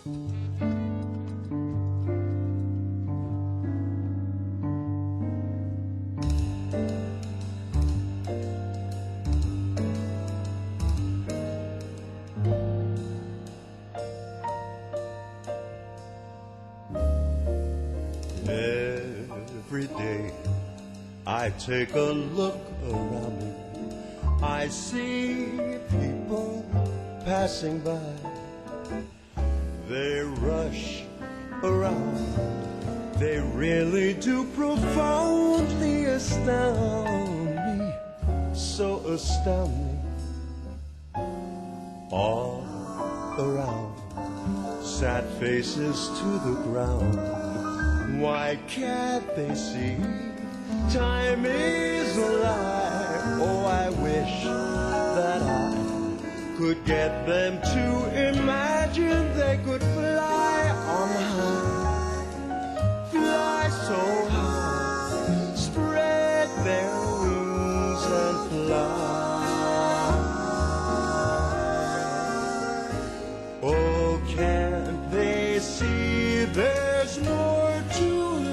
Every day I take a look around me. I see people passing by. They rush around. They really do profoundly astound me. So astounding. All around. Sad faces to the ground. Why can't they see time is a lie? Oh, I wish that I could get them to imagine they could fly on high, fly so high, spread their wings and fly. Oh, can't they see there's more to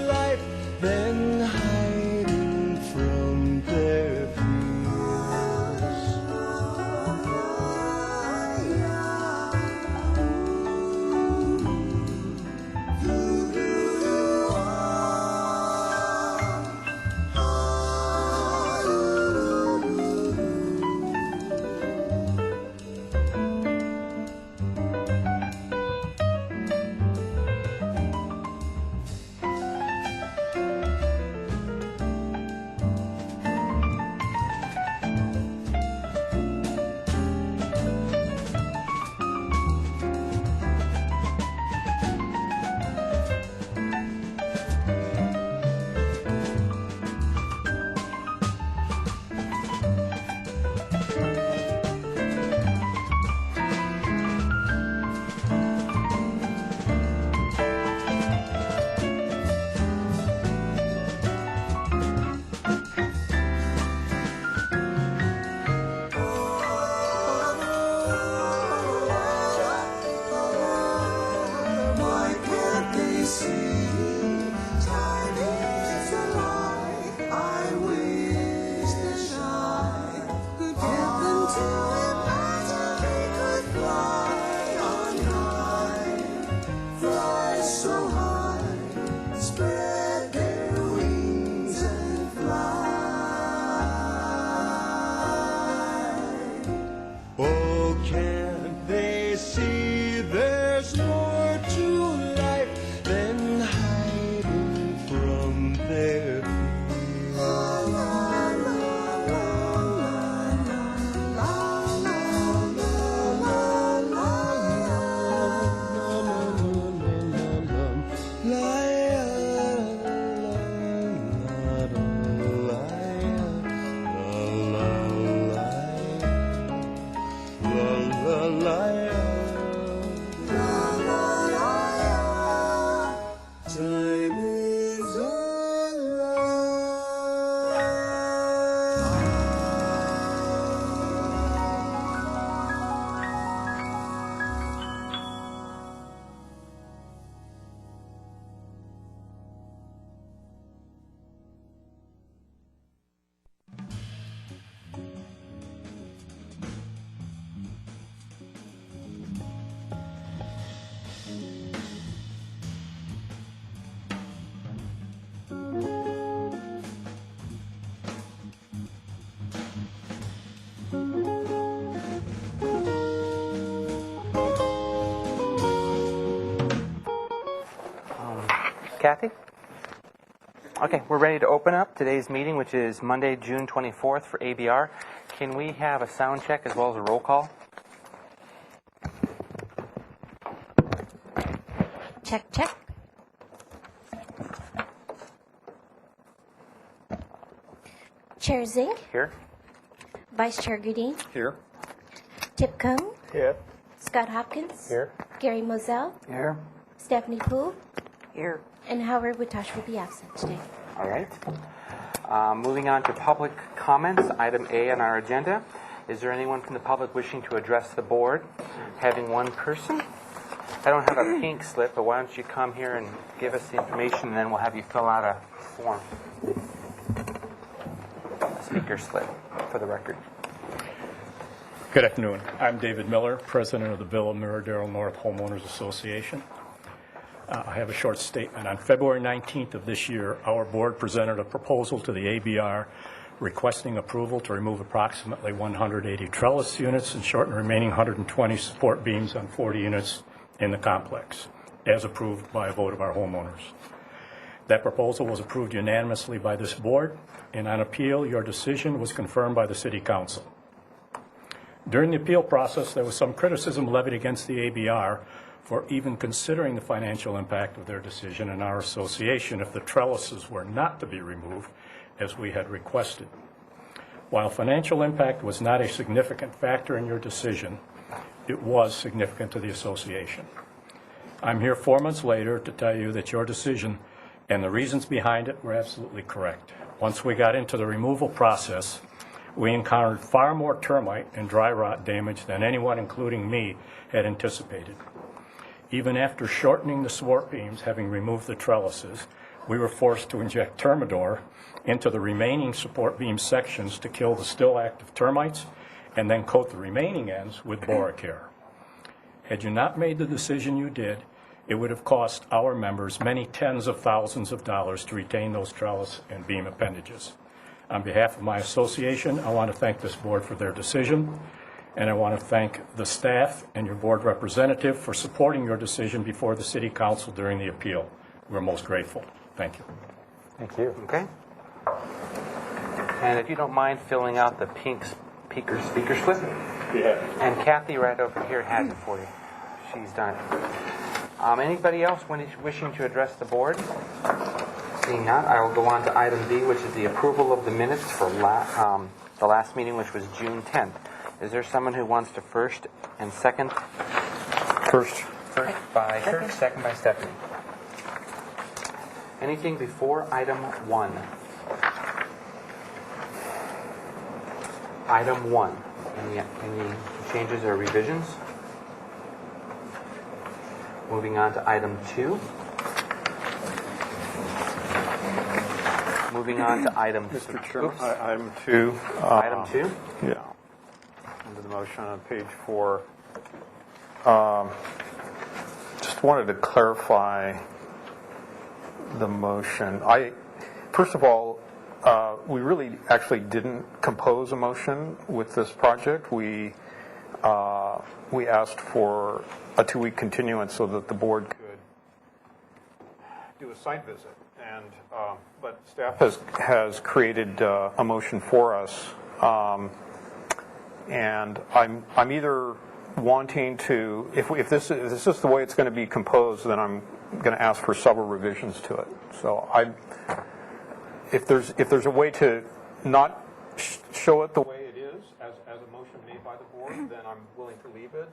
life than hiding from their fears? Oh, can't they see there's more to life than hiding from their fears? Time is a Kathy? Okay, we're ready to open up today's meeting, which is Monday, June 24th for ABR. Can we have a sound check as well as a roll call? Check, check. Chair Zink, Here. Vice Chair Goodine, Here. Tip Cohn, Here. Scott Hopkins, Here. Gary Moselle, Here. Stephanie Poole, Here. and Howard Witosh will be absent today. All right. Moving on to public comments, item A on our agenda. Is there anyone from the public wishing to address the board? Having one person. I don't have a pink slip, but why don't you come here and give us the information, and then we'll have you fill out a form. A speaker slip for the record. Good afternoon. I'm David Miller, president of the Villa Miradero North Homeowners Association. I have a short statement. On February 19th of this year, our board presented a proposal to the ABR requesting approval to remove approximately 180 trellis units and shorten the remaining 120 support beams on 40 units in the complex, as approved by a vote of our homeowners. That proposal was approved unanimously by this board, and on appeal, your decision was confirmed by the City Council. During the appeal process, there was some criticism levied against the ABR for even considering the financial impact of their decision in our association if the trellises were not to be removed, as we had requested. While financial impact was not a significant factor in your decision, it was significant to the association. I'm here 4 months later to tell you that your decision and the reasons behind it were absolutely correct. Once we got into the removal process, we encountered far more termite and dry rot damage than anyone, including me, had anticipated. Even after shortening the support beams, having removed the trellises, we were forced to inject Termidor into the remaining support beam sections to kill the still active termites and then coat the remaining ends with Boracare. Had you not made the decision you did, it would have cost our members many tens of thousands of dollars to retain those trellis and beam appendages. On behalf of my association, I want to thank this board for their decision, and I want to thank the staff and your board representative for supporting your decision before the City Council during the appeal. We're most grateful. Thank you. Thank you. Okay. And if you don't mind filling out the pink speaker slip. Yeah. And Kathy right over here has it for you. She's done it. Anybody else wishing to address the board? Seeing none, I will go on to item B, which is the approval of the minutes for the last meeting, which was June 10th. Is there someone who wants to first and second? First by Kirk, second by Stephanie. Anything before item 1? Item 1. Any changes or revisions? Moving on to item 2. Moving on to item Mr. Chairman, oops. item 2. Item 2. Yeah. Under the motion on page 4. Just wanted to clarify the motion. First of all, we really actually didn't compose a motion with this project. We asked for a 2-week continuance so that the board could do a site visit. And but staff has created a motion for us, and I'm either wanting to, if this is the way it's going to be composed, then I'm going to ask for several revisions to it. So if there's a way to not show it the way it is as a motion made by the board, then I'm willing to leave it.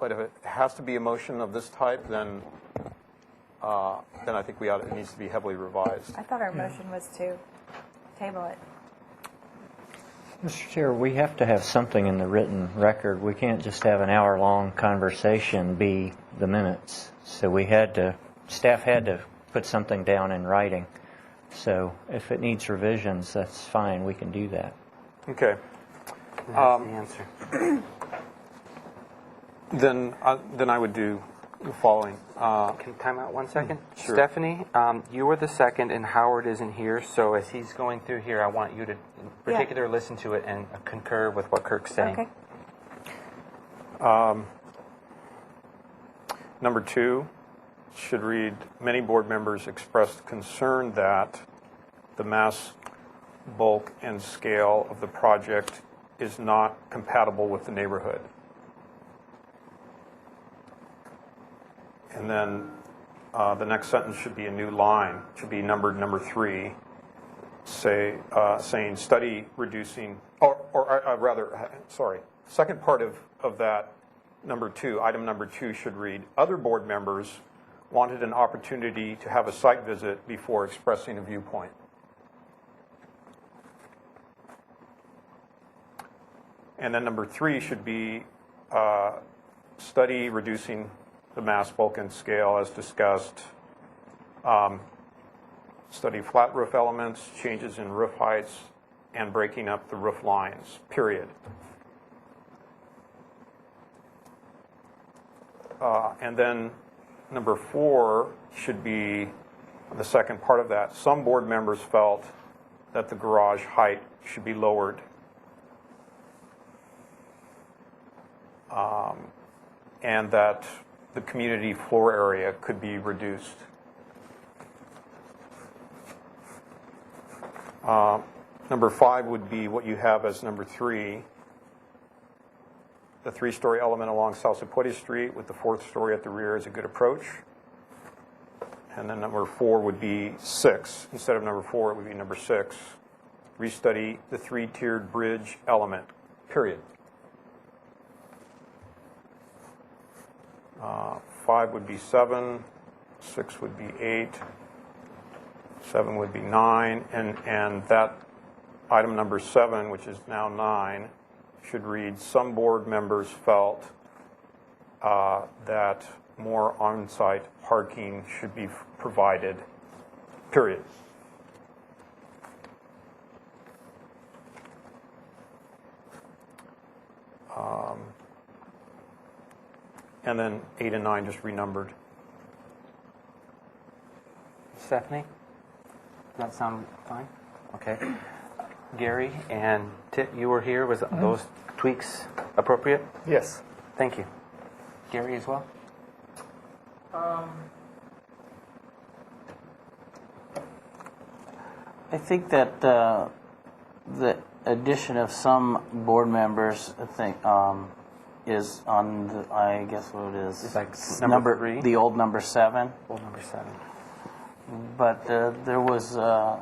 But if it has to be a motion of this type, then I think it needs to be heavily revised. I thought our motion was to table it. Mr. Chair, we have to have something in the written record. We can't just have an hour-long conversation be the minutes. So staff had to put something down in writing. So if it needs revisions, that's fine. We can do that. Okay. That's the answer. Then I would do the following. Can time out 1 second? Sure. Stephanie, you were the second, and Howard isn't here. So as he's going through here, I want you to, in particular, listen to it and concur with what Kirk's saying. Okay. Number 2 should read, many board members expressed concern that the mass, bulk, and scale of the project is not compatible with the neighborhood. And then the next sentence should be a new line, should be numbered number 3, saying study reducing, second part of that number 2, item number 2 should read, other board members wanted an opportunity to have a site visit before expressing a viewpoint. And then number 3 should be study reducing the mass, bulk, and scale as discussed. Study flat roof elements, changes in roof heights, and breaking up the roof lines, period. And then number 4 should be the second part of that. Some board members felt that the garage height should be lowered. And that the community floor area could be reduced. Number 5 would be what you have as number 3, the 3-story element along South Sequoia Street with the 4th story at the rear is a good approach. And then number 4 would be 6. Instead of number 4, it would be number 6. Restudy the 3-tiered bridge element, period. 5 would be 7, 6 would be 8, 7 would be 9, and that item number 7, which is now 9, should read, some board members felt that more on-site parking should be provided, period. And then 8 and 9 just renumbered. Stephanie? Does that sound fine? Okay. Gary and Tit, you were here. Was those tweaks appropriate? Yes. Thank you. Gary as well? I think that the addition of some board members, I think, is on the, I guess what it is. It's like number 3? The old number 7. Old number 7. But there was a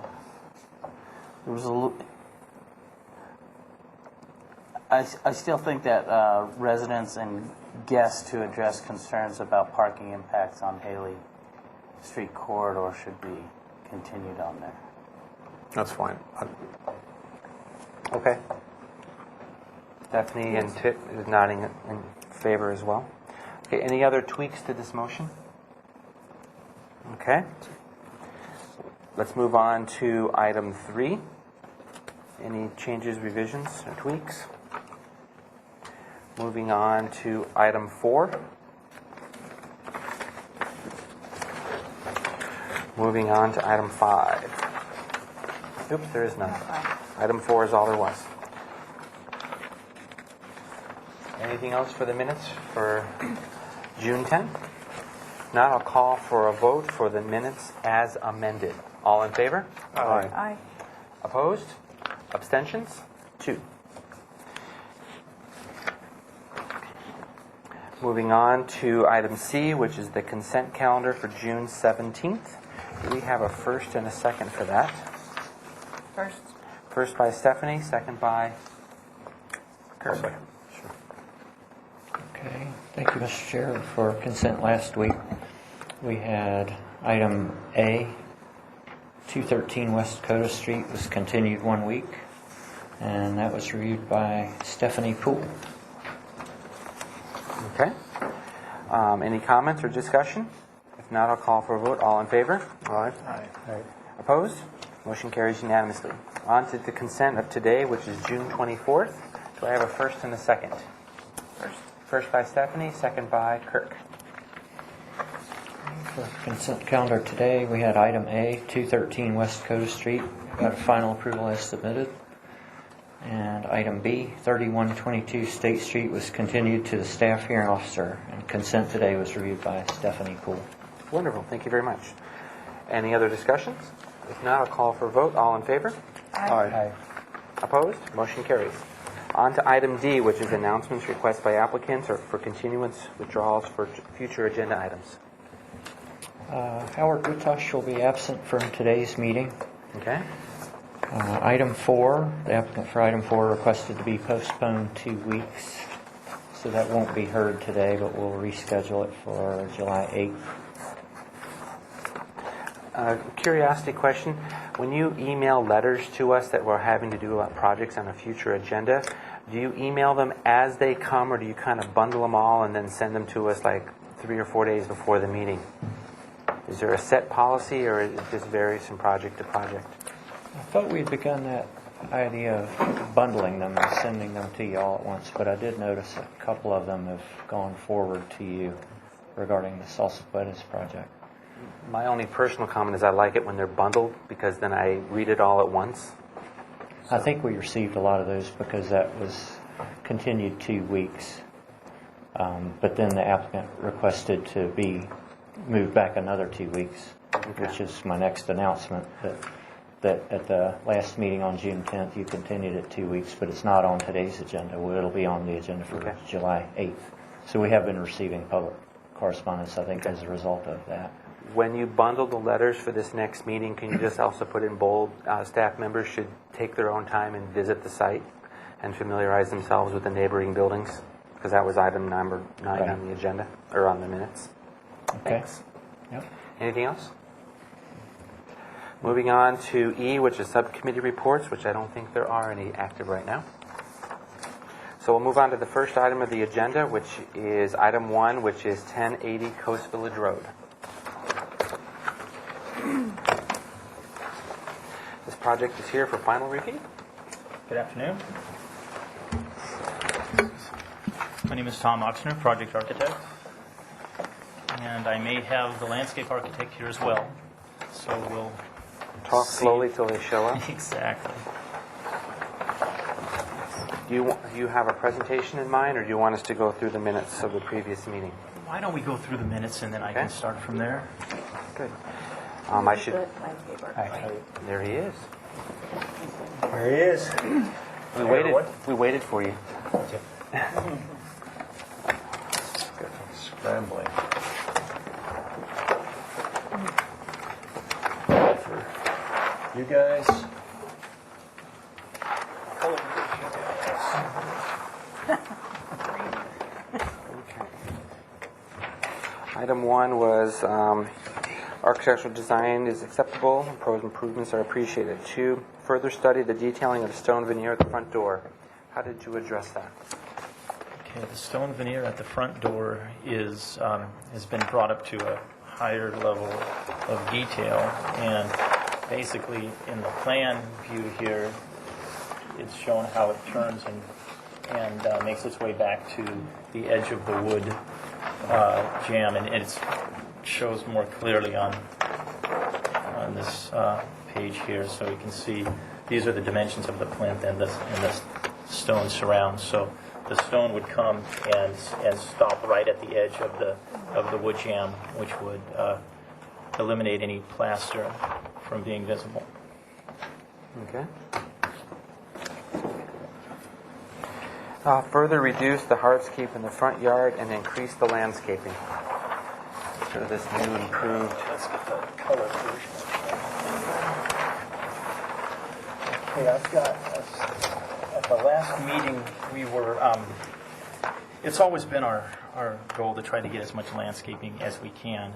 I still think that residents and guests to address concerns about parking impacts on Haley Street corridor should be continued on there. That's fine. Okay. Stephanie and Tit is nodding in favor as well. Okay, any other tweaks to this motion? Okay. Let's move on to item 3. Any changes, revisions, or tweaks? Moving on to item 4. Moving on to item 5. Oops, there is none. Item 4 is all there was. Anything else for the minutes for June 10th? If not, I'll call for a vote for the minutes as amended. All in favor? Aye. Aye. Opposed? Abstentions? 2. Moving on to item C, which is the consent calendar for June 17th. Do we have a first and a second for that? First. First by Stephanie, second by Kirk. Okay, thank you, Mr. Chair. For consent last week, we had item A, 213 West Dakota Street was continued 1 week, and that was reviewed by Stephanie Poole. Okay. Any comments or discussion? If not, I'll call for a vote. All in favor? Aye. Opposed? Motion carries unanimously. On to the consent of today, which is June 24th. Do I have a first and a second? First. First by Stephanie, second by Kirk. For consent calendar today, we had item A, 213 West Dakota Street, got a final approval as submitted. And item B, 3122 State Street was continued to the staff hearing officer, and consent today was reviewed by Stephanie Poole. Wonderful. Thank you very much. Any other discussions? If not, I'll call for a vote. All in favor? Aye. Opposed? Motion carries. On to item D, which is announcements, requests by applicants, or for continuance, withdrawals for future agenda items. Howard Witosh will be absent from today's meeting. Okay? Item 4, the applicant for item 4 requested to be postponed 2 weeks, so that won't be heard today, but we'll reschedule it for July 8th. Curiosity question. When you email letters to us that we're having to do about projects on a future agenda, Do you email them as they come, or do you kind of bundle them all and then send them to us like 3 or 4 days before the meeting? Is there a set policy, or it just varies from project to project? I thought we'd begun that idea of bundling them and sending them to you all at once, but I did notice a couple of them have gone forward to you regarding the Salsapuedes project. My only personal comment is I like it when they're bundled, because then I read it all at once. I think we received a lot of those because that was continued 2 weeks. But then the applicant requested to be moved back another 2 weeks, which is my next announcement, that at the last meeting on June 10th, you continued it 2 weeks, but it's not on today's agenda. Well, it'll be on the agenda for July 8th. So we have been receiving public correspondence, I think, as a result of that. When you bundle the letters for this next meeting, can you just also put in bold, staff members should take their own time and visit the site and familiarize themselves with the neighboring buildings? Because that was item number 9 Right. on the agenda, or on the minutes. Okay. Thanks. Yep. Anything else? Moving on to E, which is subcommittee reports, which I don't think there are any active right now. So we'll move on to the first item of the agenda, which is item 1, which is 1080 Coast Village Road. This project is here for final review. Good afternoon. My name is Tom Oxner, project architect, and I may have the landscape architect here as well, so we'll Talk see. slowly till they show up. Exactly. Do you have a presentation in mind, or do you want us to go through the minutes of the previous meeting? Why don't we go through the minutes and then I can Okay. start from there? Good. I should. Landscape architect. There he is. There he is. We waited. We waited for you. Scrambling. For you guys. Item 1 was architectural design is acceptable, and proposed improvements are appreciated. 2, further study the detailing of the stone veneer at the front door. How did you address that? Okay, the stone veneer at the front door is has been brought up to a higher level of detail, and basically in the plan view here, it's shown how it turns and makes its way back to the edge of the wood jam, and it shows more clearly on this page here, so you can see these are the dimensions of the plinth and the stone surround. So the stone would come and stop right at the edge of the wood jam, which would eliminate any plaster from being visible. Okay. Further reduce the hardscape in the front yard and increase the landscaping. So this new improved. Let's get the color version. Okay, I've got, at the last meeting, we were, it's always been our goal to try to get as much landscaping as we can.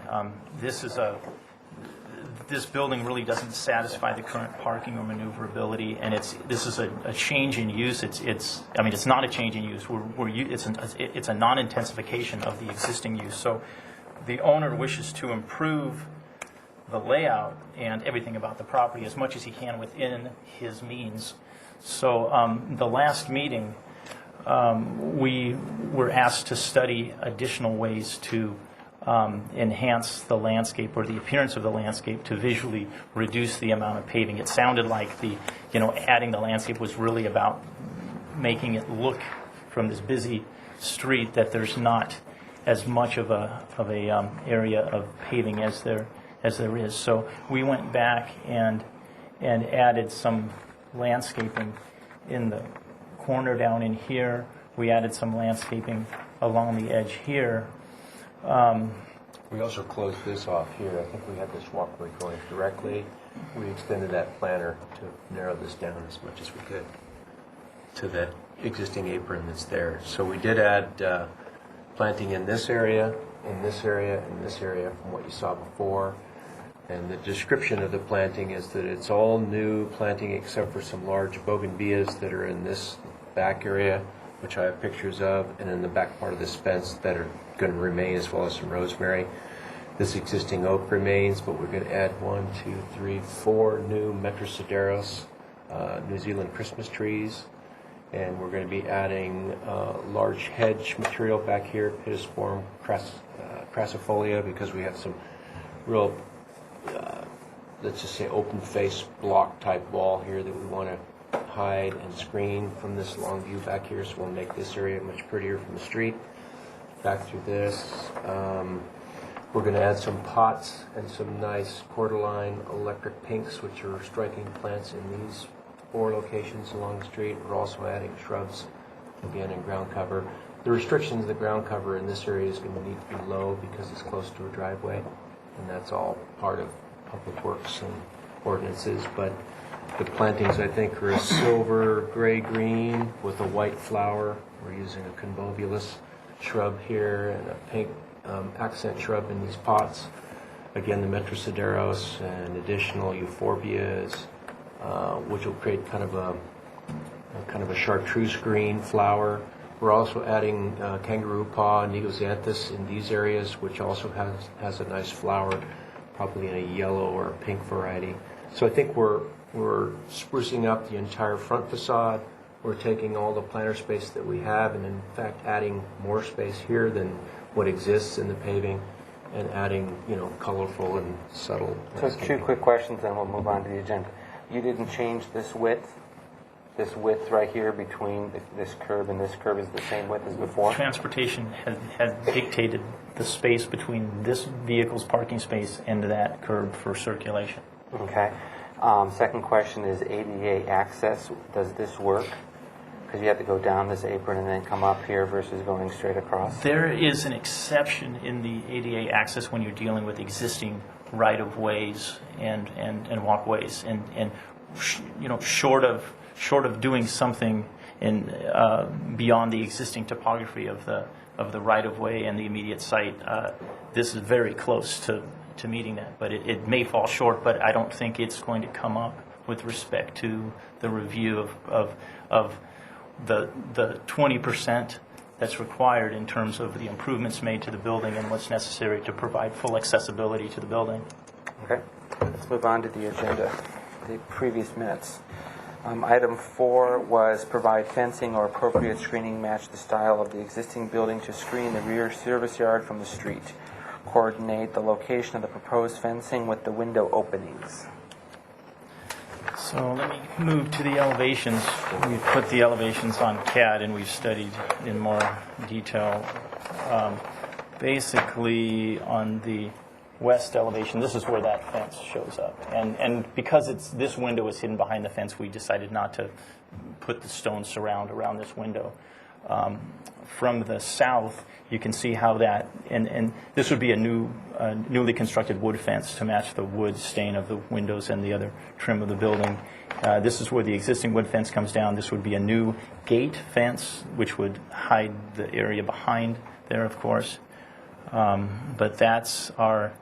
This building really doesn't satisfy the current parking or maneuverability, and this is a change in use. It's not a change in use. It's a non-intensification of the existing use. So the owner wishes to improve the layout and everything about the property as much as he can within his means. So the last meeting, we were asked to study additional ways to enhance the landscape or the appearance of the landscape to visually reduce the amount of paving. It sounded like adding the landscape was really about making it look from this busy street that there's not as much of a area of paving as there is. So we went back and added some landscaping in the corner down in here. We added some landscaping along the edge here. We also closed this off here. I think we had this walkway going directly. We extended that planter to narrow this down as much as we could to that existing apron that's there. So we did add planting in this area, in this area, in this area from what you saw before. And the description of the planting is that it's all new planting except for some large bougainvilleas that are in this back area, which I have pictures of, and then the back part of this fence that are going to remain, as well as some rosemary. This existing oak remains, but we're going to add 4 new Metrosideros New Zealand Christmas trees. And we're going to be adding large hedge material back here, Pittosporum crassifolia, because we have some real, let's just say, open face block type wall here that we want to hide and screen from this long view back here. So we'll make this area much prettier from the street. Back through this. We're going to add some pots and some nice cordyline electric pinks, which are striking plants in these 4 locations along the street. We're also adding shrubs, again, in ground cover. The restrictions of the ground cover in this area is going to need to be low because it's close to a driveway, and that's all part of public works and ordinances. But the plantings, I think, are a silver gray-green with a white flower. We're using a convolvulus shrub here and a pink accent shrub in these pots. Again, the Metrosideros and additional euphorbias, which will create kind of a chartreuse green flower. We're also adding kangaroo paw, Negoxanthus in these areas, which also has a nice flower, probably in a yellow or a pink variety. So I think we're sprucing up the entire front facade. We're taking all the planter space that we have and in fact adding more space here than what exists in the paving, and adding, colorful and subtle. So 2 quick questions, then we'll move on to the agenda. You didn't change this width? This width right here between this curb and this curb is the same width as before? Transportation has dictated the space between this vehicle's parking space and that curb for circulation. Okay. Second question is ADA access. Does this work? Because you have to go down this apron and then come up here versus going straight across. There is an exception in the ADA access when you're dealing with existing right-of-ways and walkways, and short of doing something in beyond the existing topography of the right-of-way and the immediate site, this is very close to meeting that. But it may fall short, but I don't think it's going to come up with respect to the review of the 20% that's required in terms of the improvements made to the building and what's necessary to provide full accessibility to the building. Okay. Let's move on to the agenda, the previous minutes. Item 4 was provide fencing or appropriate screening match the style of the existing building to screen the rear service yard from the street. Coordinate the location of the proposed fencing with the window openings. So let me move to the elevations. We've put the elevations on CAD and we've studied in more detail. Basically, on the west elevation, this is where that fence shows up. And because this window is hidden behind the fence, we decided not to put the stone surround around this window. From the south, you can see how that, and this would be a newly constructed wood fence to match the wood stain of the windows and the other trim of the building. This is where the existing wood fence comes down. This would be a new gate fence, which would hide the area behind there, of course. But that's our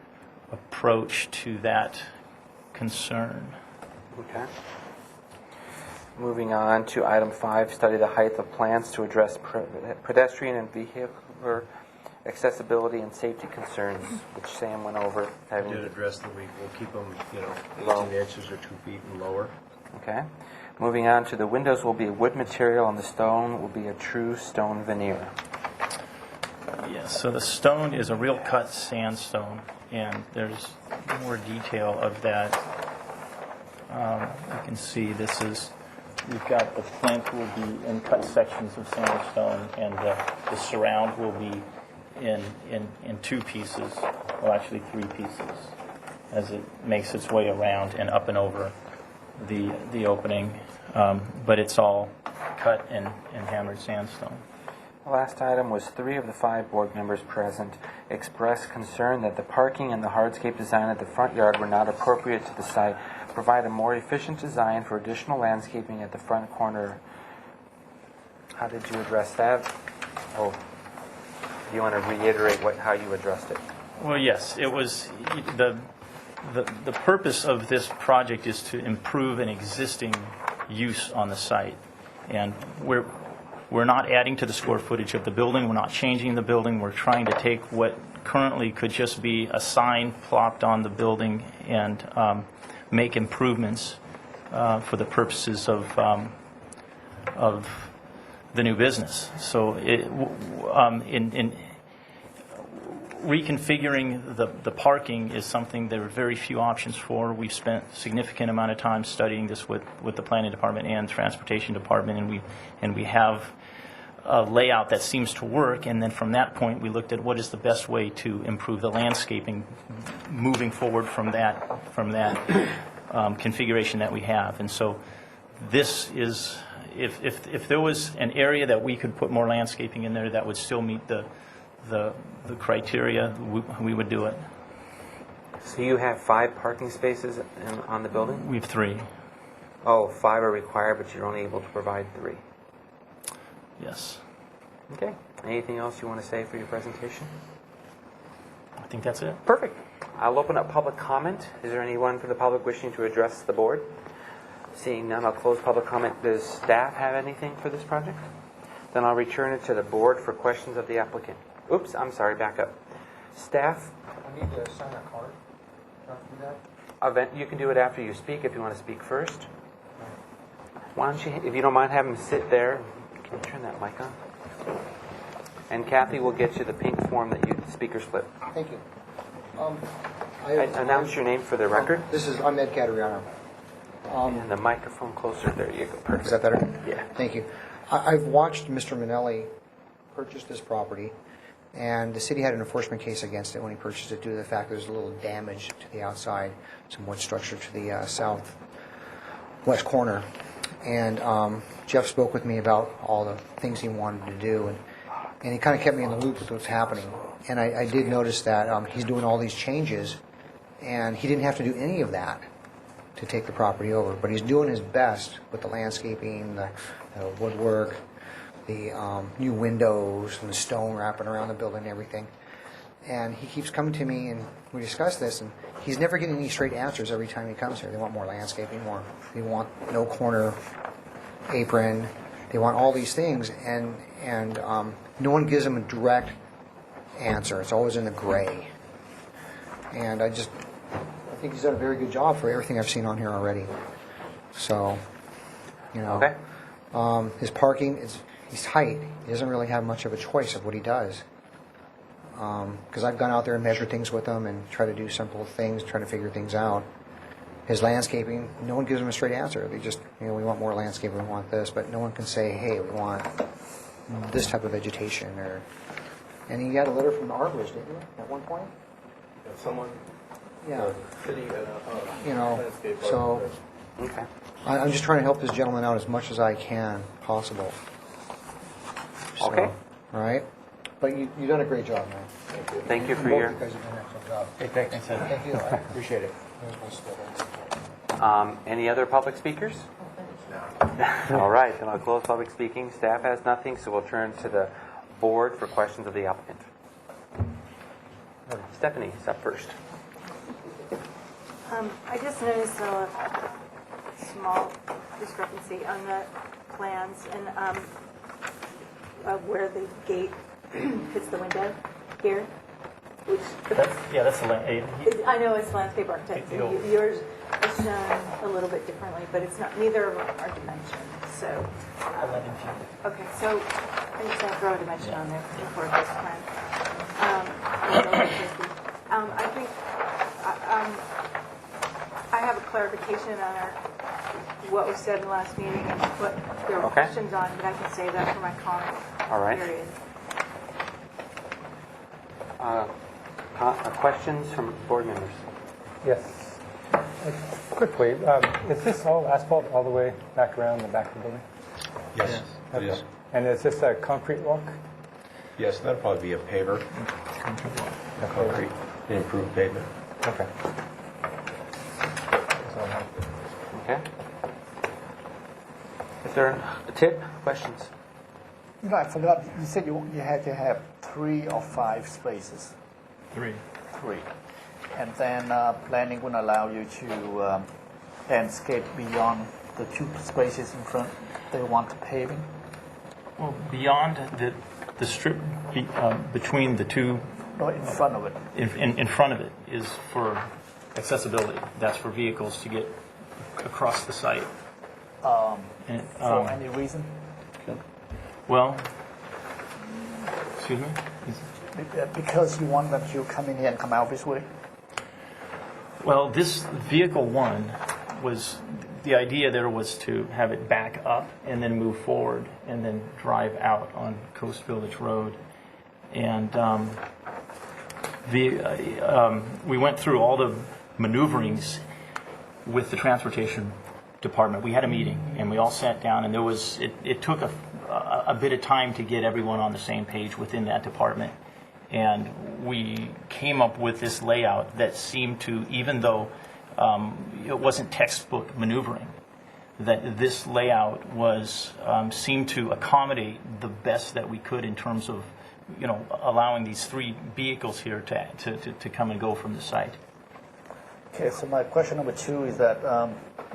approach to that concern. Okay. Moving on to item 5, study the height of plants to address pedestrian and vehicular accessibility and safety concerns, which Sam went over. We did address that we'll keep them, Low. 18 inches or 2 feet and lower. Okay. Moving on to the windows will be a wood material and the stone will be a true stone veneer. Yes, so the stone is a real cut sandstone, and there's more detail of that. You can see we've got the plinth will be in cut sections of sandstone, and the surround will be in 2 pieces, well actually 3 pieces, as it makes its way around and up and over the opening, but it's all cut and hammered sandstone. The last item was 3 of the 5 board members present expressed concern that the parking and the hardscape design at the front yard were not appropriate to the site. Provide a more efficient design for additional landscaping at the front corner. How did you address that? Oh, do you want to reiterate how you addressed it? Well, yes, it was the purpose of this project is to improve an existing use on the site. And we're not adding to the square footage of the building, we're not changing the building, we're trying to take what currently could just be a sign plopped on the building and make improvements for the purposes of the new business. So in reconfiguring the parking is something there are very few options for. We've spent a significant amount of time studying this with the planning department and transportation department, and we have a layout that seems to work. And then from that point, we looked at what is the best way to improve the landscaping moving forward from that configuration that we have. And so this is, if there was an area that we could put more landscaping in there that would still meet the criteria, we would do it. So you have 5 parking spaces on the building? We have 3. Oh, 5 are required, but you're only able to provide 3. Yes. Okay. Anything else you want to say for your presentation? I think that's it. Perfect. I'll open up public comment. Is there anyone from the public wishing to address the board? Seeing none, I'll close public comment. Does staff have anything for this project? Then I'll return it to the board for questions of the applicant. Oops, I'm sorry, back up. Staff? I need to sign a card. Can I do that? You can do it after you speak if you want to speak first. Why don't you, if you don't mind, have him sit there. Can you turn that mic on? And Kathy will get you the pink form that you speaker slip. Thank you. Announce your name for the record. I'm Ed Cateriano. And the microphone closer. There you go. Perfect. Is that better? Yeah. Thank you. I've watched Mr. Minnelli purchase this property, and the city had an enforcement case against it when he purchased it due to the fact there's a little damage to the outside, some wood structure to the southwest corner. And Jeff spoke with me about all the things he wanted to do, and he kind of kept me in the loop with what's happening. And I did notice that he's doing all these changes, and he didn't have to do any of that to take the property over, but he's doing his best with the landscaping, the woodwork, the new windows, and the stone wrapping around the building and everything. And he keeps coming to me, and we discuss this, and he's never getting any straight answers every time he comes here. They want more landscaping, they want no corner apron, they want all these things, and no one gives them a direct answer. It's always in the gray. And I think he's done a very good job for everything I've seen on here already. So, Okay. His parking, he's tight. He doesn't really have much of a choice of what he does. Because I've gone out there and measured things with him and try to do simple things, try to figure things out. His landscaping, no one gives him a straight answer. They just, we want more landscaping, we want this, but no one can say, hey, we want this type of vegetation. And he got a letter from the arborist, didn't he, at one point? Someone? Yeah. City, so Okay. I'm just trying to help this gentleman out as much as I can possible. So, Okay. All right? But you've done a great job, man. Thank you for Both your... you guys have done an excellent job. Hey, thanks. Thank you. I appreciate it. Any other public speakers? All right, then I'll close public speaking. Staff has nothing, so we'll turn to the board for questions of the applicant. Stephanie is up first. I just noticed a small discrepancy on the plans and where the gate hits the window here, which That's the I know it's landscape architect. You'll- Yours is shown a little bit differently, but it's not. Neither of them are dimensioned. So 11 feet. okay, so I'm just going to throw a dimension on there for this plan. I think I have a clarification on what was said in the last meeting and what there were Okay. questions on, but I can save that for my comment All right. period. Questions from board members? Yes. Quickly, is this all asphalt all the way back around the back of the building? Yes, it Okay. is. And is this a concrete walk? Yes, that'll probably be a paver, a concrete, improved pavement. Okay. That's all I have. Okay. Is there a tip? Questions? I forgot. You said you had to have 3 or 5 spaces. 3. 3. And then planning would allow you to landscape beyond the two spaces in front, they want the paving? Well, beyond the strip between the two, No, in front of it. in front of it is for accessibility. That's for vehicles to get across the site. And, For any reason? well, excuse me? Because you want them to come in here and come out this way? Well, this vehicle one was, the idea there was to have it back up and then move forward and then drive out on Coast Village Road. And we went through all the maneuverings with the transportation department. We had a meeting and we all sat down, and it took a bit of time to get everyone on the same page within that department. And we came up with this layout that seemed to, even though it wasn't textbook maneuvering, that this layout was seemed to accommodate the best that we could in terms of, allowing these three vehicles here to come and go from the site. Okay, so my question number 2 is that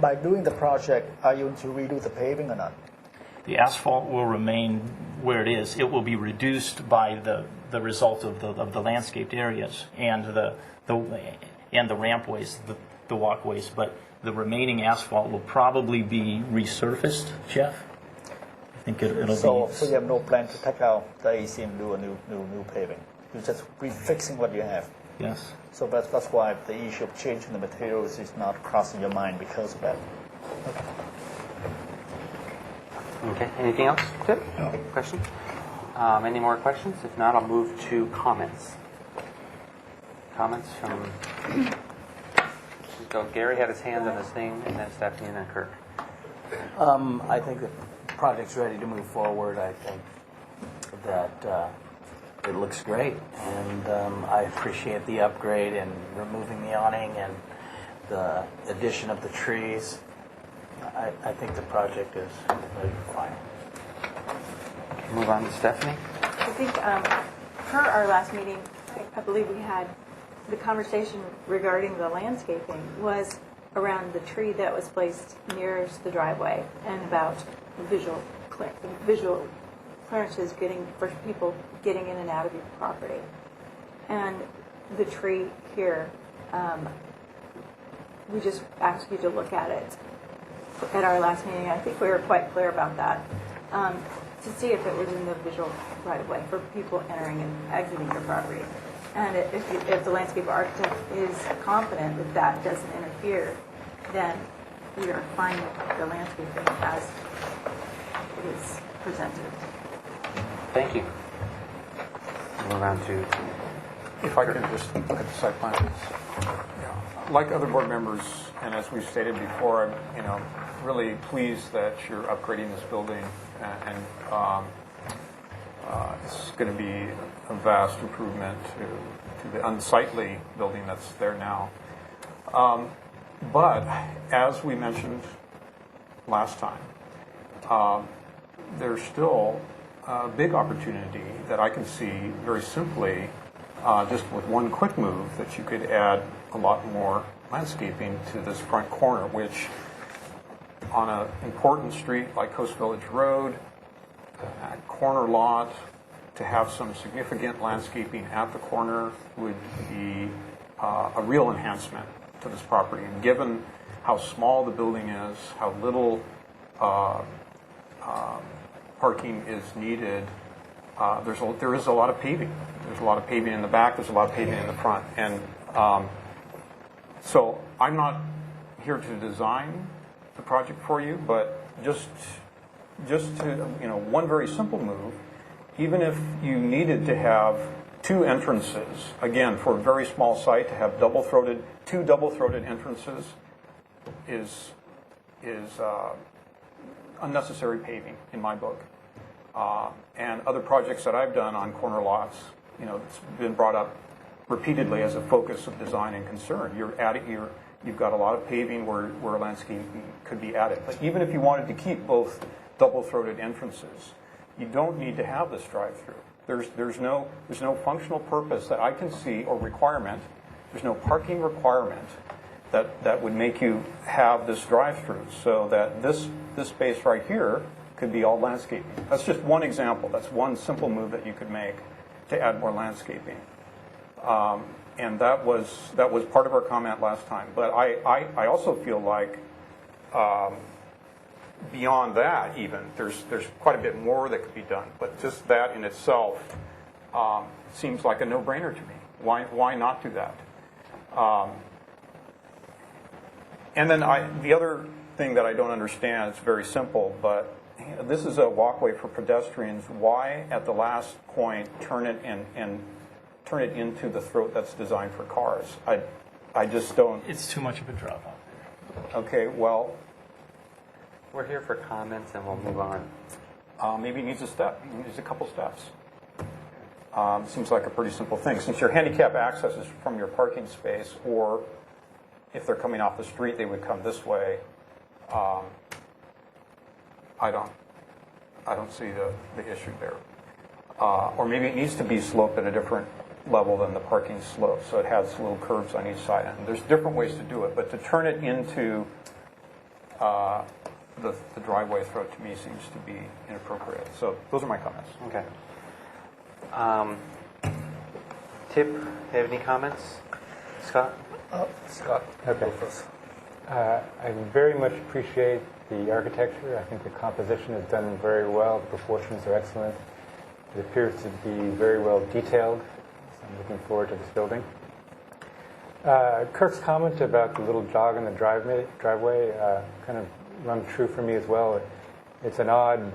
by doing the project, are you going to redo the paving or not? The asphalt will remain where it is. It will be reduced by the result of the landscaped areas and the rampways, the walkways. But the remaining asphalt will probably be resurfaced, Jeff. I think it'll be. So you have no plan to take out the AC and do a new paving. You're just refixing what you have. Yes. So that's why the issue of changing the materials is not crossing your mind because of that. Okay, anything else? Good? No. Questions? Any more questions? If not, I'll move to comments. Comments from... So Gary had his hand on this thing, and then Stephanie, and then Kirk. I think the project's ready to move forward. I think that it looks great, and I appreciate the upgrade and removing the awning and the addition of the trees. I think the project is ready for fire. Move on to Stephanie. I think per our last meeting, I believe we had the conversation regarding the landscaping was around the tree that was placed nearest the driveway and about the visual clearances for people getting in and out of your property. And the tree here, we just asked you to look at it at our last meeting. I think we were quite clear about that, to see if it was in the visual right of way for people entering and exiting your property. And if the landscape architect is confident that that doesn't interfere, then we are fine with the landscaping as it is presented. Thank you. Move on to... If I could just look at the site plan. Like other board members, and as we've stated before, I'm really pleased that you're upgrading this building, and it's going to be a vast improvement to the unsightly building that's there now. But as we mentioned last time, there's still a big opportunity that I can see very simply, just with one quick move, that you could add a lot more landscaping to this front corner, which on an important street like Coast Village Road, a corner lot, to have some significant landscaping at the corner would be a real enhancement to this property. And given how small the building is, how little parking is needed, there is a lot of paving. There's a lot of paving in the back, there's a lot of paving in the front. And so I'm not here to design the project for you, but just to, one very simple move, even if you needed to have two entrances, again, for a very small site, to have two double-throated entrances is unnecessary paving in my book. And other projects that I've done on corner lots, it's been brought up repeatedly as a focus of design and concern. You've got a lot of paving where landscaping could be added. But even if you wanted to keep both double-throated entrances, you don't need to have this drive-through. There's no functional purpose that I can see or requirement. There's no parking requirement that would make you have this drive-through, so that this space right here could be all landscaping. That's just one example. That's one simple move that you could make to add more landscaping. And that was part of our comment last time. But I also feel like beyond that, even there's quite a bit more that could be done. But just that in itself seems like a no-brainer to me. Why not do that? And then the other thing that I don't understand, it's very simple, but this is a walkway for pedestrians. Why, at the last point, turn it into the throat that's designed for cars? I just don't. It's too much of a drop off there. Okay, well, We're here for comments, and we'll move on. maybe it needs a step. It needs a couple steps. Seems like a pretty simple thing. Since your handicap access is from your parking space, or if they're coming off the street, they would come this way. I don't see the issue there. Or maybe it needs to be sloped at a different level than the parking slope, so it has little curves on each side. And there's different ways to do it, but to turn it into the driveway throat to me seems to be inappropriate. So those are my comments. Okay. Tip, have any comments? Scott? Scott. Okay. I very much appreciate the architecture. I think the composition is done very well. The proportions are excellent. It appears to be very well detailed. So I'm looking forward to this building. Kirk's comment about the little jog in the driveway kind of rung true for me as well. It's an odd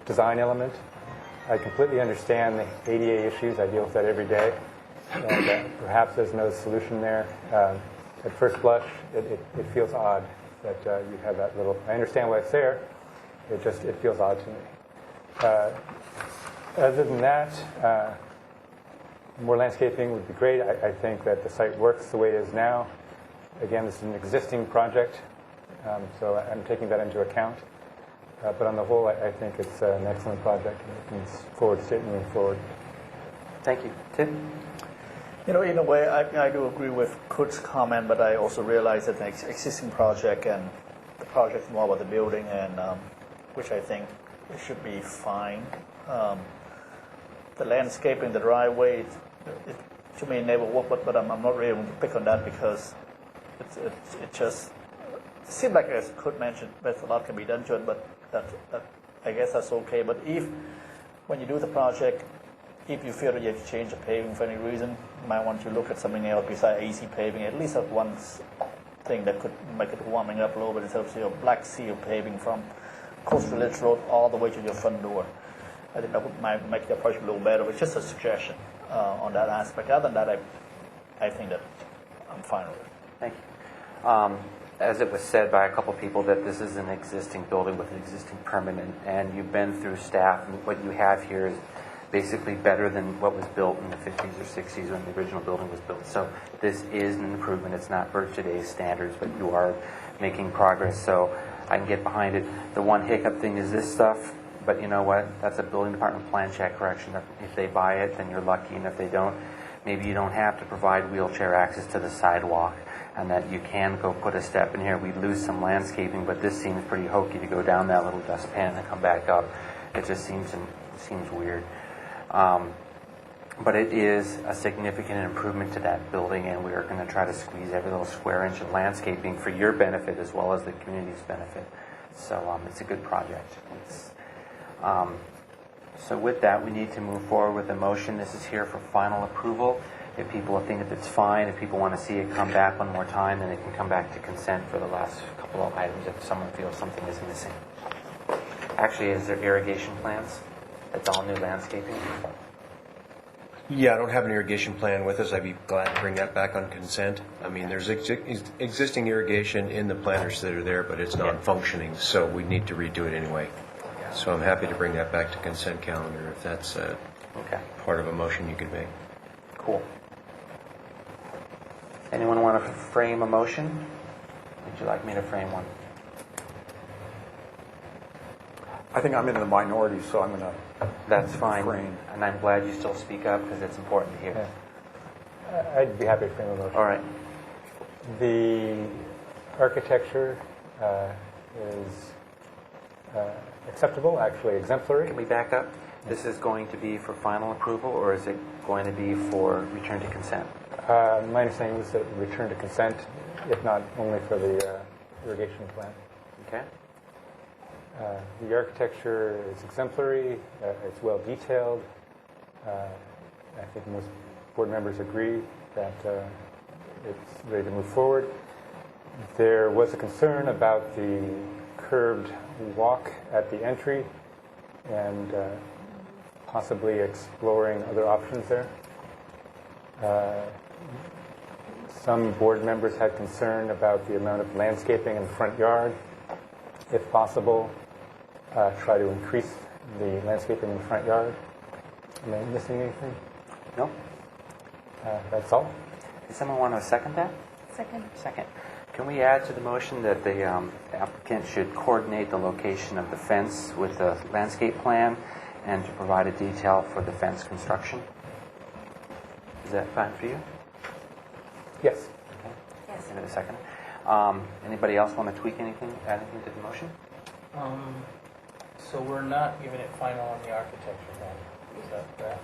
design element. I completely understand the ADA issues. I deal with that every day. And perhaps there's no solution there. At first blush, it feels odd that you have that little. I understand why it's there. It feels odd to me. Other than that, more landscaping would be great. I think that the site works the way it is now. Again, this is an existing project, so I'm taking that into account. But on the whole, I think it's an excellent project, and looking forward to it moving forward. Thank you. Tim? In a way, I do agree with Kurt's comment, but I also realize that an existing project and the project is more about the building, and which I think it should be fine. The landscaping, the driveway, it to me never work, but I'm not really able to pick on that because it just seems like, as Kurt mentioned, there's a lot can be done to it, but that I guess that's okay. But when you do the project, if you feel that you have to change the paving for any reason, you might want to look at something else besides AC paving. At least have one thing that could make it warming up a little bit instead of your black seal paving from Coast Village Road all the way to your front door. I think that might make the approach a little better. It's just a suggestion on that aspect. Other than that, I think that I'm fine with it. Thank you. As it was said by a couple people, that this is an existing building with an existing permit, and you've been through staff, and what you have here is basically better than what was built in the 50s or 60s when the original building was built. So this is an improvement. It's not for today's standards, but you are making progress. So I can get behind it. The one hiccup thing is this stuff, but you know what? That's a building department plan check correction. If they buy it, then you're lucky, and if they don't, maybe you don't have to provide wheelchair access to the sidewalk, and that you can go put a step in here. We lose some landscaping, but this seems pretty hokey to go down that little dustpan and come back up. It just seems weird. But it is a significant improvement to that building, and we are going to try to squeeze every little square inch of landscaping for your benefit as well as the community's benefit. So it's a good project. So with that, we need to move forward with a motion. This is here for final approval. If people think that it's fine, if people want to see it come back one more time, then it can come back to consent for the last couple of items if someone feels something is missing. Actually, is there irrigation plans? It's all new landscaping? Yeah, I don't have an irrigation plan with us. I'd be glad to bring that back on consent. I mean, there's existing irrigation in the planters that are there, but it's not functioning, so we need to redo it anyway. So I'm happy to bring that back to consent calendar if that's part of a motion you could make. Cool. Anyone want to frame a motion? Would you like me to frame one? I think I'm in the minority, so I'm going to. That's fine. Frame. And I'm glad you still speak up because it's important to hear. Yeah. I'd be happy to frame a motion. All right. The architecture is acceptable, actually exemplary. Can we back up? This is going to be for final approval, or is it going to be for return to consent? My understanding was that return to consent, if not only for the irrigation plan. Okay. The architecture is exemplary. It's well detailed. I think most board members agree that it's ready to move forward. There was a concern about the curved walk at the entry and possibly exploring other options there. Some board members had concern about the amount of landscaping in the front yard. If possible, try to increase the landscaping in the front yard. Am I missing anything? No? That's all. Does someone want to second that? Second. Second. Can we add to the motion that the applicant should coordinate the location of the fence with the landscape plan and to provide a detail for the fence construction? Is that fine for you? Yes. Okay. Yes. Give it a second. Anybody else want to tweak anything, add anything to the motion? So we're not giving it final on the architecture then? Is that correct?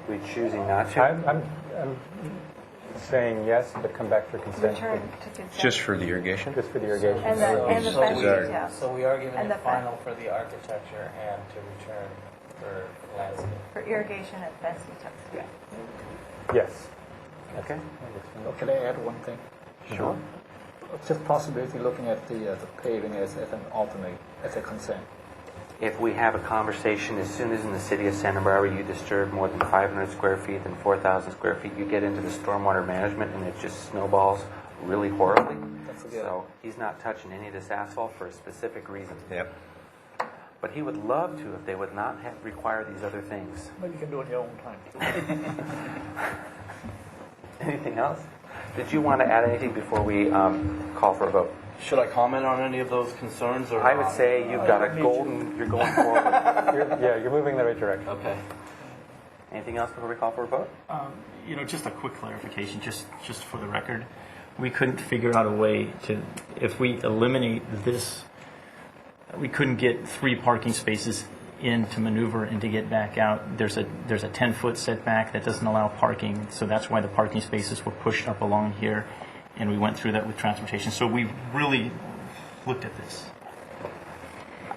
We're choosing not to. I'm saying yes, but come back for consent. Return to consent. Just for the irrigation? Just for the irrigation. And the fence detail. So we are giving And the it final for the architecture and to return for landscape. For irrigation and fence details. Yeah. Yes. Okay. Can I add one thing? Sure. Just possibility looking at the paving as an alternate, as a consent. If we have a conversation, as soon as in the city of Santa Barbara you disturb more than 500 square feet and 4,000 square feet, you get into the stormwater management and it just snowballs really horribly. So he's not touching any of this asphalt for a specific reason. Yep. But he would love to if they would not require these other things. But you can do it in your own time. Anything else? Did you want to add anything before we call for a vote? Should I comment on any of those concerns? Or I would say you've got a golden, you're going forward. You're moving in the right direction. Okay. Anything else before we call for a vote? Just a quick clarification, just for the record. We couldn't figure out a way to, if we eliminate this, we couldn't get 3 parking spaces in to maneuver and to get back out. There's a 10-foot setback that doesn't allow parking, so that's why the parking spaces were pushed up along here, and we went through that with transportation. So we really looked at this.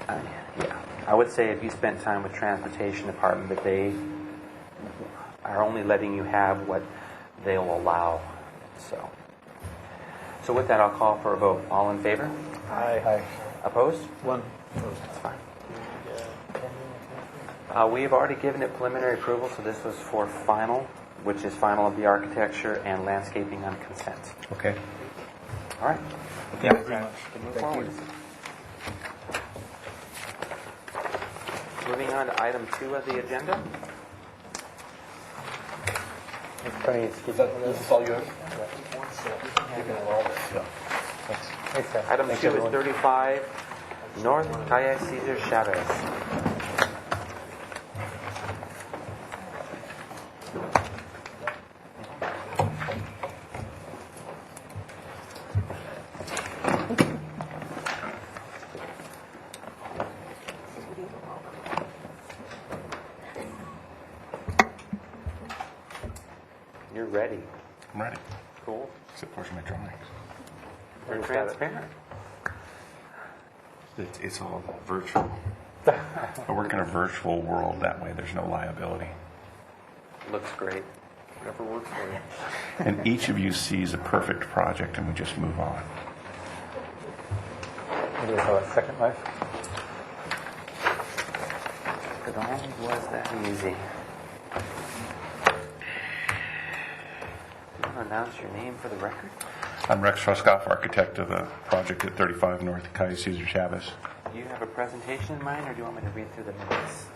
Yeah. I would say if you spent time with transportation department, that they are only letting you have what they'll allow. So with that, I'll call for a vote. All in favor? Aye. Opposed? One. That's fine. We've already given it preliminary approval, so this was for final, which is final of the architecture and landscaping on consent. Okay. All right. Thank you very much. Can move forward. Moving on to item 2 of the agenda. Tony, keep that with us. This is all yours? Thanks, guys. Item Thanks, 2 is everyone. 35 North Calle Cesar Chavez. You're ready. I'm ready. Cool. Except where's my drawings? You're transparent. It's all virtual. I work in a virtual world. That way there's no liability. Looks great. Whatever works for you. And each of you sees a perfect project and we just move on. What do we call it? Second Life? It only was that easy. Do you want to announce your name for the record? I'm Rex Fruskoff, architect of the project at 35 North Calle Cesar Chavez. Do you have a presentation in mind, or do you want me to read through the minutes?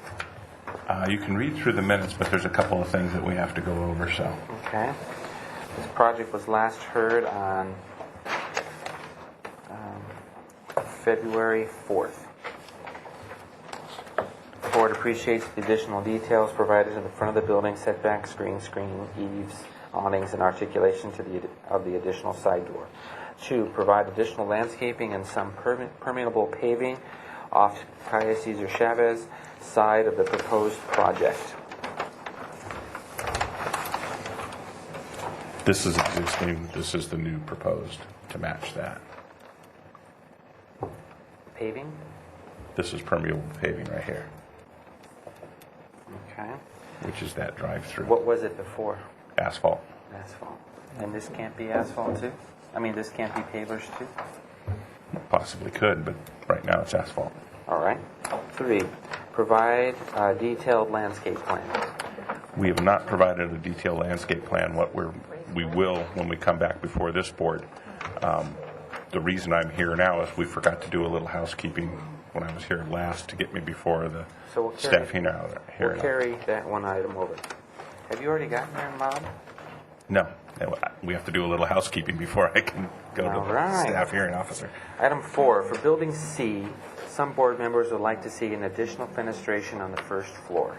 You can read through the minutes, but there's a couple of things that we have to go over, so. Okay. This project was last heard on February 4th. The board appreciates the additional details provided in the front of the building, setback, screen, eaves, awnings and articulation of the additional side door. 2, provide additional landscaping and some permeable paving off Calle Cesar Chavez side of the proposed project. This is existing, this is the new proposed to match that. Paving? This is permeable paving right here, Okay. which is that drive-through. What was it before? Asphalt. Asphalt. And this can't be asphalt too? I mean, this can't be pavers too? Possibly could, but right now it's asphalt. All right. 3, provide a detailed landscape plan. We have not provided a detailed landscape plan. We will when we come back before this board. The reason I'm here now is we forgot to do a little housekeeping when I was here last to get me before the So we'll staff carry, here. we'll carry that one item over. Have you already gotten there, Bob? No, we have to do a little housekeeping before I can go to All the right. staff hearing officer. Item 4, for building C, some board members would like to see an additional fenestration on the first floor.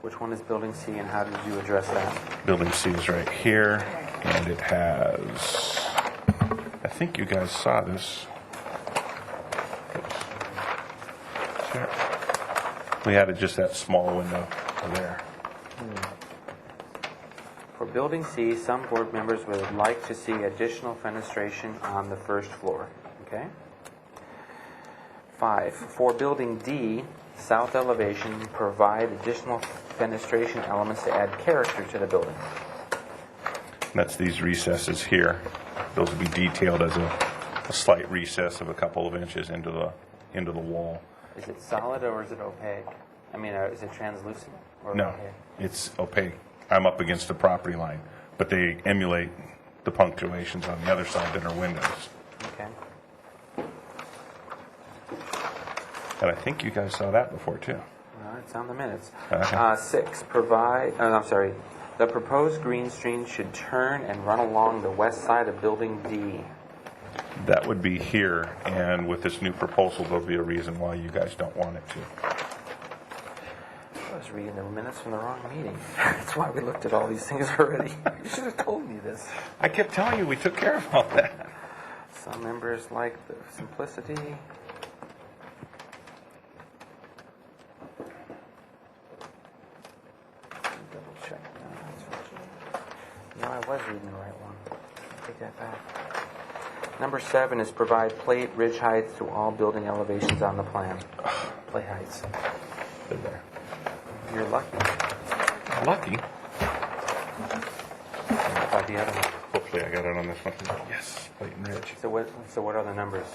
Which one is building C and how did you address that? Building C is right here, and it has, I think you guys saw this. Oops. Sure. We added just that small window there. For building C, some board members would like to see additional fenestration on the first floor. Okay? 5, for building D, south elevation, provide additional fenestration elements to add character to the building. That's these recesses here. Those will be detailed as a slight recess of a couple of inches into the wall. Is it solid or is it opaque? I mean, is it translucent or No, opaque? it's opaque. I'm up against the property line, but they emulate the punctuations on the other side that are windows. Okay. And I think you guys saw that before too. It's on the minutes. Okay. 6, the proposed green screen should turn and run along the west side of building D. That would be here, and with this new proposal, there'll be a reason why you guys don't want it to. I was reading the minutes from the wrong meeting. That's why we looked at all these things already. You should have told me this. I kept telling you we took care of all that. Some members like the simplicity. Double check. No, I was reading the right one. Take that back. Number 7 is provide plate ridge heights to all building elevations on the plan. Plate heights. They're there. You're lucky. Lucky. How about the other one? Hopefully I got it on this one. Yes, plate and ridge. So what are the numbers?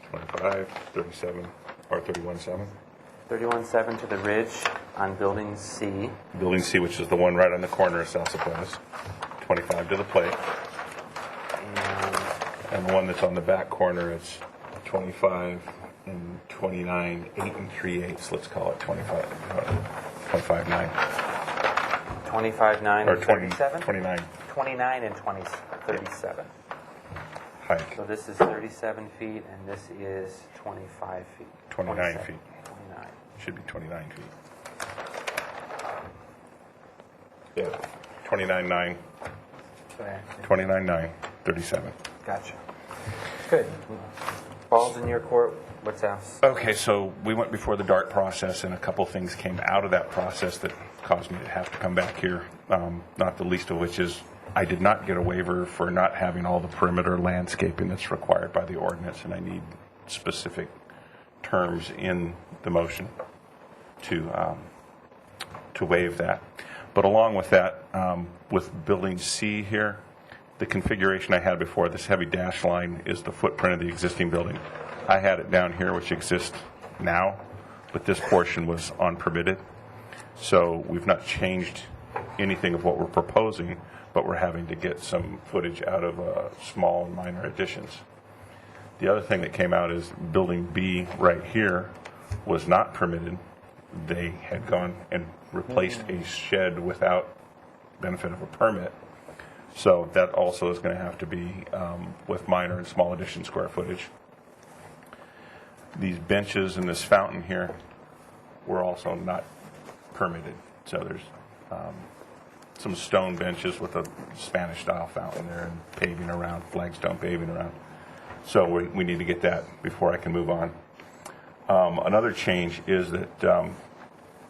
25, 37, or 31.7. 31.7 to the ridge on building C. Building C, which is the one right on the corner of South Supplies. 25 to the plate. And the one that's on the back corner, it's 25 and 29, 8 and 3/8. Let's call it 25, 25.9. 25.9 Or and 20, 37? 29 29 and 37. height, So this is 37 feet and this is 25 feet. 29 27. feet. 29. Should be 29 feet. Yeah, 29.9, Okay. 29.9, 37. Gotcha. Good. Ball's in your court. What's else? Okay, so we went before the DART process, and a couple things came out of that process that caused me to have to come back here, not the least of which is I did not get a waiver for not having all the perimeter landscaping that's required by the ordinance, and I need specific terms in the motion to waive that. But along with that, with building C here, the configuration I had before, this heavy dash line is the footprint of the existing building. I had it down here, which exists now, but this portion was unpermitted. So we've not changed anything of what we're proposing, but we're having to get some footage out of small and minor additions. The other thing that came out is building B right here was not permitted. They had gone and replaced a shed without benefit of a permit. So that also is going to have to be with minor and small addition square footage. These benches and this fountain here were also not permitted. So there's some stone benches with a Spanish-style fountain there and paving around, flagstone paving around. So we need to get that before I can move on. Another change is that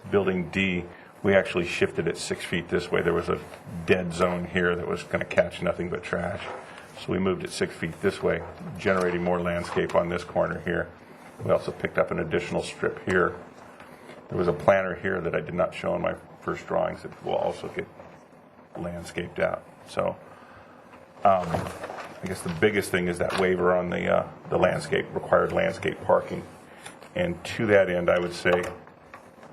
Building D, we actually shifted it 6 feet this way. There was a dead zone here that was going to catch nothing but trash. So we moved it 6 feet this way, generating more landscape on this corner here. We also picked up an additional strip here. There was a planter here that I did not show in my first drawings that will also get landscaped out. So I guess the biggest thing is that waiver on the landscape, required landscape parking. And to that end, I would say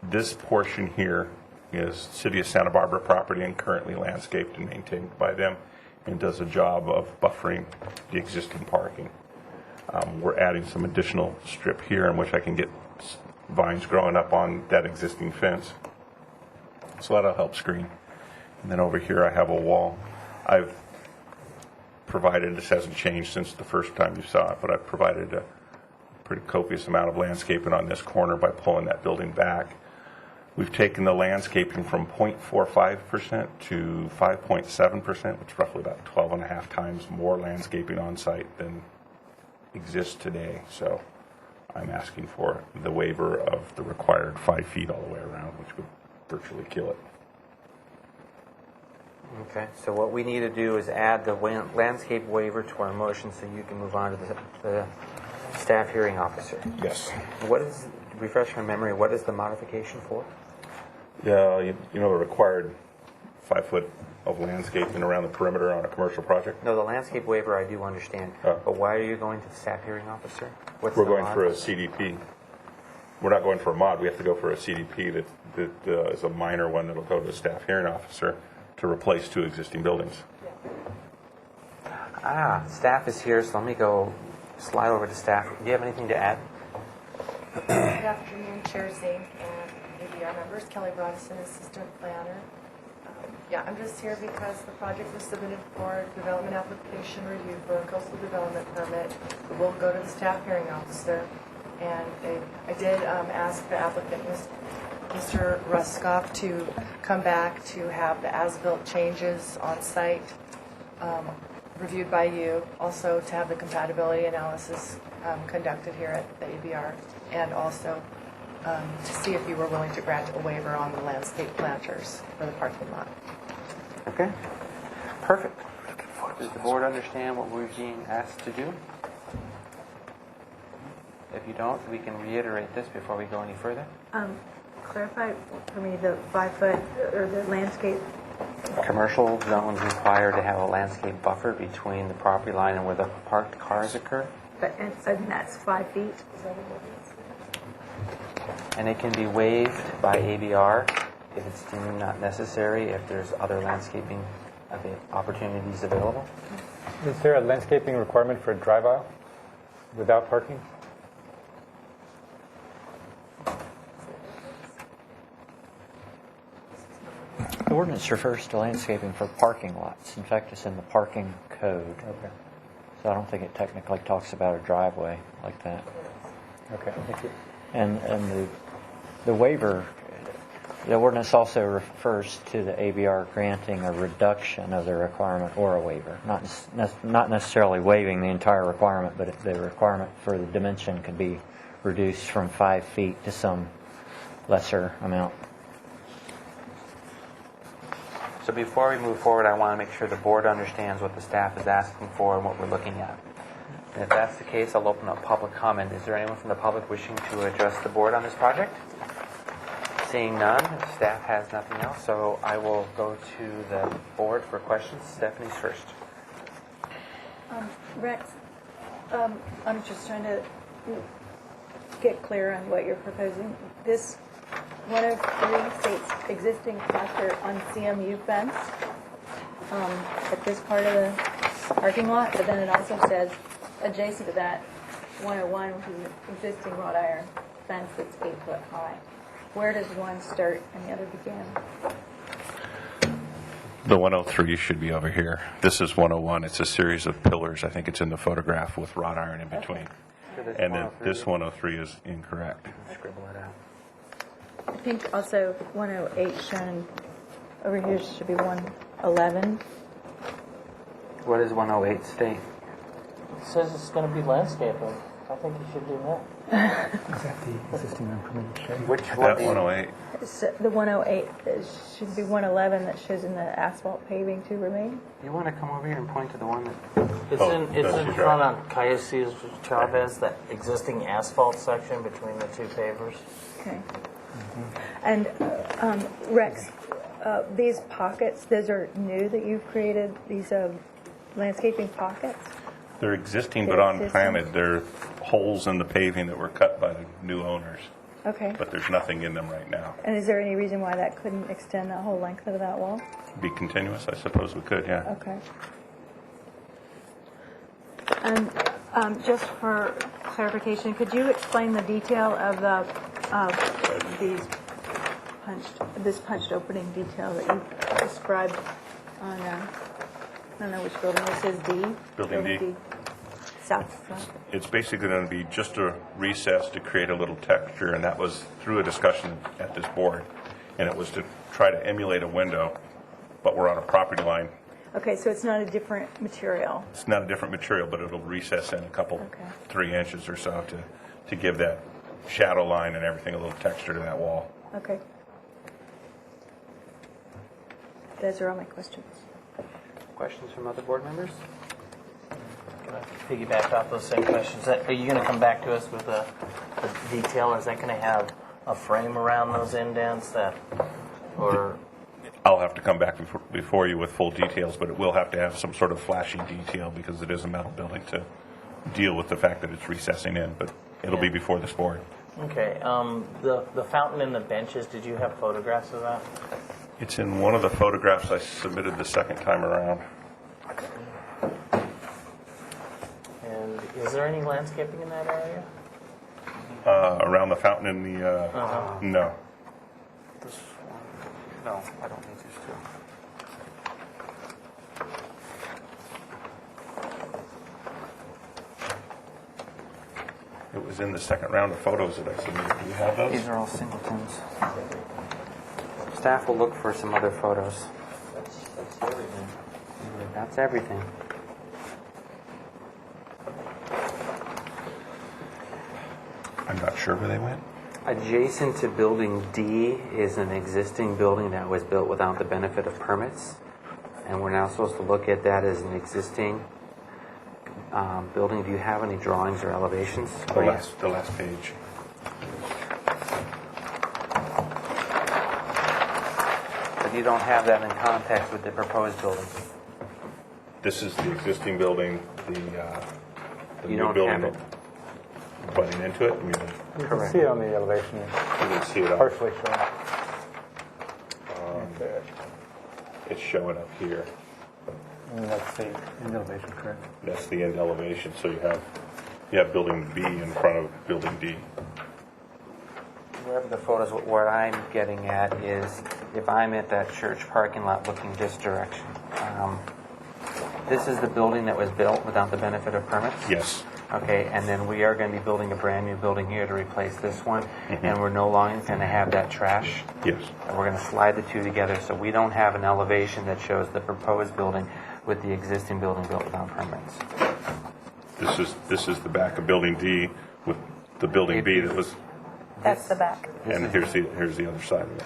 this portion here is City of Santa Barbara property and currently landscaped and maintained by them and does a job of buffering the existing parking. We're adding some additional strip here in which I can get vines growing up on that existing fence. So that'll help screen. And then over here I have a wall. I've provided, this hasn't changed since the first time you saw it, but I've provided a pretty copious amount of landscaping on this corner by pulling that building back. We've taken the landscaping from 0.45% to 5.7%, which is roughly about 12 and a half times more landscaping on site than exists today. So I'm asking for the waiver of the required 5 feet all the way around, which would virtually kill it. Okay, so what we need to do is add the landscape waiver to our motion so you can move on to the staff hearing officer. Yes. What is, refresh my memory, what is the modification for? Yeah, you know, a required 5 foot of landscaping around the perimeter on a commercial project. No, the landscape waiver I do understand, but why are you going to the staff hearing officer? What's We're the going mod? for a CDP. We're not going for a mod. We have to go for a CDP that is a minor one that'll go to the staff hearing officer to replace 2 existing buildings. Staff is here, so let me go slide over to staff. Do you have anything to add? Good afternoon, Chair Zink and ABR members. Kelly Bronson, Assistant Planner. I'm just here because the project was submitted for development application review for a coastal development permit. It will go to the staff hearing officer. And I did ask the applicant, Mr. Ruskoff, to come back to have the as-built changes on site reviewed by you, also to have the compatibility analysis conducted here at the ABR, and also to see if you were willing to grant a waiver on the landscape planters for the parking lot. Okay, perfect. Does the board understand what we're being asked to do? If you don't, we can reiterate this before we go any further. Clarify for me the 5 foot or the landscape. Commercial zones require to have a landscape buffer between the property line and where the parked cars occur. And that's 5 feet. And it can be waived by ABR if it's deemed not necessary, if there's other landscaping opportunities available. Is there a landscaping requirement for a drive aisle without parking? The ordinance refers to landscaping for parking lots. In fact, it's in the parking code. Okay. So I don't think it technically talks about a driveway like that. Okay, thank you. And the waiver, the ordinance also refers to the ABR granting a reduction of the requirement or a waiver. Not necessarily waiving the entire requirement, but the requirement for the dimension could be reduced from 5 feet to some lesser amount. So before we move forward, I want to make sure the board understands what the staff is asking for and what we're looking at. And if that's the case, I'll open up public comment. Is there anyone from the public wishing to address the board on this project? Seeing none, staff has nothing else, so I will go to the board for questions. Stephanie's first. Rex, I'm just trying to get clear on what you're proposing. This 103 states existing structure on CMU fence at this part of the parking lot, but then it also says adjacent to that 101, which is an existing wrought iron fence that's 8 foot high. Where does one start and the other begin? The 103 should be over here. This is 101. It's a series of pillars. I think it's in the photograph with wrought iron in between. Okay. And then this 103 is incorrect. Scribble it out. I think also 108 shown over here should be 111. What does 108 state? It says it's going to be landscaping. I think you should do that. Is that the existing unpermitted shed? Which That one? 108, The 108 should be 111 that shows in the asphalt paving to remain. You want to come over here and point to the one that... It's Oh, in that's front right. on Cayuses Chavez, that existing asphalt section between the two pavers. Okay. And Rex, these pockets, those are new that you've created, these landscaping pockets? they're existing They're but existing. unplanted. They're holes in the paving that were cut by the new owners, Okay. but there's nothing in them right now. And is there any reason why that couldn't extend that whole length of that wall? Be continuous, I suppose we could, yeah. Okay. And just for clarification, could you explain the detail of this punched opening detail that you described on, I don't know which building this is, D? Building D. South. It's basically going to be just a recess to create a little texture, and that was through a discussion at this board. And it was to try to emulate a window, but we're on a property line. Okay, so it's not a different material. It's not a different material, but it'll recess in a couple, Okay. 3 inches or so to give that shadow line and everything a little texture to that wall. Okay. Those are all my questions. Questions from other board members? Can I piggyback off those same questions? Are you going to come back to us with a detail, or is that going to have a frame around those indents or? I'll have to come back before you with full details, but it will have to have some sort of flashy detail because it is a metal building to deal with the fact that it's recessing in, but it'll be before this board. Okay, the fountain and the benches, did you have photographs of that? It's in one of the photographs I submitted the second time around. And is there any landscaping in that area? Around the fountain in the, no. This one. No, I don't think there's two. It was in the second round of photos that I submitted. Do you have those? These are all singletons. Staff will look for some other photos. That's everything. That's everything. I'm not sure where they went. Adjacent to Building D is an existing building that was built without the benefit of permits. And we're now supposed to look at that as an existing building. Do you have any drawings or elevations? The last page. But you don't have that in context with the proposed building. This is the existing building, the You new don't building have it. butting into it. You can Correct. see it on the elevation, You can see it up. partially shown. It's showing up here. And that's the end elevation, correct? That's the end elevation. So you have building B in front of building D. Wherever the photos, what I'm getting at is if I'm at that church parking lot looking this direction, this is the building that was built without the benefit of permits? Yes. Okay, and then we are going to be building a brand-new building here to replace this one, and we're no longer going to have that trash. Yes. And we're going to slide the two together, so we don't have an elevation that shows the proposed building with the existing building built without permits. This is the back of building D with the building B that was, That's the back. and here's the other side of it.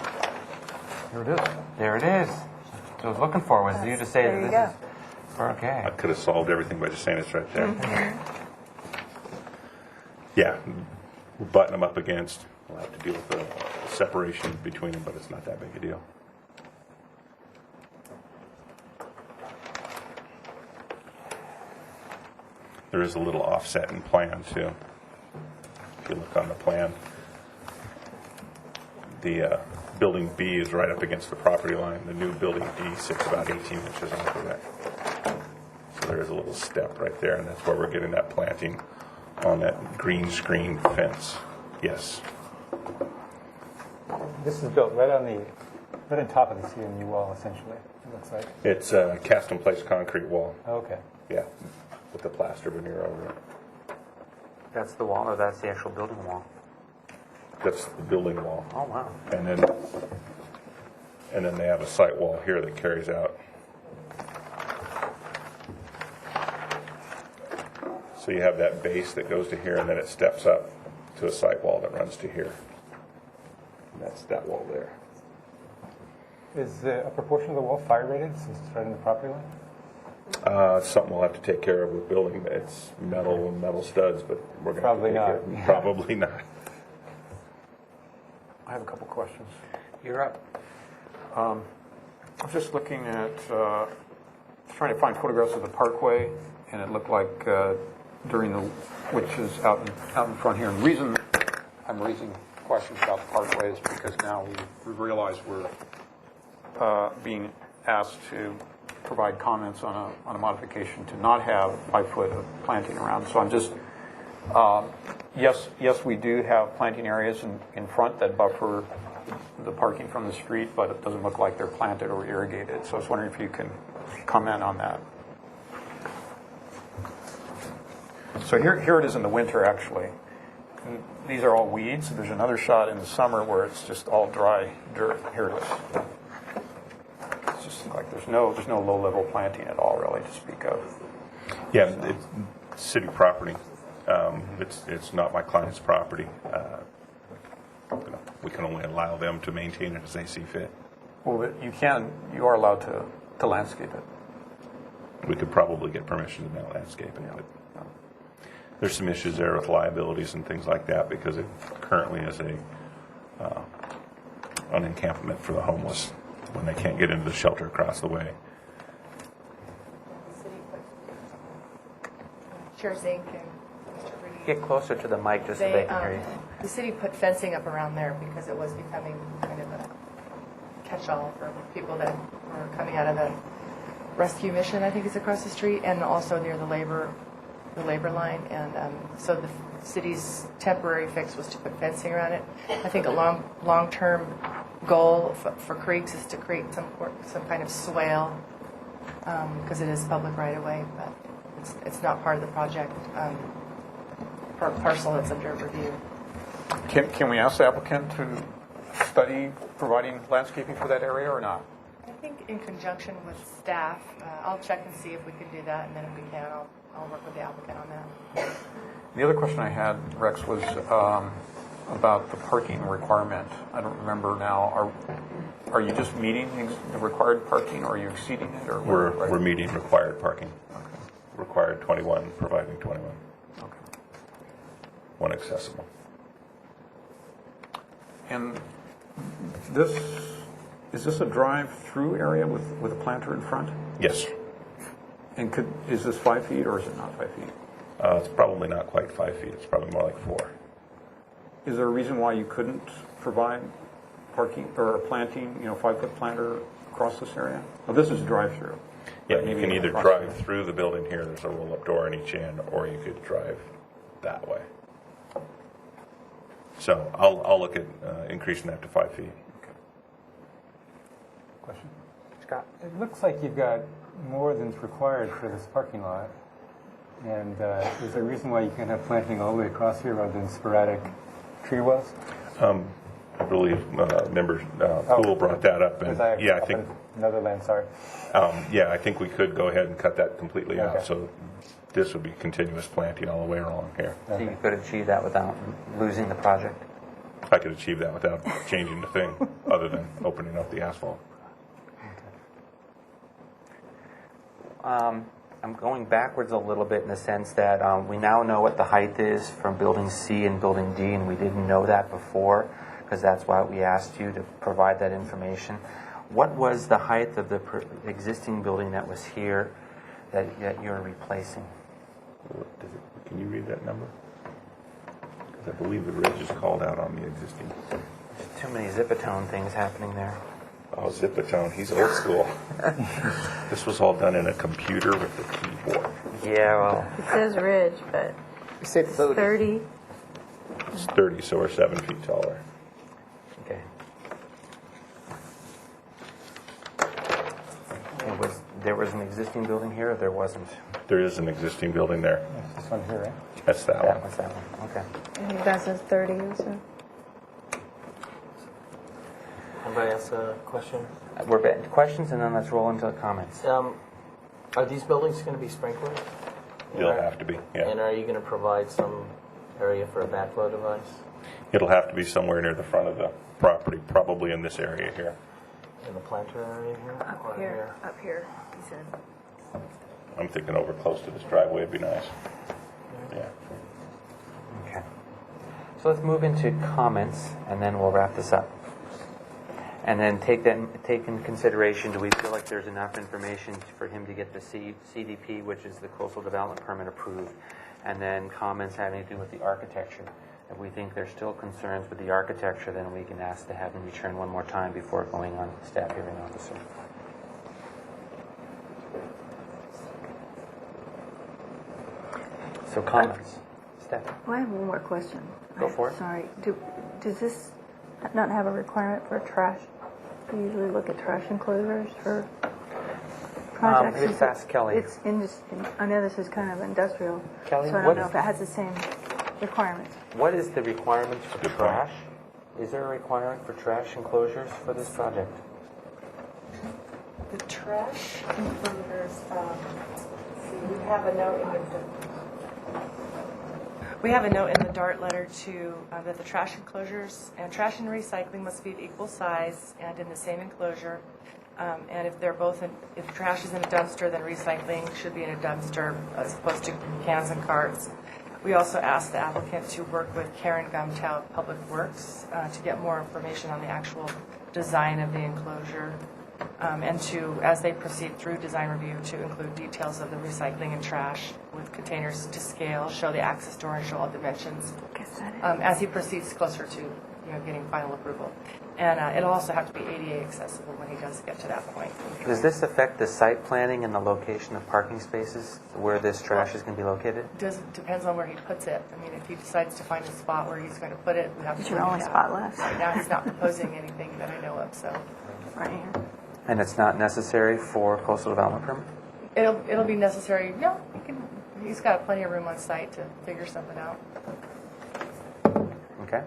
Here it is. There it is. What I was looking for was you to say There you that this is... Okay. I could have solved everything by just saying it's right there. Yeah, we'll button them up against. We'll have to deal with the separation between them, but it's not that big a deal. There is a little offset in plan, too. If you look on the plan, the building B is right up against the property line. The new building D sits about 18 inches off of that. So there is a little step right there, and that's where we're getting that planting on that green screen fence. Yes. This is built right on top of the CMU wall, essentially, it looks like. It's a cast-in-place concrete wall. Okay. Yeah, with the plaster veneer over it. That's the wall, or that's the actual building wall? That's the building wall. Oh, wow. And And then they have a site wall here that carries out. So you have that base that goes to here, and then it steps up to a site wall that runs to here. That's that wall there. Is a proportion of the wall fire rated since it's right in the property line? It's something we'll have to take care of with building. It's metal and metal studs, but we're going to Probably not. Probably not. I have a couple questions. You're up. I was just looking at, trying to find photographs of the parkway, and it looked like which is out in front here. And the reason I'm raising questions about the parkway is because now we realize we're being asked to provide comments on a modification to not have 5 foot of planting around. So I'm just, yes, we do have planting areas in front that buffer the parking from the street, but it doesn't look like they're planted or irrigated. So I was wondering if you can comment on that. So here it is in the winter, actually. And these are all weeds. There's another shot in the summer where it's just all dry dirt. Here it is. It's just like there's no low-level planting at all, really, to speak of. Yeah, it's city property. It's not my client's property. We can only allow them to maintain it as they see fit. Well, but you are allowed to landscape it. We could probably get permission to now landscape it, but there's some issues there with liabilities and things like that because it currently is an encampment for the homeless when they can't get into the shelter across the way. Chair Zink and Mr. Brady. Get closer to the mic just so they can hear you. The city put fencing up around there because it was becoming kind of a catch-all for people that were coming out of the rescue mission, I think is across the street, and also near the labor line. And so the city's temporary fix was to put fencing around it. I think a long-term goal for creeks is to create some kind of swale because it is public right-of-way, but it's not part of the project parcel that's under review. Can we ask the applicant to study providing landscaping for that area or not? I think in conjunction with staff, I'll check and see if we can do that, and then if we can, I'll work with the applicant on that. The other question I had, Rex, was about the parking requirement. I don't remember now. Are you just meeting the required parking, or are you exceeding it? Or We're meeting required parking. Okay. Required 21, providing 21. Okay. One accessible. And is this a drive-through area with a planter in front? Yes. And is this 5 feet or is it not 5 feet? It's probably not quite 5 feet. It's probably more like 4. Is there a reason why you couldn't provide parking or planting, 5-foot planter across this area? Well, this is a drive-through. Yeah, you can either drive through the building here. There's a roll-up door on each end, or you could drive that way. So I'll look at increasing that to 5 feet. Okay. Question? Scott? It looks like you've got more than's required for this parking lot. And is there a reason why you can't have planting all the way across here rather than sporadic tree wells? I believe member Poole brought that up. And yeah, I think another land. Sorry. Yeah, I think we could go ahead and cut that completely out. Okay. So this would be continuous planting all the way along here. So you could achieve that without losing the project? I could achieve that without changing the thing, other than opening up the asphalt. I'm going backwards a little bit in the sense that we now know what the height is from Building C and Building D, and we didn't know that before, because that's why we asked you to provide that information. What was the height of the existing building that was here that you're replacing? Can you read that number? Because I believe the ridge is called out on the existing. There's too many Zipatone things happening there. Oh, Zipatone, he's old school. This was all done in a computer with the keyboard. Yeah, well. It says ridge, but it's 30. It's 30, so we're 7 feet taller. Okay. There was an existing building here, or there wasn't? There is an existing building there. That's this one here, right? That's that one. That's that one. Okay. I think that says 30 also. Anybody else a question? We're back to questions, and then let's roll into the comments. Are these buildings going to be sprinkled? It'll have to be, yeah. And are you going to provide some area for a backflow device? It'll have to be somewhere near the front of the property, probably in this area here. In the planter area here? Up here, he said. I'm thinking over close to this driveway would be nice. Yeah. Okay. So let's move into comments, and then we'll wrap this up. And then take in consideration, do we feel like there's enough information for him to get the CDP, which is the coastal development permit, approved? And then comments having to do with the architecture. If we think there's still concerns with the architecture, then we can ask to have him return one more time before going on staff hearing officer. So comments. Steph? Well, I have one more question. Go for it. Sorry. Does this not have a requirement for trash? Do you usually look at trash enclosures for projects? Let's ask Kelly. It's I know this is kind of industrial, Kelly, so I don't know if it has the same requirements. What is the requirements for trash? Is there a requirement for trash enclosures for this project? The trash enclosures, see, we have a note in the DART letter to that the trash enclosures and trash and recycling must be of equal size and in the same enclosure. And if they're both if trash is in a dumpster, then recycling should be in a dumpster as opposed to cans and carts. We also asked the applicant to work with Karen Gumtow of Public Works to get more information on the actual design of the enclosure, and to, as they proceed through design review, to include details of the recycling and trash with containers to scale, show the access door, and show all dimensions as he proceeds closer to getting final approval. And it'll also have to be ADA accessible when he does get to that point. Does this affect the site planning and the location of parking spaces where this trash is going to be located? Depends on where he puts it. I mean, if he decides to find a spot where he's going to put it, we have to. It's your only spot left. Right now, he's not proposing anything that I know of, so. Right here. And it's not necessary for coastal development permit? It'll be necessary. No, he's got plenty of room on site to figure something out. Okay.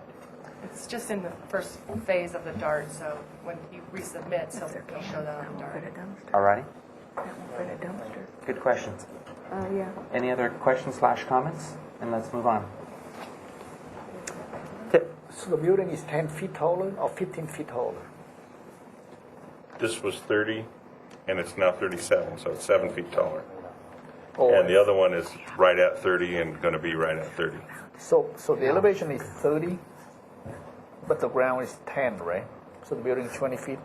It's just in the first phase of the DART, so when he resubmits, he'll show that on the DART. All righty. For the dumpster. Good questions. Yeah. Any other questions / comments? And let's move on. Tip. So the building is 10 feet taller or 15 feet taller? This was 30, and it's now 37, so it's 7 feet taller. Oh, And the other one is right at 30 and going to be right at 30. So the elevation is 30, but the ground is 10, right? So the building is 20 feet?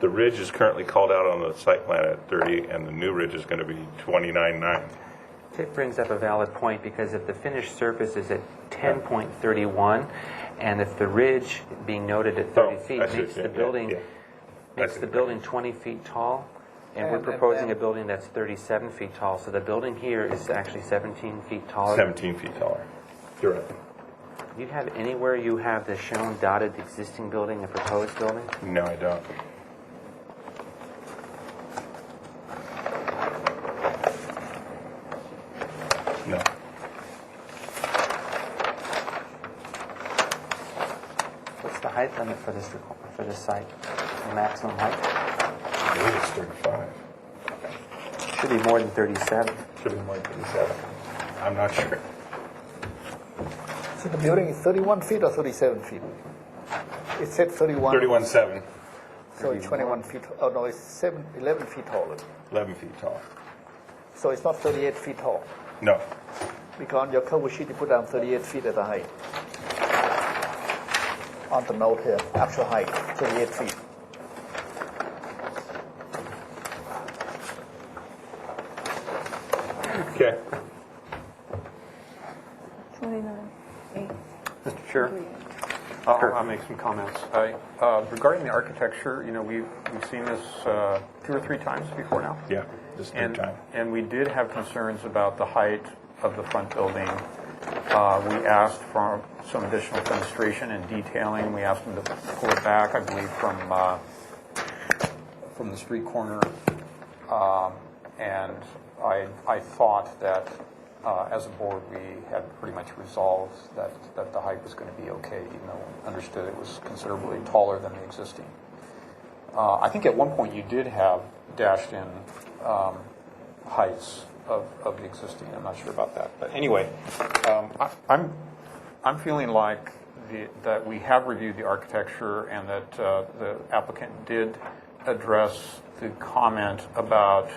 The ridge is currently called out on the site plan at 30, and the new ridge is going to be 29.9. Tip brings up a valid point, because if the finished surface is at 10.31, and if the ridge being noted at 30 feet I see. makes the building Makes the building 20 feet tall, and we're proposing a building that's 37 feet tall, so the building here is actually 17 feet taller. 17 feet taller. You're right. Do you have anywhere you have the shown dotted existing building and proposed building? No, I don't. No. What's the height limit for this site? The maximum height? I believe it's 35. Should be more than 37. Should be more than 37. I'm not sure. So the building is 31 feet or 37 feet? It said 31. 31.7. So it's 21 feet. Oh, no, it's 11 feet taller. 11 feet tall. So it's not 38 feet tall. No. Because on your cover sheet, you put down 38 feet at the height. On the note here, actual height, 38 feet. Okay. 29. Mr. Chair, I'll make some comments. Regarding the architecture, we've seen this 2 or 3 times before now. Yeah, this third time. And we did have concerns about the height of the front building. We asked for some additional fenestration and detailing. We asked them to pull it back, I believe, from the street corner. And I thought that as a board, we had pretty much resolved that the height was going to be okay, even though we understood it was considerably taller than the existing. I think at one point you did have dashed in heights of the existing. I'm not sure about that. But anyway, I'm feeling like that we have reviewed the architecture and that the applicant did address the comment about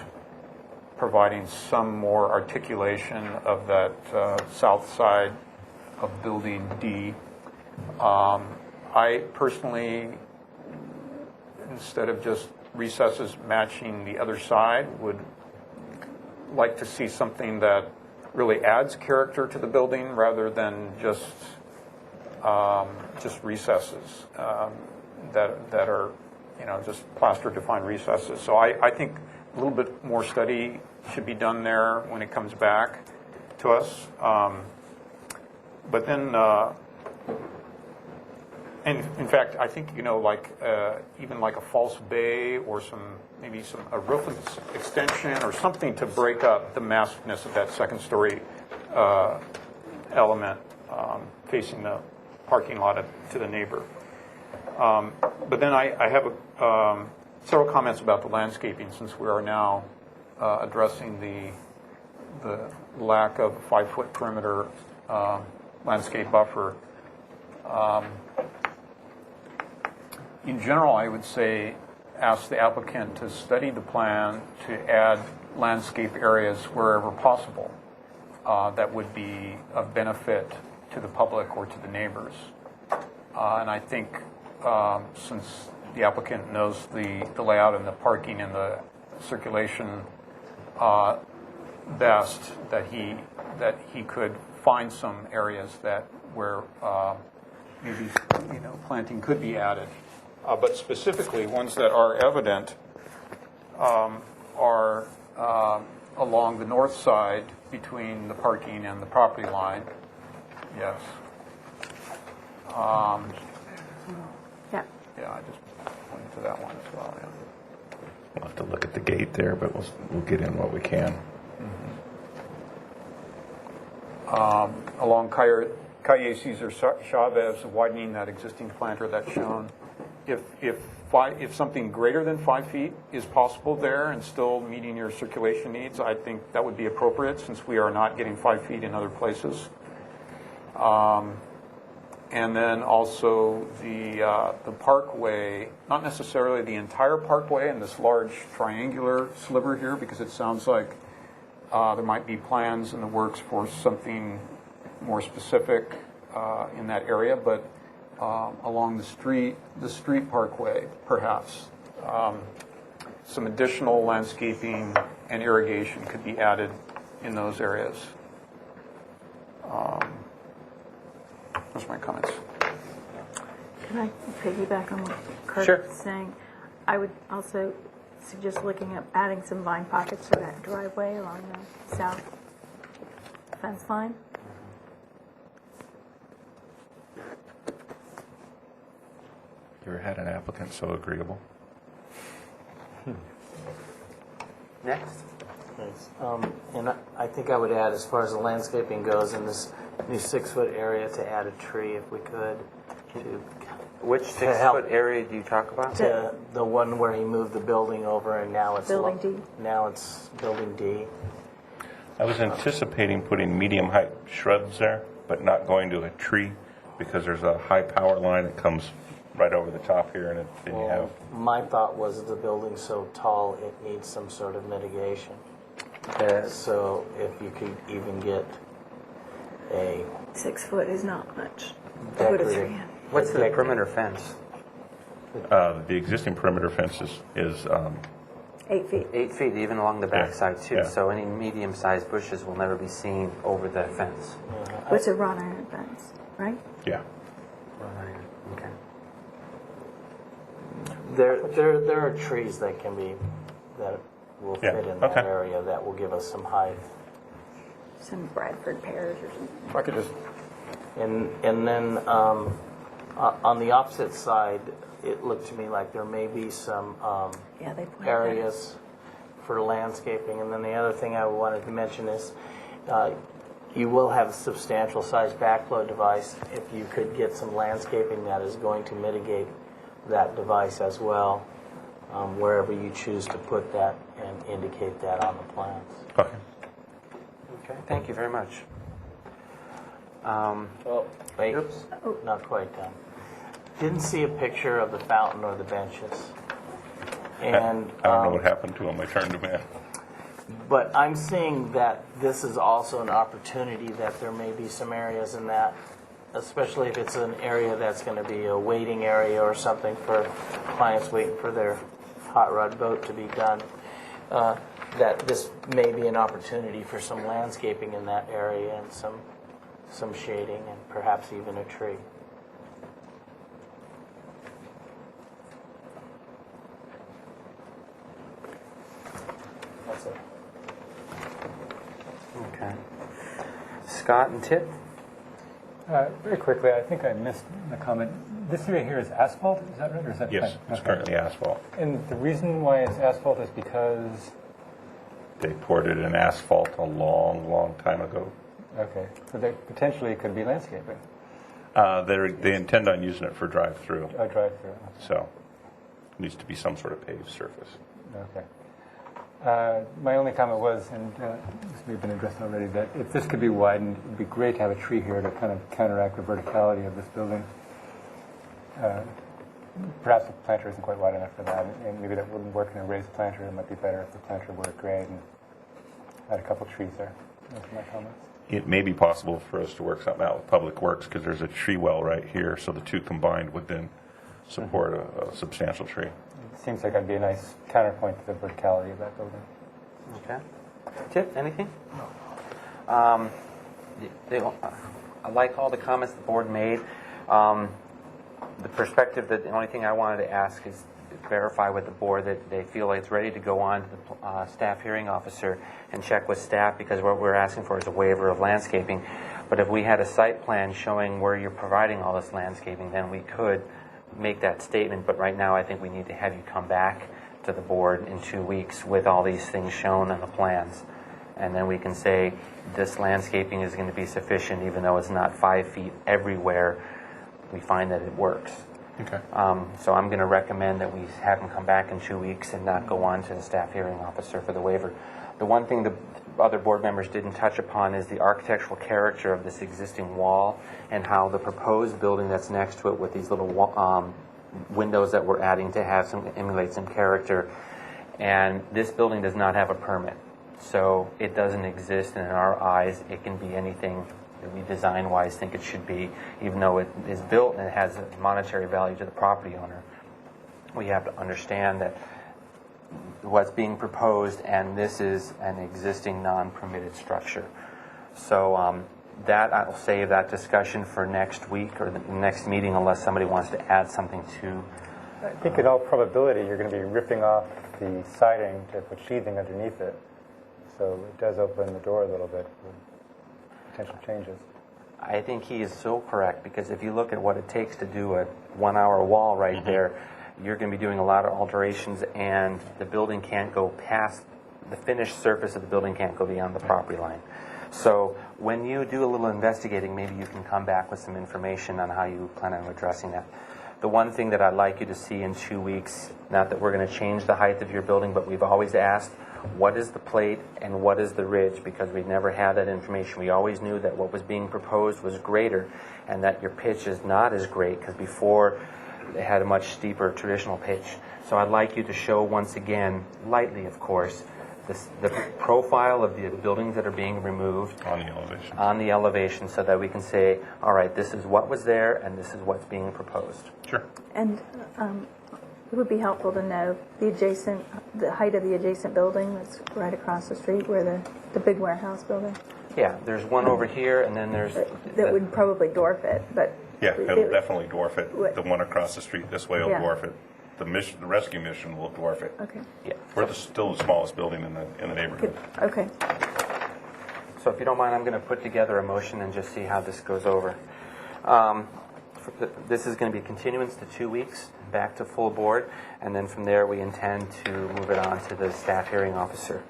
providing some more articulation of that south side of building D. I personally, instead of just recesses matching the other side, would like to see something that really adds character to the building rather than just recesses that are, just plaster-defined recesses. So I think a little bit more study should be done there when it comes back to us. But then, and in fact, I think, even like a false bay or maybe a roof extension or something to break up the massiveness of that second story element facing the parking lot to the neighbor. But then I have several comments about the landscaping, since we are now addressing the lack of 5-foot perimeter landscape buffer. In general, I would say ask the applicant to study the plan to add landscape areas wherever possible that would be of benefit to the public or to the neighbors. And I think since the applicant knows the layout and the parking and the circulation best, that he could find some areas where maybe planting could be added. But specifically, ones that are evident are along the north side between the parking and the property line. Yes. Yeah. Yeah, I just pointed to that one as well. Yeah. We'll have to look at the gate there, but we'll get in what we can. Along Calle Cesar Chavez, widening that existing planter that's shown. If something greater than 5 feet is possible there and still meeting your circulation needs, I think that would be appropriate, since we are not getting 5 feet in other places. And then also the parkway, not necessarily the entire parkway and this large triangular sliver here, because it sounds like there might be plans in the works for something more specific in that area, but along the street parkway, perhaps. Some additional landscaping and irrigation could be added in those areas. Those are my comments. Can I piggyback on what Kurt Sure. is saying? I would also suggest looking at adding some vine pockets to that driveway along the south fence line. You ever had an applicant so agreeable? Next. Thanks. And I think I would add, as far as the landscaping goes, in this new 6-foot area, to add a tree if we could. Which 6-foot area do you talk about? The one where he moved the building over, and now it's Building D. Now it's building D. I was anticipating putting medium height shrubs there, but not going to a tree, because there's a high power line that comes right over the top here, and then you have. My thought was the building's so tall it needs some sort of mitigation. So if you could even get a 6 foot is not much. decorative. What's the perimeter fence? The existing perimeter fence is 8 feet. 8 feet, even along the backside too. yeah. So any medium-sized bushes will never be seen over the fence. It's a wrought iron fence, right? yeah. Okay. There are trees that will Yeah, fit in that okay. area that will give us some height. Some Bradford pears or something. If I could just, And then on the opposite side, it looked to me like there may be some Yeah, they planted areas for landscaping. And then the other thing I wanted to mention is you will have a substantial size backflow device. If you could get some landscaping that is going to mitigate that device as well, wherever you choose to put that and indicate that on the plans. Okay. Okay, thank you very much. Oh, wait, not quite done. Didn't see a picture of the fountain or the benches. And I don't know what happened to them. I turned them in. but I'm seeing that this is also an opportunity that there may be some areas in that, especially if it's an area that's going to be a waiting area or something for clients waiting for their hot rod boat to be done, that this may be an opportunity for some landscaping in that area and some shading and perhaps even a tree. That's it. Okay. Scott and Tip? Very quickly, I think I missed the comment. This area here is asphalt, is that right? Or is that Yes, it's currently asphalt. And the reason why it's asphalt is because... They poured it in asphalt a long, long time ago. Okay, so there potentially could be landscaping. They intend on using it for drive-through, A drive-through. so it needs to be some sort of paved surface. Okay. My only comment was, and this may have been addressed already, that if this could be widened, it would be great to have a tree here to kind of counteract the verticality of this building. Perhaps the planter isn't quite wide enough for that, and maybe that wouldn't work in a raised planter. It might be better if the planter were grade and had a couple trees there. Those are my comments. It may be possible for us to work something out with Public Works because there's a tree well right here, so the two combined would then support a substantial tree. It seems like that'd be a nice counterpoint to the verticality of that building. Okay. Tip, anything? No. I like all the comments the board made. The perspective that the only thing I wanted to ask is to verify with the board that they feel like it's ready to go on to the staff hearing officer and check with staff, because what we're asking for is a waiver of landscaping. But if we had a site plan showing where you're providing all this landscaping, then we could make that statement. But right now I think we need to have you come back to the board in 2 weeks with all these things shown on the plans. And then we can say this landscaping is going to be sufficient even though it's not 5 feet everywhere. We find that it works. Okay. So I'm going to recommend that we have them come back in 2 weeks and not go on to the staff hearing officer for the waiver. The one thing the other board members didn't touch upon is the architectural character of this existing wall and how the proposed building that's next to it with these little windows that we're adding to have emulate some character. And this building does not have a permit. So it doesn't exist, and in our eyes it can be anything that we design-wise think it should be, even though it is built and it has a monetary value to the property owner. We have to understand that what's being proposed, and this is an existing non-permitted structure. So that I'll save that discussion for next week or the next meeting, unless somebody wants to add something to. I think in all probability you're going to be ripping off the siding to put sheathing underneath it. So it does open the door a little bit for potential changes. I think he is so correct, because if you look at what it takes to do a 1 hour wall right there, you're going to be doing a lot of alterations, and the building can't go past, the finished surface of the building can't go beyond the property line. So when you do a little investigating, maybe you can come back with some information on how you plan on addressing that. The one thing that I'd like you to see in 2 weeks, not that we're going to change the height of your building, but we've always asked, what is the plate and what is the ridge? Because we never had that information. We always knew that what was being proposed was greater and that your pitch is not as great, because before they had a much steeper traditional pitch. So I'd like you to show once again, lightly of course, the profile of the buildings that are being removed on the elevation, so that we can say, all right, this is what was there and this is what's being proposed. Sure. And it would be helpful to know the height of the adjacent building that's right across the street, where the big warehouse building. Yeah, there's one over here, and then there's... That would probably dwarf it, but... Yeah, it'll definitely dwarf it. The one across the street this way will Yeah. dwarf it. The rescue mission will dwarf it. Okay. Yeah. We're still the smallest building in the neighborhood. Okay. So if you don't mind, I'm going to put together a motion and just see how this goes over. This is going to be continuance to 2 weeks, back to full board, and then from there we intend to move it on to the staff hearing officer.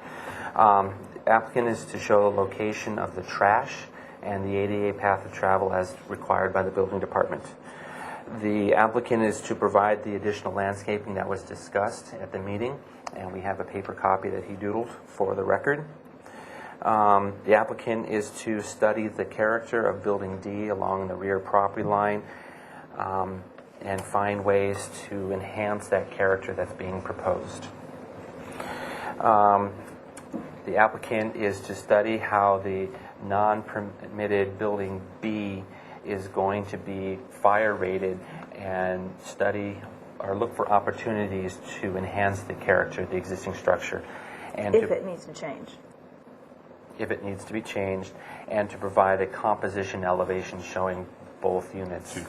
applicant is to show the location of the trash and the ADA path of travel as required by the building department. The applicant is to provide the additional landscaping that was discussed at the meeting, and we have a paper copy that he doodled for the record. The applicant is to study the character of Building D along the rear property line and find ways to enhance that character that's being proposed. The applicant is to study how the non-permitted Building B is going to be fire rated and study or look for opportunities to enhance the character of the existing structure. And If it needs to change. if it needs to be changed, and to provide a composition elevation showing both units,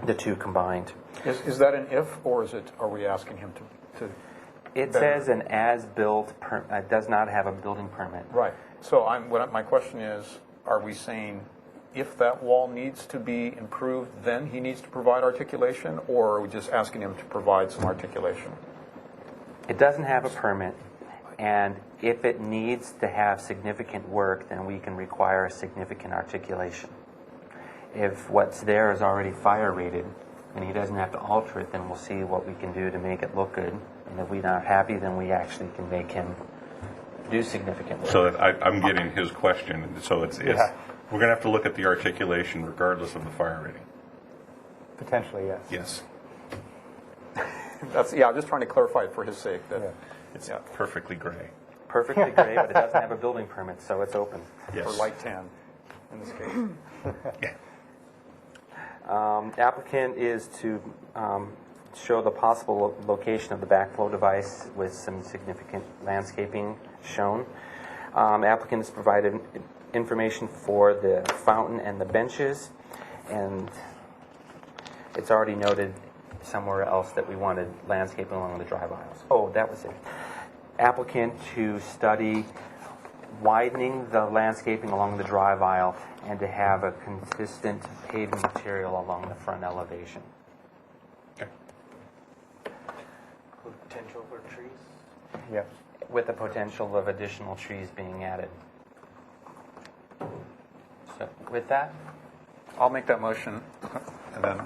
the two combined. Is that an if, or are we asking him to? It says an as-built, does not have a building permit. Right. So my question is, are we saying if that wall needs to be improved, then he needs to provide articulation, or are we just asking him to provide some articulation? It doesn't have a permit, and if it needs to have significant work, then we can require a significant articulation. If what's there is already fire rated and he doesn't have to alter it, then we'll see what we can do to make it look good. And if we're not happy, then we actually can make him do significant work. So that I'm getting his question. So it's we're going to have to look at the articulation regardless of the fire rating. Potentially, yes. Yes. I'm just trying to clarify it for his sake. That It's perfectly gray. Perfectly great, but it doesn't have a building permit, so it's open. Yes. For light tan, in this case. The applicant is to show the possible location of the backflow device with some significant landscaping shown. Applicant has provided information for the fountain and the benches, and it's already noted somewhere else that we wanted landscaping along the drive aisles. Oh, that was it. Applicant to study widening the landscaping along the drive aisle and to have a consistent paved material along the front elevation. Okay. Potential for trees? Yes. With the potential of additional trees being added. So with that, I'll make that motion, and then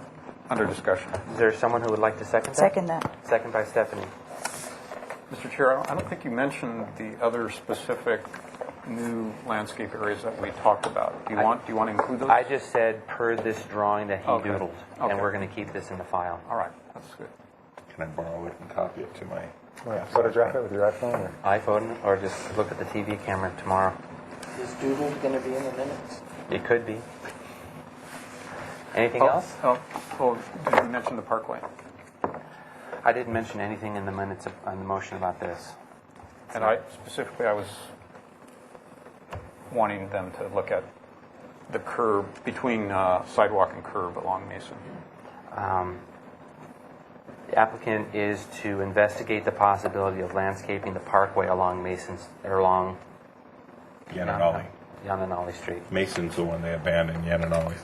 under discussion. is there someone who would like to second that? Second that. Second by Stephanie. Mr. Chair, I don't think you mentioned the other specific new landscape areas that we talked about. Do you want to include those? I just said per this drawing that he Okay. doodled, Okay. and we're going to keep this in the file. All right, that's good. Can I borrow it and copy it to my... Photograph it with your iPhone? Or? iPhone, or just look at the TV camera tomorrow. Is doodle going to be in the minutes? It could be. Anything else? Did you mention the Parkway? I didn't mention anything in the minutes on the motion about this. And I was wanting them to look at the curb between sidewalk and curb along Mason. The applicant is to investigate the possibility of landscaping the parkway along along Yananali. Yananali Street. Mason's the one they abandoned, Yananali.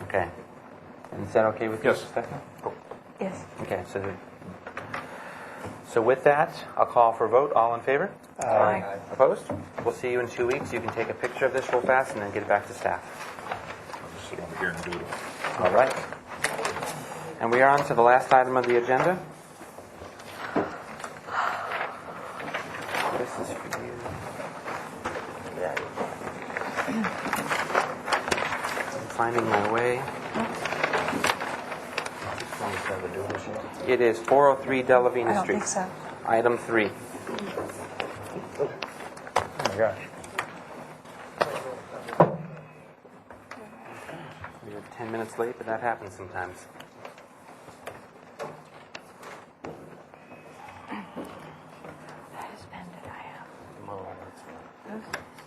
Okay. And is that okay with you, Yes. Stephanie? Yes. Okay, so with that, I'll call for a vote. All in favor? Aye. Opposed? We'll see you in 2 weeks. You can take a picture of this real fast and then get it back to staff. I'll just sit over here and doodle. All right. And we are on to the last item of the agenda. This is for you. I'm finding my way. It is 403 Delavina I don't Street. think so. Item 3. Oh my gosh. We are 10 minutes late, but that happens sometimes. Whose pen did I have?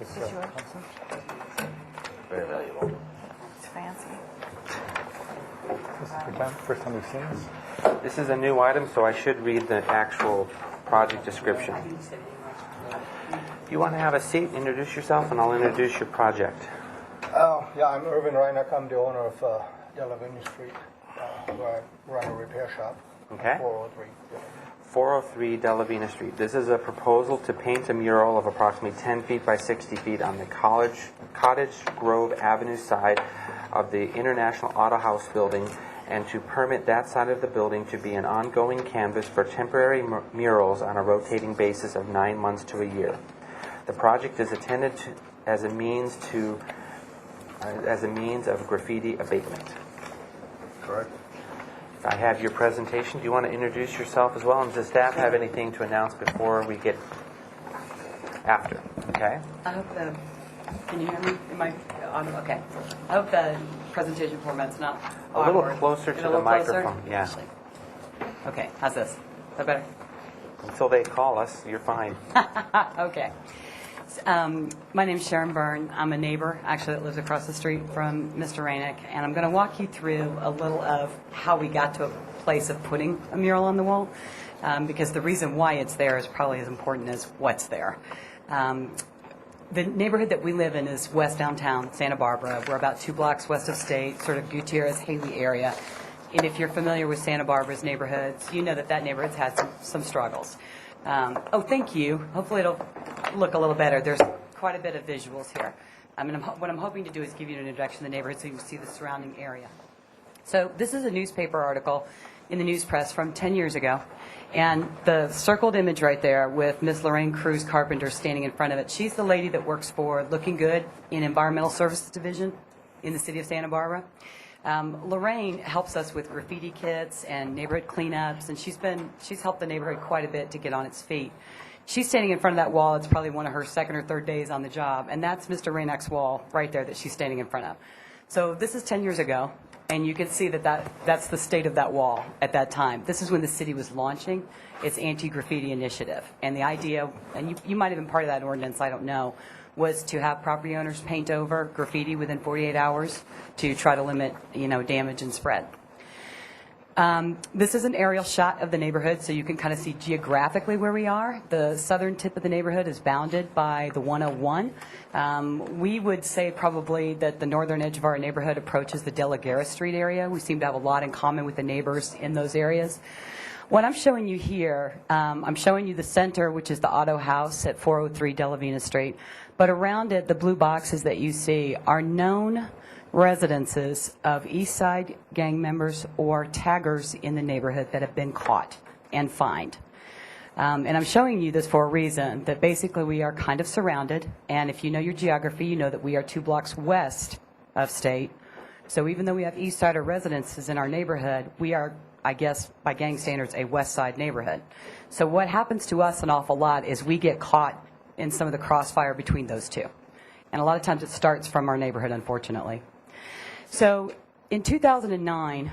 It's, Is yours? Very valuable. It's fancy. This is the first time we've seen this? This is a new item, so I should read the actual project description. If you want to have a seat, introduce yourself, and I'll introduce your project. Yeah, I'm Irvin Reineck. I'm the owner of Delavina Street, where I run a repair shop. Okay? 403. 403 Delavina Street. This is a proposal to paint a mural of approximately 10 feet by 60 feet on the Cottage Grove Avenue side of the International Auto House building, and to permit that side of the building to be an ongoing canvas for temporary murals on a rotating basis of 9 months to a year. The project is intended as a means of graffiti abatement. Correct. I have your presentation. Do you want to introduce yourself as well? And does staff have anything to announce before we get after? Okay. I hope can you hear me? Am I on? Okay. I hope the presentation format's not A little awkward. closer to A the little closer? microphone. Yeah. Okay. How's this? Is that better? Until they call us, you're fine. Okay. My name's Sharon Byrne. I'm a neighbor, actually, that lives across the street from Mr. Rainick, and I'm going to walk you through a little of how we got to a place of putting a mural on the wall, because the reason why it's there is probably as important as what's there. The neighborhood that we live in is west downtown, Santa Barbara. We're about 2 blocks west of State, sort of Gutierrez, Haley area. And if you're familiar with Santa Barbara's neighborhoods, you know that that neighborhood's had some struggles. Oh, thank you. Hopefully it'll look a little better. There's quite a bit of visuals here. What I'm hoping to do is give you an introduction to the neighborhood so you can see the surrounding area. So this is a newspaper article in the news press from 10 years ago. And the circled image right there with Miss Lorraine Cruz Carpenter standing in front of it, she's the lady that works for Looking Good in Environmental Services Division in the city of Santa Barbara. Lorraine helps us with graffiti kits and neighborhood cleanups, and she's helped the neighborhood quite a bit to get on its feet. She's standing in front of that wall. It's probably one of her second or third days on the job, and that's Mr. Rainick's wall right there that she's standing in front of. So this is 10 years ago, and you can see that's the state of that wall at that time. This is when the city was launching its anti-graffiti initiative, and the idea, and you might have been part of that ordinance, I don't know, was to have property owners paint over graffiti within 48 hours to try to limit, damage and spread. This is an aerial shot of the neighborhood, so you can kind of see geographically where we are. The southern tip of the neighborhood is bounded by the 101. We would say probably that the northern edge of our neighborhood approaches the De La Guerra Street area. We seem to have a lot in common with the neighbors in those areas. What I'm showing you here, I'm showing you the center, which is the Auto House at 403 Delavina Street. But around it, the blue boxes that you see are known residences of East Side gang members or taggers in the neighborhood that have been caught and fined. And I'm showing you this for a reason, that basically we are kind of surrounded. And if you know your geography, you know that we are 2 blocks west of State. So even though we have East Sider residences in our neighborhood, we are, I guess, by gang standards, a West Side neighborhood. So what happens to us an awful lot is we get caught in some of the crossfire between those two. And a lot of times it starts from our neighborhood, unfortunately. So in 2009,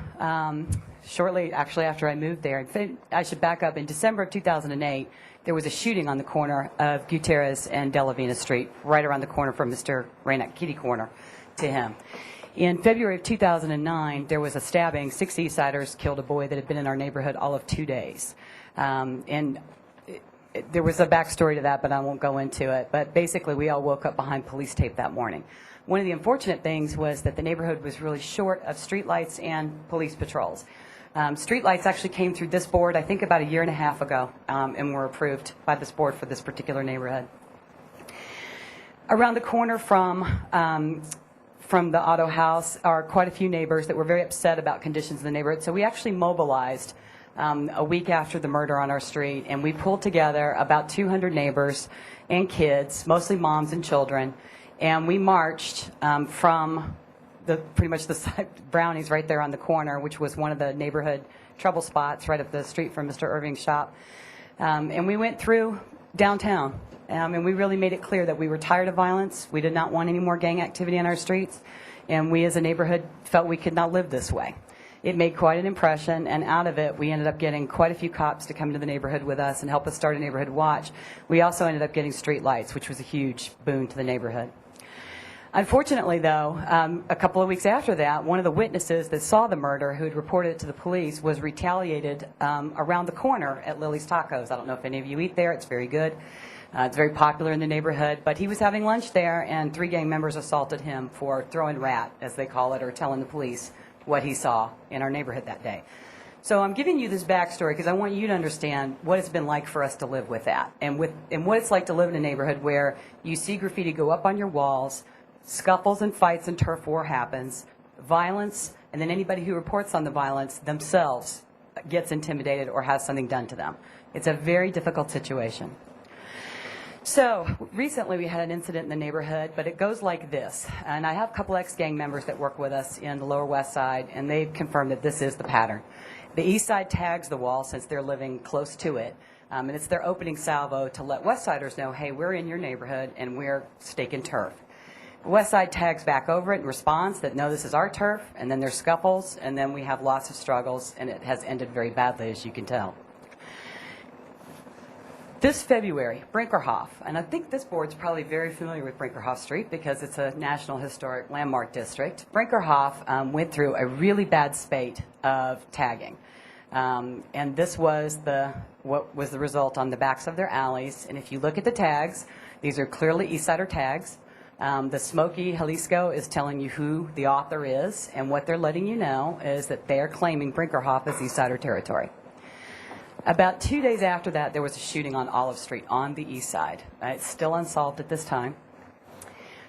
shortly actually after I moved there, I should back up, in December of 2008, there was a shooting on the corner of Gutierrez and Delavina Street, right around the corner from Mr. Rainick, kitty corner to him. In February of 2009, there was a stabbing. 6 East Siders killed a boy that had been in our neighborhood all of 2 days. There was a backstory to that, but I won't go into it. But basically, we all woke up behind police tape that morning. One of the unfortunate things was that the neighborhood was really short of streetlights and police patrols. Streetlights actually came through this board, I think, about a year and a half ago, and were approved by this board for this particular neighborhood. Around the corner from the Auto House are quite a few neighbors that were very upset about conditions in the neighborhood. So we actually mobilized a week after the murder on our street, and we pulled together about 200 neighbors and kids, mostly moms and children, and we marched from pretty much the Brownies right there on the corner, which was one of the neighborhood trouble spots right up the street from Mr. Irving's shop, and we went through downtown, and we really made it clear that we were tired of violence. We did not want any more gang activity on our streets, and we as a neighborhood felt we could not live this way. It made quite an impression, and out of it, we ended up getting quite a few cops to come to the neighborhood with us and help us start a neighborhood watch. We also ended up getting street lights, which was a huge boon to the neighborhood. Unfortunately, though, a couple of weeks after that, one of the witnesses that saw the murder, who had reported it to the police, was retaliated around the corner at Lily's Tacos. I don't know if any of you eat there. It's very good. It's very popular in the neighborhood. But he was having lunch there, and 3 gang members assaulted him for throwing rat, as they call it, or telling the police what he saw in our neighborhood that day. So I'm giving you this backstory because I want you to understand what it's been like for us to live with that, and what it's like to live in a neighborhood where you see graffiti go up on your walls, scuffles and fights and turf war happens, violence, and then anybody who reports on the violence themselves gets intimidated or has something done to them. It's a very difficult situation. So recently we had an incident in the neighborhood, but it goes like this. And I have a couple ex-gang members that work with us in the Lower West Side, and they've confirmed that this is the pattern. The East Side tags the wall since they're living close to it, and it's their opening salvo to let West Siders know, hey, we're in your neighborhood and we're staking turf. West Side tags back over it in response that, no, this is our turf, and then there's scuffles, and then we have lots of struggles, and it has ended very badly, as you can tell. This February, Brinkerhoff, and I think this board's probably very familiar with Brinkerhoff Street because it's a National Historic Landmark District. Brinkerhoff went through a really bad spate of tagging. And this was what was the result on the backs of their alleys. And if you look at the tags, these are clearly East Sider tags. The Smoky Jalisco is telling you who the author is, and what they're letting you know is that they are claiming Brinkerhoff as East Sider territory. About 2 days after that, there was a shooting on Olive Street on the east side. It's still unsolved at this time.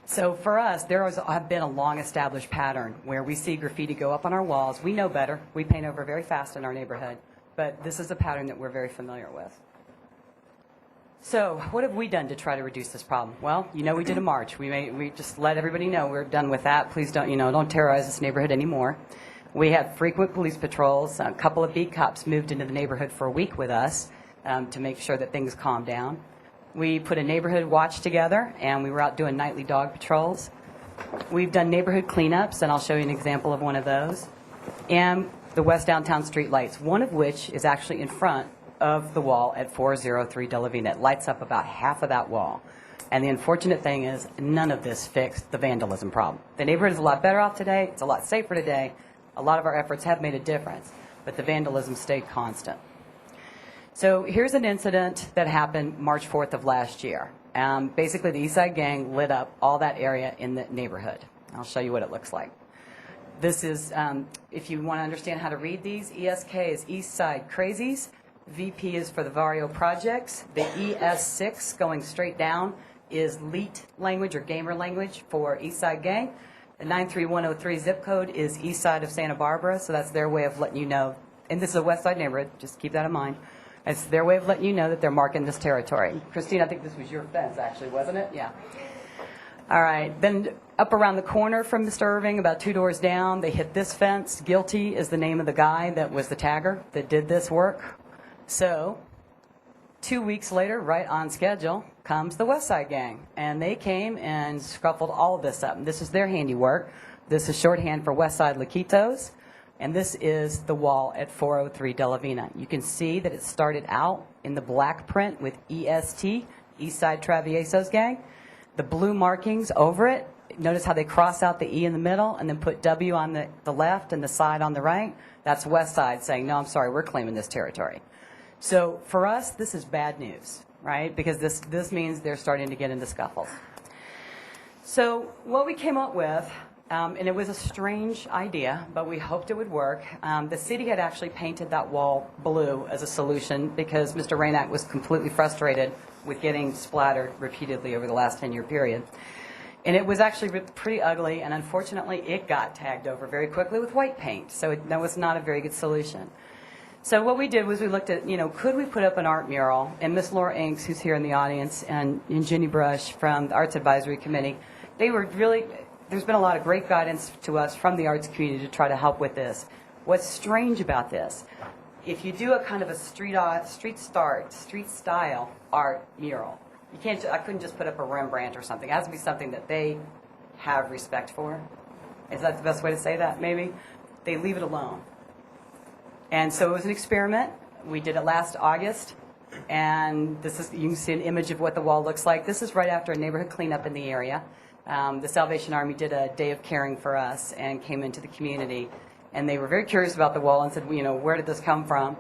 So for us, there has been a long-established pattern where we see graffiti go up on our walls. We know better. We paint over very fast in our neighborhood. But this is a pattern that we're very familiar with. So what have we done to try to reduce this problem? Well, we did a march. We just let everybody know we're done with that. Please don't terrorize this neighborhood anymore. We had frequent police patrols. A couple of beat cops moved into the neighborhood for a week with us to make sure that things calmed down. We put a neighborhood watch together, and we were out doing nightly dog patrols. We've done neighborhood cleanups, and I'll show you an example of one of those. And the West Downtown street lights, one of which is actually in front of the wall at 403 De La Vina. It lights up about half of that wall. And the unfortunate thing is none of this fixed the vandalism problem. The neighborhood is a lot better off today. It's a lot safer today. A lot of our efforts have made a difference, but the vandalism stayed constant. So here's an incident that happened March 4th of last year. Basically, the East Side Gang lit up all that area in the neighborhood. I'll show you what it looks like. This is, if you want to understand how to read these, ESK is East Side Crazies. VP is for the Vario Projects. The ES6 going straight down is LEET language or gamer language for East Side Gang. The 93103 zip code is east side of Santa Barbara, so that's their way of letting you know. And this is a west side neighborhood, just keep that in mind. It's their way of letting you know that they're marking this territory. Christine, I think this was your fence, actually, wasn't it? Yeah. All right. Then up around the corner from Mr. Irving, about 2 doors down, they hit this fence. Guilty is the name of the guy that was the tagger that did this work. So 2 weeks later, right on schedule, comes the West Side Gang. And they came and scuffled all of this up. And this is their handiwork. This is shorthand for West Side Laquitos. And this is the wall at 403 De La Vina. You can see that it started out in the black print with EST, East Side Traviesos Gang. The blue markings over it, notice how they cross out the E in the middle and then put W on the left and the side on the right. That's West Side saying, no, I'm sorry, we're claiming this territory. So for us, this is bad news, right? Because this means they're starting to get into scuffles. So what we came up with, and it was a strange idea, but we hoped it would work. The city had actually painted that wall blue as a solution because Mr. Rainak was completely frustrated with getting splattered repeatedly over the last 10-year period. And it was actually pretty ugly, and unfortunately it got tagged over very quickly with white paint. So that was not a very good solution. So what we did was we looked at, could we put up an art mural? And Miss Laura Inks, who's here in the audience, and Jenny Brush from the Arts Advisory Committee, they were really, there's been a lot of great guidance to us from the arts community to try to help with this. What's strange about this, if you do a kind of a street style art mural, I couldn't just put up a Rembrandt or something. It has to be something that they have respect for. Is that the best way to say that, maybe? They leave it alone. And so it was an experiment. We did it last August, and this is, you can see an image of what the wall looks like. This is right after a neighborhood cleanup in the area. The Salvation Army did a day of caring for us and came into the community, and they were very curious about the wall and said, where did this come from?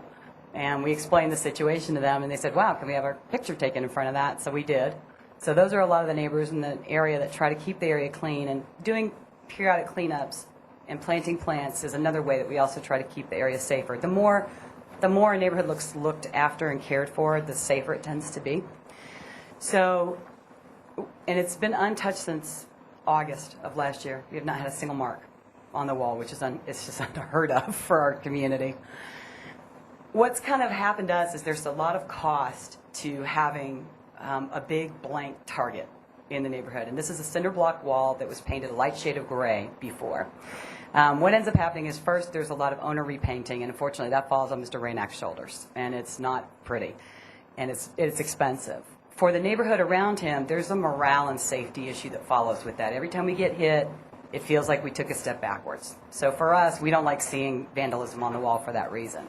And we explained the situation to them, and they said, wow, can we have our picture taken in front of that? So we did. So those are a lot of the neighbors in the area that try to keep the area clean and doing periodic cleanups and planting plants is another way that we also try to keep the area safer. The more a neighborhood looks looked after and cared for, the safer it tends to be. So, and it's been untouched since August of last year. We have not had a single mark on the wall, which is it's just unheard of for our community. What's kind of happened to us is there's a lot of cost to having a big blank target in the neighborhood. And this is a cinder block wall that was painted a light shade of gray before. What ends up happening is first there's a lot of owner repainting, and unfortunately that falls on Mr. Rainak's shoulders, and it's not pretty, and it's expensive. For the neighborhood around him, there's a morale and safety issue that follows with that. Every time we get hit, it feels like we took a step backwards. So for us, we don't like seeing vandalism on the wall for that reason.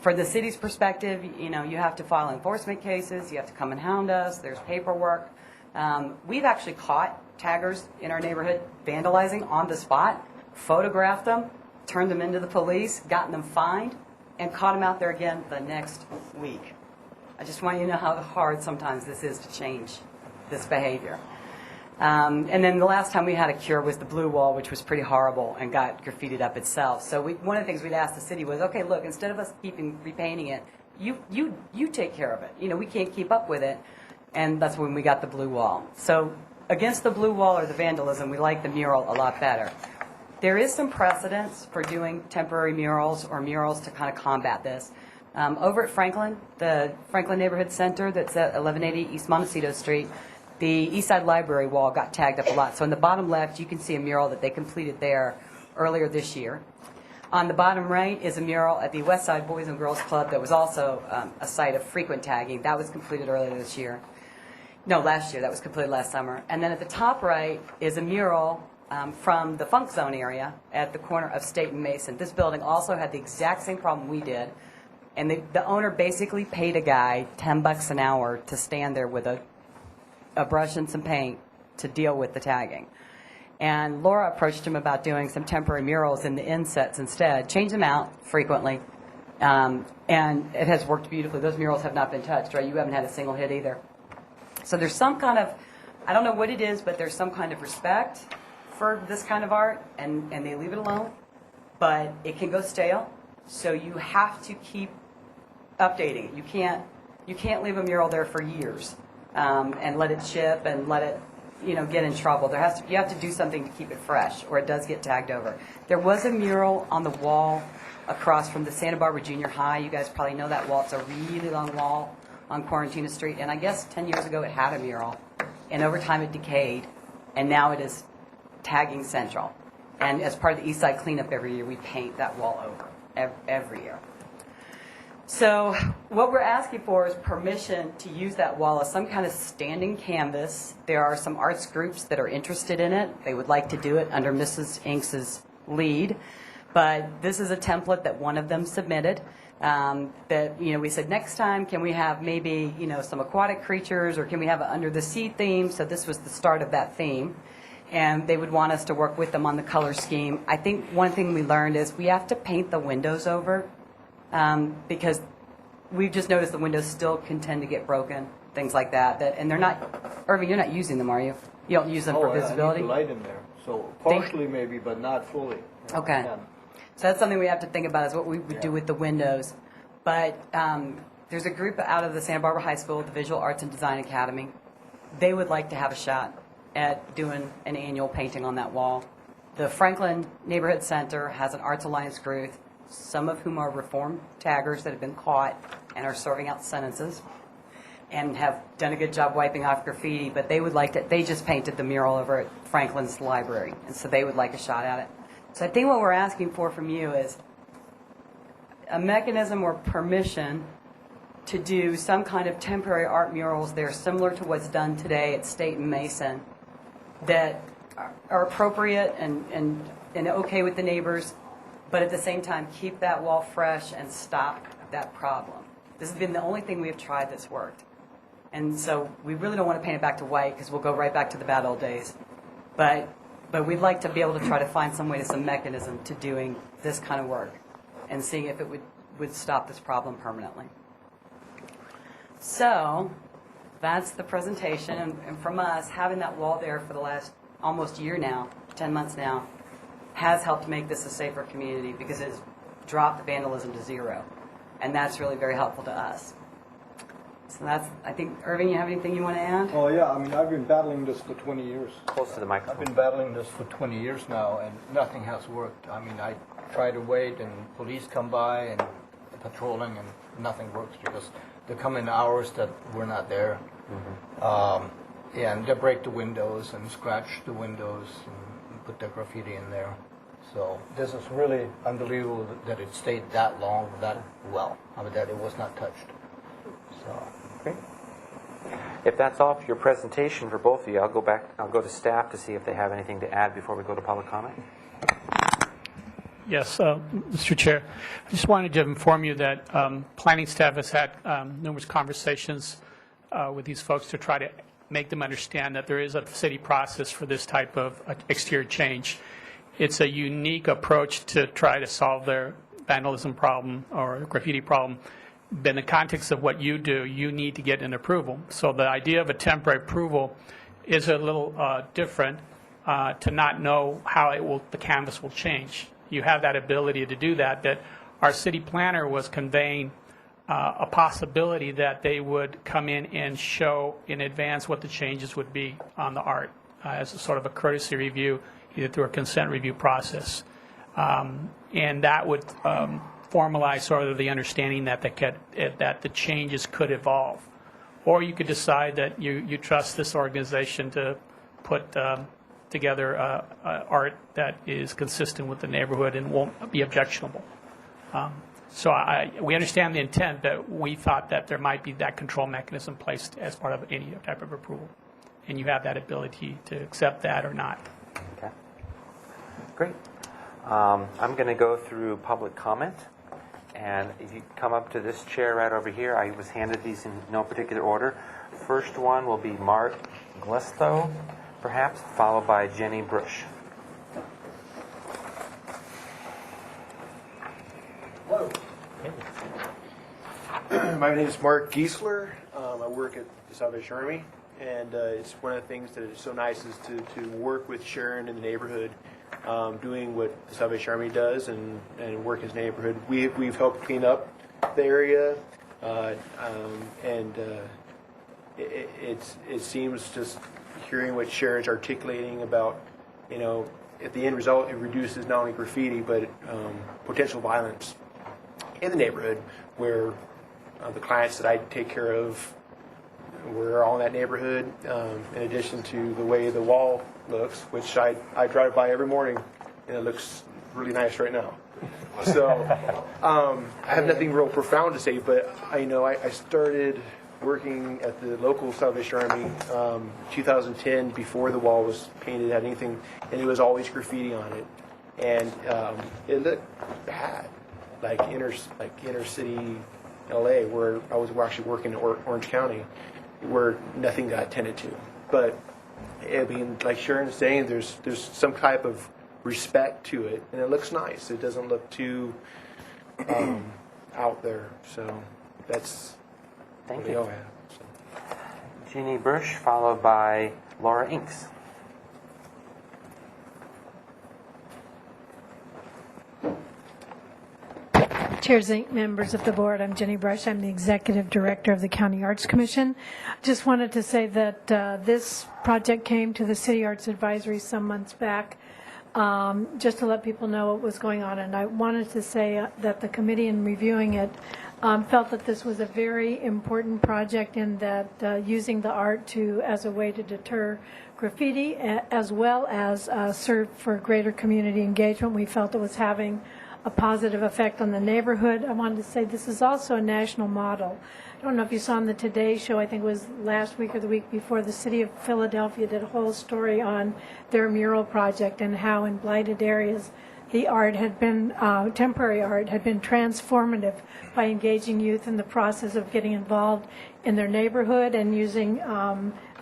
For the city's perspective, you know, you have to file enforcement cases, you have to come and hound us, there's paperwork. We've actually caught taggers in our neighborhood vandalizing on the spot, photographed them, turned them into the police, gotten them fined, and caught them out there again the next week. I just want you to know how hard sometimes this is to change this behavior. And then the last time we had a cure was the blue wall, which was pretty horrible and got graffitied up itself. So one of the things we'd asked the city was, okay, look, instead of us keeping repainting it, you take care of it. You know, we can't keep up with it. And that's when we got the blue wall. So against the blue wall or the vandalism, we like the mural a lot better. There is some precedence for doing temporary murals or murals to kind of combat this. Over at Franklin, the Franklin Neighborhood Center that's at 1180 East Montecito Street, the East Side Library wall got tagged up a lot. So in the bottom left, you can see a mural that they completed there earlier this year. On the bottom right is a mural at the West Side Boys and Girls Club that was also a site of frequent tagging. That was completed earlier this year. No, last year. That was completed last summer. And then at the top right is a mural from the Funk Zone area at the corner of State and Mason. This building also had the exact same problem we did. And the owner basically paid a guy $10 an hour to stand there with a brush and some paint to deal with the tagging. And Laura approached him about doing some temporary murals in the insets instead, change them out frequently, and it has worked beautifully. Those murals have not been touched, right? You haven't had a single hit either. So there's some kind of, I don't know what it is, but there's some kind of respect for this kind of art, and they leave it alone. But it can go stale, so you have to keep updating it. You can't leave a mural there for years and let it chip and let it, you know, get in trouble. You have to do something to keep it fresh, or it does get tagged over. There was a mural on the wall across from the Santa Barbara Junior High. You guys probably know that wall. It's a really long wall on Quarantina Street, and I guess 10 years ago it had a mural, and over time it decayed, and now it is tagging central. And as part of the East Side cleanup every year, we paint that wall over every year. So what we're asking for is permission to use that wall as some kind of standing canvas. There are some arts groups that are interested in it. They would like to do it under Mrs. Inks's lead, but this is a template that one of them submitted. That, you know, we said next time can we have maybe, you know, some aquatic creatures, or can we have an under the sea theme? So this was the start of that theme, and they would want us to work with them on the color scheme. I think one thing we learned is we have to paint the windows over because we've just noticed the windows still can tend to get broken, things like that. And they're not, Irving, you're not using them, are you? You don't use them for visibility? I need the light in there, so partially maybe, but not fully. Okay. Yeah. So that's something we have to think about, is what we would do with the windows. But there's a group out of the Santa Barbara High School, the Visual Arts and Design Academy. They would like to have a shot at doing an annual painting on that wall. The Franklin Neighborhood Center has an Arts Alliance group, some of whom are reformed taggers that have been caught and are serving out sentences and have done a good job wiping off graffiti, but they would like to, they just painted the mural over at Franklin's library, and so they would like a shot at it. So I think what we're asking for from you is a mechanism or permission to do some kind of temporary art murals there, similar to what's done today at State and Mason, that are appropriate and okay with the neighbors, but at the same time keep that wall fresh and stop that problem. This has been the only thing we have tried that's worked. And so we really don't want to paint it back to white because we'll go right back to the bad old days. But we'd like to be able to try to find some way to some mechanism to doing this kind of work and seeing if it would stop this problem permanently. So that's the presentation. And from us, having that wall there for the last almost year now, 10 months now, has helped make this a safer community because it's dropped the vandalism to zero. And that's really very helpful to us. So that's, I think, Irving, you have anything you want to add? Oh, yeah, I mean, I've been battling this for 20 years. Close to the microphone. I've been battling this for 20 years now, and nothing has worked. I mean, I try to wait, and police come by and patrolling, and nothing works because they come in hours that we're not there. And they break the windows and scratch the windows and put their graffiti in there. So this is really unbelievable that it stayed that long, that well. I mean, that it was not touched. So. Great. If that's all for your presentation for both of you, I'll go to staff to see if they have anything to add before we go to public comment. Yes, Mr. Chair. I just wanted to inform you that planning staff has had numerous conversations with these folks to try to make them understand that there is a city process for this type of exterior change. It's a unique approach to try to solve their vandalism problem or graffiti problem. But in the context of what you do, you need to get an approval. So the idea of a temporary approval is a little different to not know how the canvas will change. You have that ability to do that. That our city planner was conveying a possibility that they would come in and show in advance what the changes would be on the art as a sort of a courtesy review, either through a consent review process. And that would formalize sort of the understanding that the changes could evolve. Or you could decide that you trust this organization to put together art that is consistent with the neighborhood and won't be objectionable. So we understand the intent, but we thought that there might be that control mechanism placed as part of any type of approval. And you have that ability to accept that or not. Okay. Great. I'm going to go through public comment. And if you come up to this chair right over here, I was handed these in no particular order. First one will be Mark Glestow, perhaps, followed by Jenny Brush. Hello. My name is Mark Giesler. I work at the Salvation Army, and it's one of the things that is so nice is to work with Sharon in the neighborhood, doing what the Salvation Army does and work in his neighborhood. We've helped clean up the area, and it seems just hearing what Sharon's articulating about, at the end result, it reduces not only graffiti but potential violence in the neighborhood, where the clients that I take care of, we're all in that neighborhood, in addition to the way the wall looks, which I drive by every morning, and it looks really nice right now. So I have nothing real profound to say, but I started working at the local Salvation Army 2010, before the wall was painted, had anything, and it was always graffiti on it, and it looked bad, like inner city LA, where I was actually working in Orange County, where nothing got tended to. But I mean, like Sharon is saying, there's some type of respect to it, and it looks nice. It doesn't look too out there. So that's Thank what we you. all have. So. Jeannie Brush, followed by Laura Inks. Chair Zink, members of the board, I'm Jenny Brush. I'm the Executive Director of the County Arts Commission. Just wanted to say that this project came to the City Arts Advisory some months back, just to let people know what was going on. And I wanted to say that the committee, in reviewing it, felt that this was a very important project, in that using the art as a way to deter graffiti, as well as serve for greater community engagement. We felt it was having a positive effect on the neighborhood. I wanted to say this is also a national model. I don't know if you saw on the Today Show, I think it was last week or the week before, the city of Philadelphia did a whole story on their mural project and how in blighted areas the art had been, temporary art had been transformative by engaging youth in the process of getting involved in their neighborhood and using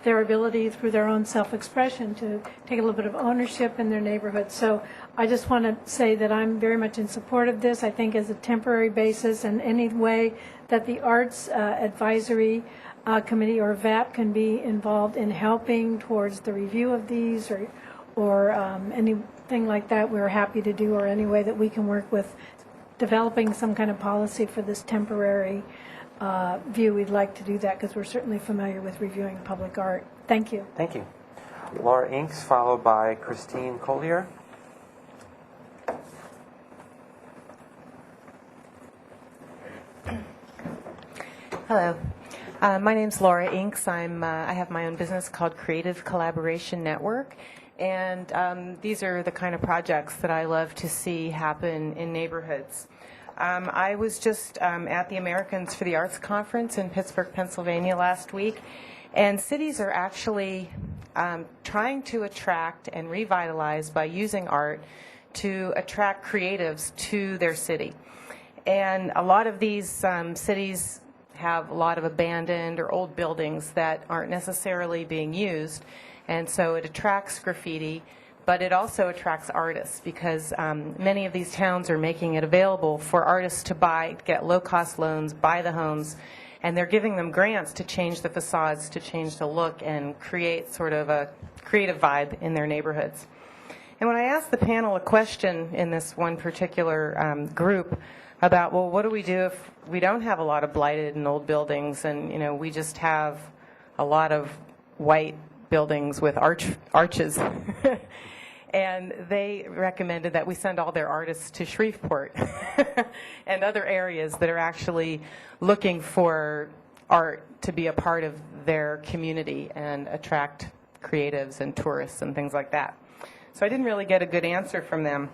their ability through their own self-expression to take a little bit of ownership in their neighborhood. So I just want to say that I'm very much in support of this. I think as a temporary basis, and any way that the Arts Advisory Committee or VAP can be involved in helping towards the review of these, or any anything like that, we're happy to do, or any way that we can work with developing some kind of policy for this temporary view, we'd like to do that because we're certainly familiar with reviewing public art. Thank you. Thank you. Laura Inks, followed by Christine Collier. Hello. My name's Laura Inks. I have my own business called Creative Collaboration Network, and these are the kind of projects that I love to see happen in neighborhoods. I was just at the Americans for the Arts Conference in Pittsburgh, Pennsylvania last week, and cities are actually trying to attract and revitalize by using art to attract creatives to their city. And a lot of these cities have a lot of abandoned or old buildings that aren't necessarily being used, and so it attracts graffiti, but it also attracts artists because many of these towns are making it available for artists to buy, get low-cost loans, buy the homes, and they're giving them grants to change the facades, to change the look, and create sort of a creative vibe in their neighborhoods. And when I asked the panel a question in this one particular group about, well, what do we do if we don't have a lot of blighted and old buildings, and we just have a lot of white buildings with arches? And they recommended that we send all their artists to Shreveport and other areas that are actually looking for art to be a part of their community and attract creatives and tourists and things like that. So I didn't really get a good answer from them.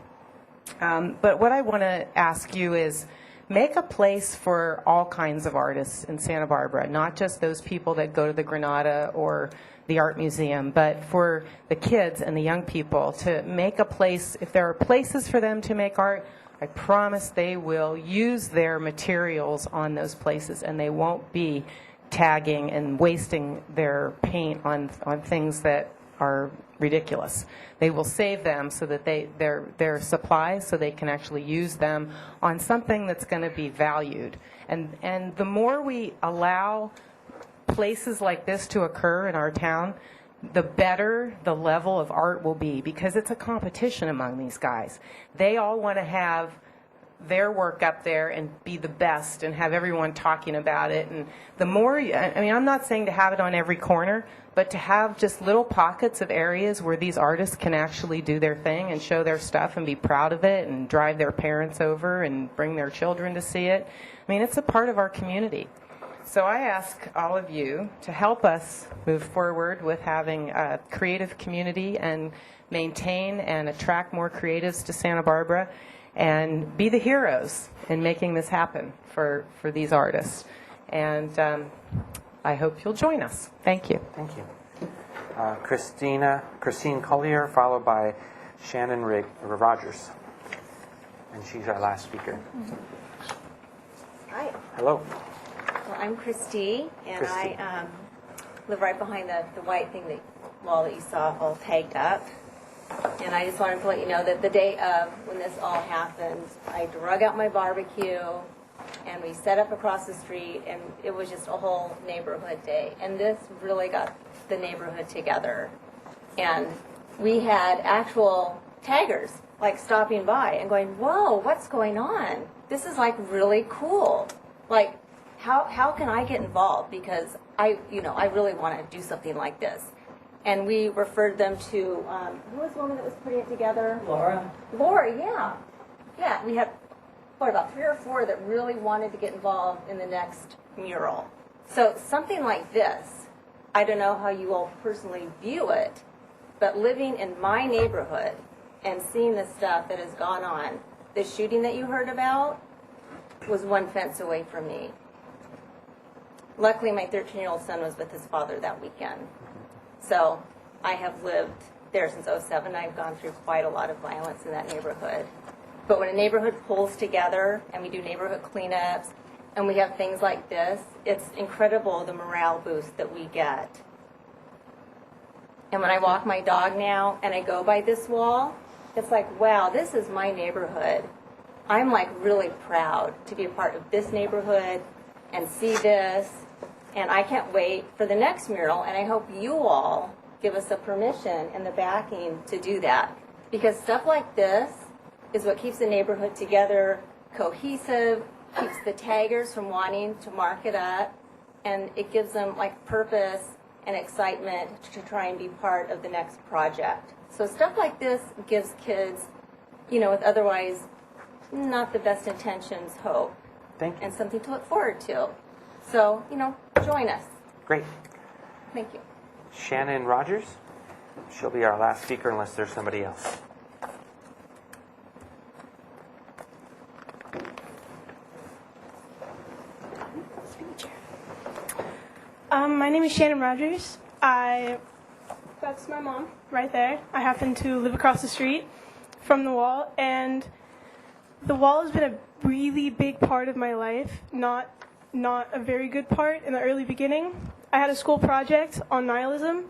But what I want to ask you is make a place for all kinds of artists in Santa Barbara, not just those people that go to the Granada or the art museum, but for the kids and the young people to make a place. If there are places for them to make art, I promise they will use their materials on those places, and they won't be tagging and wasting their paint on things that are ridiculous. They will save them so that they're supplies, so they can actually use them on something that's going to be valued. And the more we allow places like this to occur in our town, the better the level of art will be, because it's a competition among these guys. They all want to have their work up there and be the best and have everyone talking about it. And the more, I'm not saying to have it on every corner, but to have just little pockets of areas where these artists can actually do their thing and show their stuff and be proud of it and drive their parents over and bring their children to see it. It's a part of our community. So I ask all of you to help us move forward with having a creative community and maintain and attract more creatives to Santa Barbara, and be the heroes in making this happen for these artists. And I hope you'll join us. Thank you. Thank you. Christine Collier, followed by Shannon Rogers. And she's our last speaker. Hi. Hello. Well, I'm Christy, and Christy. I live right behind the white wall that you saw all tagged up. And I just wanted to let you know that the day of when this all happened, I drug out my barbecue, and we set up across the street, and it was just a whole neighborhood day. And this really got the neighborhood together. And we had actual taggers, like, stopping by and going, whoa, what's going on? This is, like, really cool. Like, how can I get involved? Because I really want to do something like this. And we referred them to, who was the woman that was putting it together? Laura, yeah. Yeah, we had, about 3 or 4 that really wanted to get involved in the next mural. So something like this, I don't know how you all personally view it, but living in my neighborhood and seeing the stuff that has gone on, the shooting that you heard about was 1 fence away from me. Luckily, my 13-year-old son was with his father that weekend. So I have lived there since '07. I've gone through quite a lot of violence in that neighborhood. But when a neighborhood pulls together and we do neighborhood cleanups and we have things like this, it's incredible the morale boost that we get. And when I walk my dog now and I go by this wall, it's like, wow, this is my neighborhood. I'm like really proud to be a part of this neighborhood and see this. And I can't wait for the next mural, and I hope you all give us the permission and the backing to do that. Because stuff like this is what keeps the neighborhood together, cohesive, keeps the taggers from wanting to mark it up, and it gives them like purpose and excitement to try and be part of the next project. So stuff like this gives kids, you know, with otherwise not the best intentions, hope. Thank you. And something to look forward to. So, you know, join us. Great. Thank you. Shannon Rogers. She'll be our last speaker unless there's somebody else. My name is Shannon Rogers. That's my mom right there. I happen to live across the street from the wall, and the wall has been a really big part of my life, not a very good part in the early beginning. I had a school project on nihilism,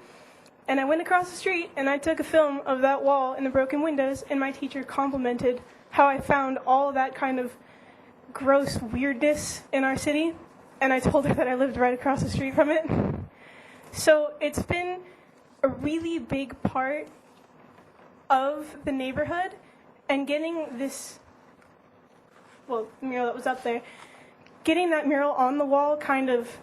and I went across the street and I took a film of that wall and the broken windows, and my teacher complimented how I found all that kind of gross weirdness in our city, and I told her that I lived right across the street from it. So it's been a really big part of the neighborhood, and getting this, well, mural that was up there, getting that mural on the wall kind of,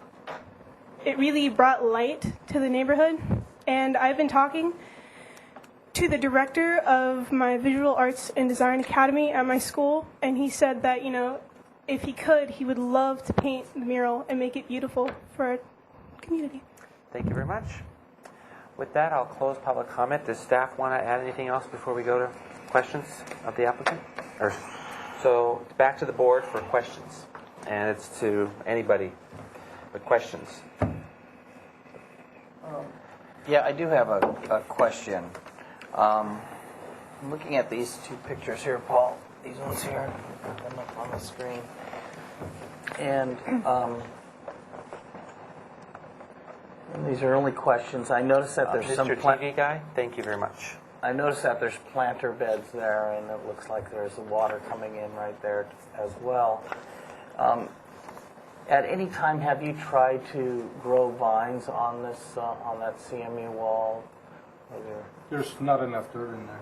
it really brought light to the neighborhood. And I've been talking to the director of my Visual Arts and Design Academy at my school, and he said that, you know, if he could, he would love to paint the mural and make it beautiful for our community. Thank you very much. With that, I'll close public comment. Does staff want to add anything else before we go to questions of the applicant? So back to the board for questions. And it's to anybody with questions. Yeah, I do have a question. I'm looking at these two pictures here, Paul. These ones here, put them up on the screen. And these are only questions. I noticed that there's some Mr. TV guy, thank you very much. I noticed that there's planter beds there, and it looks like there's the water coming in right there as well. At any time, have you tried to grow vines on this on that CMU wall? There's not enough dirt in there.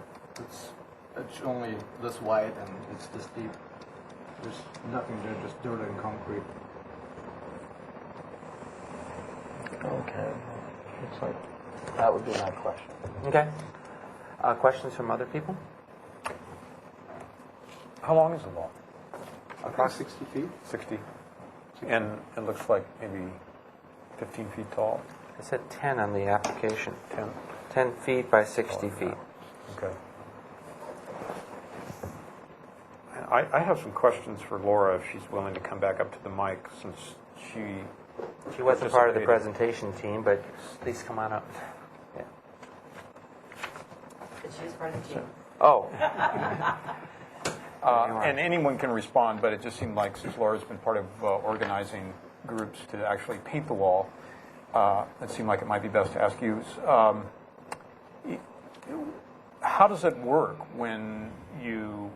It's only this wide and it's this deep. There's nothing there, just dirt and concrete. Okay. Looks like that would be my question. Okay. Questions from other people? How long is the wall? Approximately 60 feet? 60. And it looks like maybe 15 feet tall? It said 10 on the application. 10 feet by 60 feet. Okay. I have some questions for Laura if she's willing to come back up to the mic, since She wasn't part of the presentation team, but please come on up. Yeah. She's part of the team. Oh. And anyone can respond, but it just seemed like, since Laura's been part of organizing groups to actually paint the wall, it seemed like it might be best to ask you. How does it work when you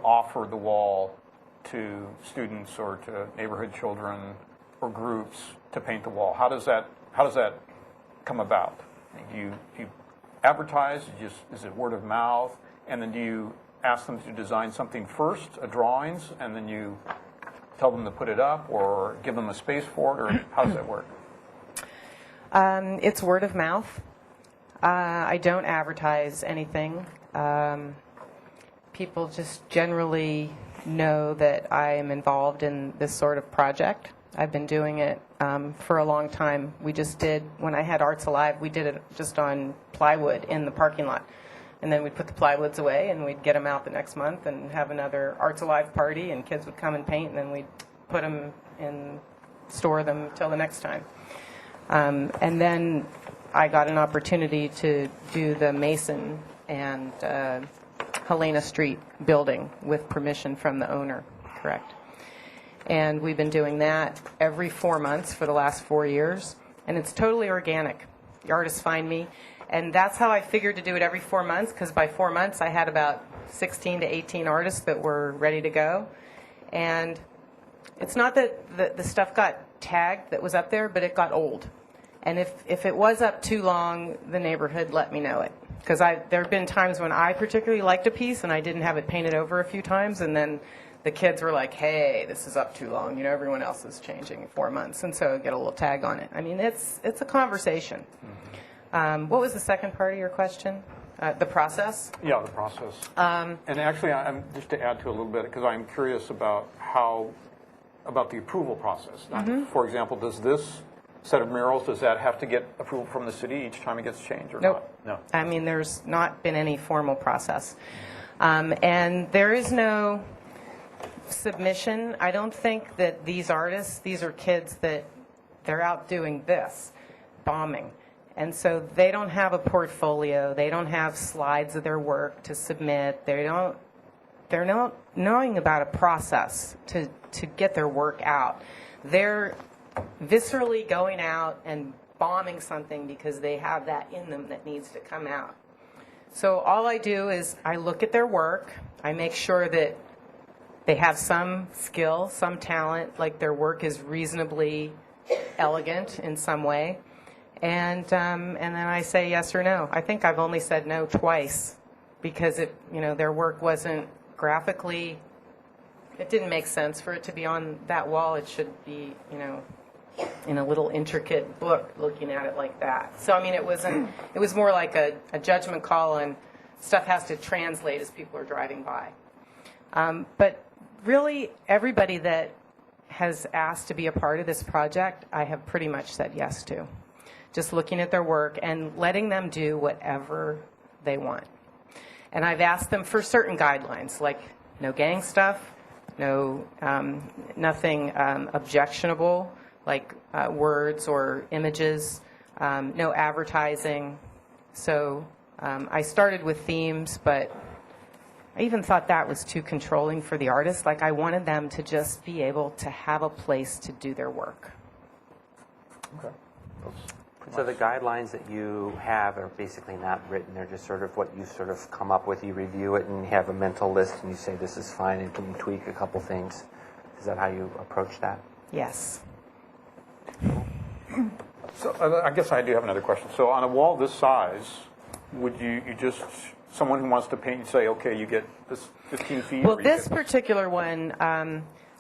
offer the wall to students or to neighborhood children or groups to paint the wall? How does that come about? Do you advertise? Is it word of mouth? And then do you ask them to design something first, drawings, and then you tell them to put it up, or give them a space for it, or how does that work? It's word of mouth. I don't advertise anything. People just generally know that I am involved in this sort of project. I've been doing it for a long time. We just did, when I had Arts Alive, we did it just on plywood in the parking lot. And then we'd put the plywoods away, and we'd get them out the next month and have another Arts Alive party, and kids would come and paint, and then we'd put them and store them till the next time. And then I got an opportunity to do the Mason and Helena Street building with permission from the owner, correct? And we've been doing that every 4 months for the last 4 years, and it's totally organic. The artists find me, and that's how I figured to do it every 4 months, because by 4 months I had about 16 to 18 artists that were ready to go. And it's not that the stuff got tagged that was up there, but it got old. And if it was up too long, the neighborhood let me know it. Because there have been times when I particularly liked a piece and I didn't have it painted over a few times, and then the kids were like, hey, this is up too long. You know, everyone else is changing in 4 months, and so get a little tag on it. I mean, it's a conversation. What was the second part of your question? The process? Yeah, the process. And actually, I'm just to add to a little bit, because I'm curious about about the approval process. For example, does this set of murals, does that have to get approval from the city each time it gets changed or Nope. not? No. I mean, there's not been any formal process. And there is no submission. I don't think that these artists, these are kids that they're out doing this, bombing. And so they don't have a portfolio. They don't have slides of their work to submit. They're not knowing about a process to get their work out. They're viscerally going out and bombing something because they have that in them that needs to come out. So all I do is I look at their work. I make sure that they have some skill, some talent, like their work is reasonably elegant in some way. And then I say yes or no. I think I've only said no twice because their work wasn't graphically, it didn't make sense for it to be on that wall. It should be, in a little intricate book looking at it like that. So, I mean, it was more like a judgment call, and stuff has to translate as people are driving by. But really, everybody that has asked to be a part of this project, I have pretty much said yes to. Just looking at their work and letting them do whatever they want. And I've asked them for certain guidelines, like no gang stuff, no nothing objectionable, like words or images, no advertising. So I started with themes, but I even thought that was too controlling for the artist. Like I wanted them to just be able to have a place to do their work. Okay. So the guidelines that you have are basically not written. They're just sort of what you sort of come up with. You review it and you have a mental list and you say this is fine and can you tweak a couple things. Is that how you approach that? Yes. So I guess I do have another question. So on a wall this size, would you just, someone who wants to paint, you say, okay, you get this 15 feet? Well, this particular one,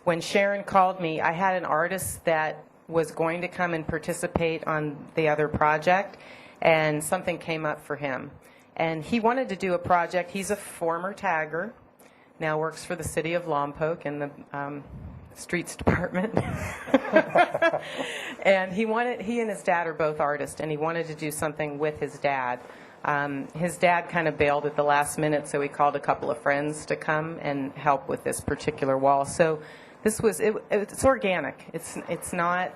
when Sharon called me, I had an artist that was going to come and participate on the other project, and something came up for him. And he wanted to do a project. He's a former tagger, now works for the city of Lompoc in the streets department. And he and his dad are both artists, and he wanted to do something with his dad. His dad kind of bailed at the last minute, so he called a couple of friends to come and help with this particular wall. So this was, it's organic. It's not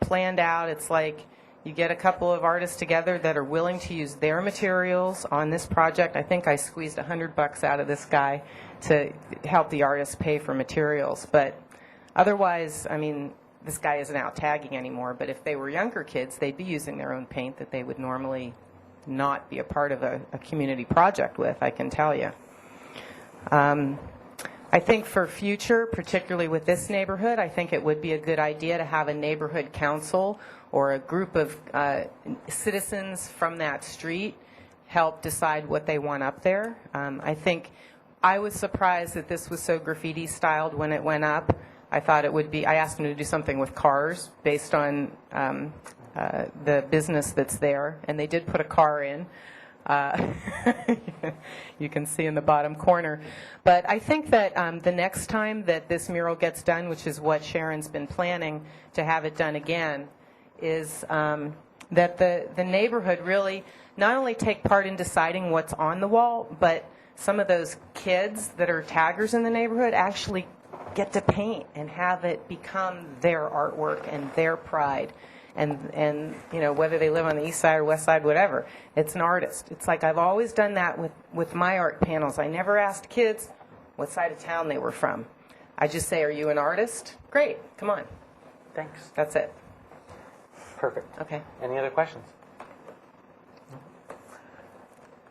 planned out. It's like you get a couple of artists together that are willing to use their materials on this project. I think I squeezed $100 out of this guy to help the artist pay for materials. But otherwise, I mean, this guy isn't out tagging anymore. But if they were younger kids, they'd be using their own paint that they would normally not be a part of a community project with, I can tell you. I think for future, particularly with this neighborhood, I think it would be a good idea to have a neighborhood council or a group of citizens from that street help decide what they want up there. I think I was surprised that this was so graffiti styled when it went up. I thought it would be, I asked them to do something with cars based on the business that's there, and they did put a car in. You can see in the bottom corner. But I think that the next time that this mural gets done, which is what Sharon's been planning to have it done again, is that the neighborhood really not only take part in deciding what's on the wall, but some of those kids that are taggers in the neighborhood actually get to paint and have it become their artwork and their pride. And you know, whether they live on the east side or west side, whatever, it's an artist. It's like I've always done that with my art panels. I never asked kids what side of town they were from. I just say, are you an artist? Great, come on. Thanks. That's it. Perfect. Okay. Any other questions?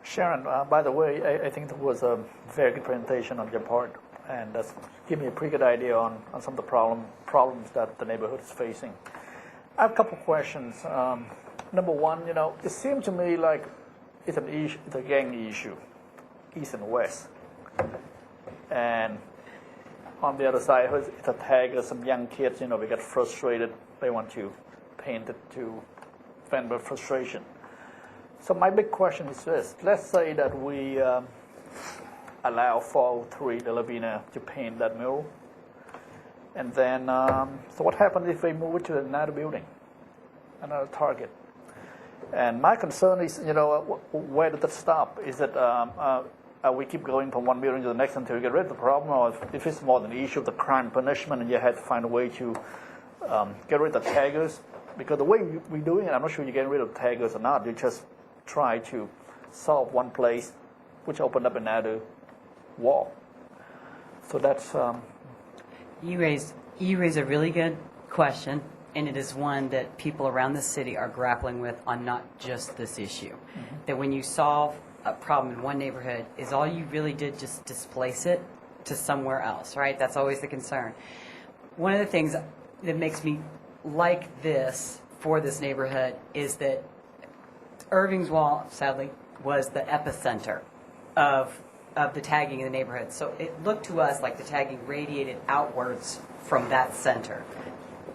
Sharon, by the way, I think that was a very good presentation on your part, and that's give me a pretty good idea on some of the problems that the neighborhood is facing. I have a couple questions. Number one, you know, it seemed to me like it's an issue, it's a gang issue, east and west. And on the other side, it's a tag. Some young kids, you know, they get frustrated. They want to paint it to vent their frustration. So my big question is this: let's say that we allow 403 De La Vina to paint that mural, and then so what happens if they move it to another building, another target? And my concern is, you know, where does that stop? Is it we keep going from one building to the next until we get rid of the problem, or if it's more than the issue of the crime punishment, and you have to find a way to get rid of the taggers? Because the way we're doing it, I'm not sure you're getting rid of taggers or not. You just try to solve one place, which opened up another wall. So that's. You raise a really good question, and it is one that people around the city are grappling with on not just this issue. Mm-hmm. That when you solve a problem in one neighborhood, is all you really did just displace it to somewhere else, right? That's always the concern. One of the things that makes me like this for this neighborhood is that Irving's Wall, sadly, was the epicenter of the tagging in the neighborhood. So it looked to us like the tagging radiated outwards from that center.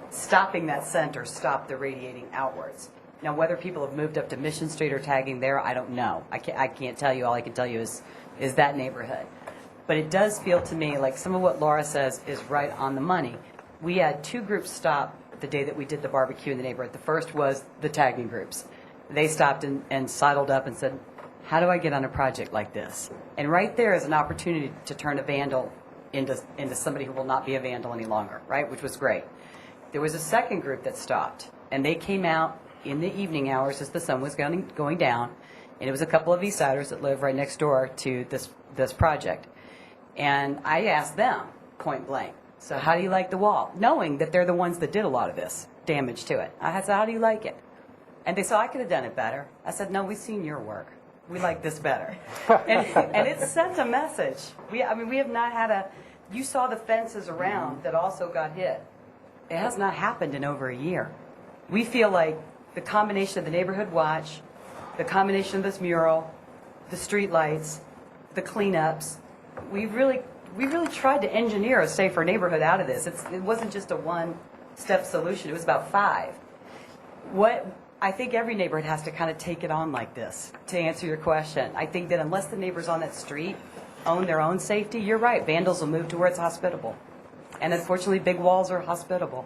Stopping that center stopped the radiating outwards. Now, whether people have moved up to Mission Street or tagging there, I don't know. I can't tell you. All I can tell you is that neighborhood. But it does feel to me like some of what Laura says is right on the money. We had two groups stop the day that we did the barbecue in the neighborhood. The first was the tagging groups. They stopped and sidled up and said, how do I get on a project like this? And right there is an opportunity to turn a vandal into somebody who will not be a vandal any longer, right? Which was great. There was a second group that stopped, and they came out in the evening hours as the sun was going down, and it was a couple of East Siders that live right next door to this project. And I asked them point blank, so how do you like the wall? Knowing that they're the ones that did a lot of this damage to it. I said, how do you like it? And they said, I could have done it better. I said, no, we've seen your work. We like this better. and it sent a message. We have not had you saw the fences around that also got hit. It has not happened in over a year. We feel like the combination of the neighborhood watch, the combination of this mural, the street lights, the cleanups, we really tried to engineer a safer neighborhood out of this. It wasn't just a one-step solution. It was about 5. I think every neighborhood has to kind of take it on like this, to answer your question. I think that unless the neighbors on that street own their own safety, you're right, vandals will move to where it's hospitable. And unfortunately, big walls are hospitable.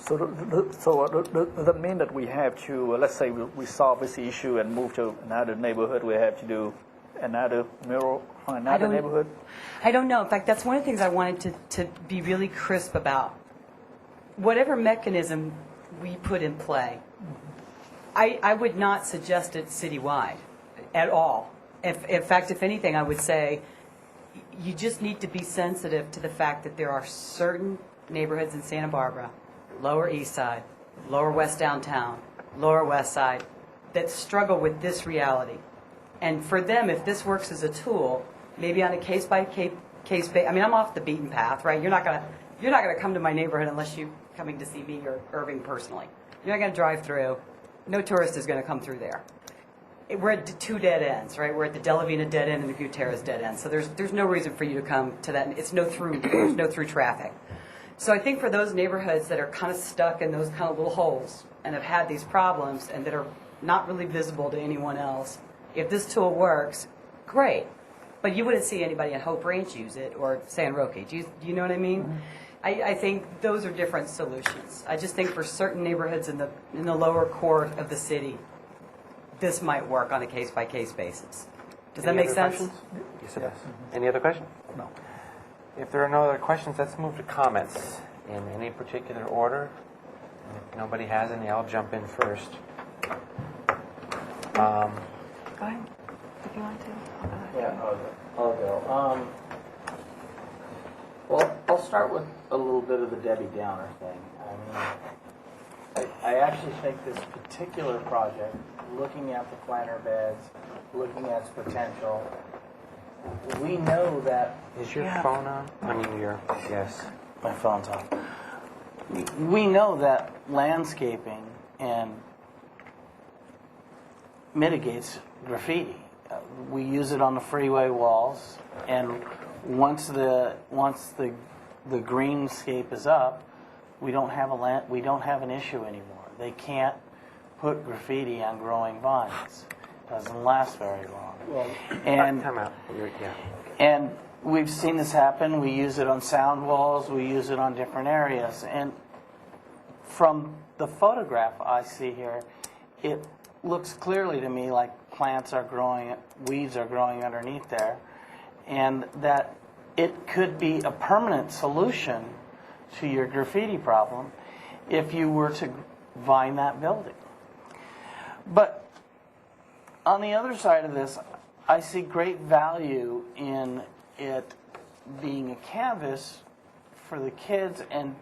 So does that mean that we have to, let's say we solve this issue and move to another neighborhood, we have to do another mural on another neighborhood? I don't know. In fact, that's one of the things I wanted to be really crisp about. Whatever mechanism we put in play, I would not suggest it citywide at all. In fact, if anything, I would say you just need to be sensitive to the fact that there are certain neighborhoods in Santa Barbara, Lower East Side, Lower West Downtown, Lower West Side, that struggle with this reality. And for them, if this works as a tool, maybe on a case-by-case basis, I mean, I'm off the beaten path, right? You're not gonna come to my neighborhood unless you're coming to see me or Irving personally. You're not gonna drive through. No tourist is gonna come through there. We're at 2 dead ends, right? We're at the De La Vina dead end and the Gutierrez dead end. So there's no reason for you to come to that. There's no through traffic. So I think for those neighborhoods that are kind of stuck in those kind of little holes and have had these problems and that are not really visible to anyone else, if this tool works, great. But you wouldn't see anybody at Hope Ranch use it or San Roque. Do you know what I mean? Mm-hmm. I think those are different solutions. I just think for certain neighborhoods in the lower core of the city, this might work on a case-by-case basis. Does that make sense? Yes, it does. Any other questions? No. If there are no other questions, let's move to comments in any particular order. And if nobody has any, I'll jump in first. Go ahead, if you want to. Yeah, I'll go. Well, I'll start with a little bit of the Debbie Downer thing. I mean, I actually think this particular project, looking at the planter beds, looking at its potential, we know that... Is your phone on? I mean, yes. My phone's on. We know that landscaping and mitigates graffiti. We use it on the freeway walls, and once the greenscape is up, we don't have an issue anymore. They can't put graffiti on growing vines. Doesn't last very long. And Time out. Yeah. and we've seen this happen. We use it on sound walls. We use it on different areas. And from the photograph I see here, it looks clearly to me like plants are growing, weeds are growing underneath there, and that it could be a permanent solution to your graffiti problem if you were to vine that building. But on the other side of this, I see great value in it being a canvas for the kids and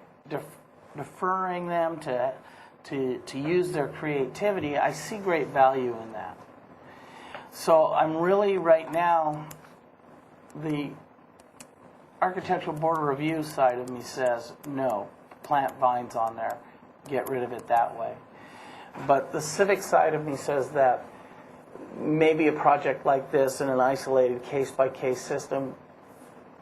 deferring them to use their creativity. I see great value in that. So I'm really, right now, the Architectural Board of Review side of me says, no, plant vines on there, get rid of it that way. But the civic side of me says that maybe a project like this in an isolated case-by-case system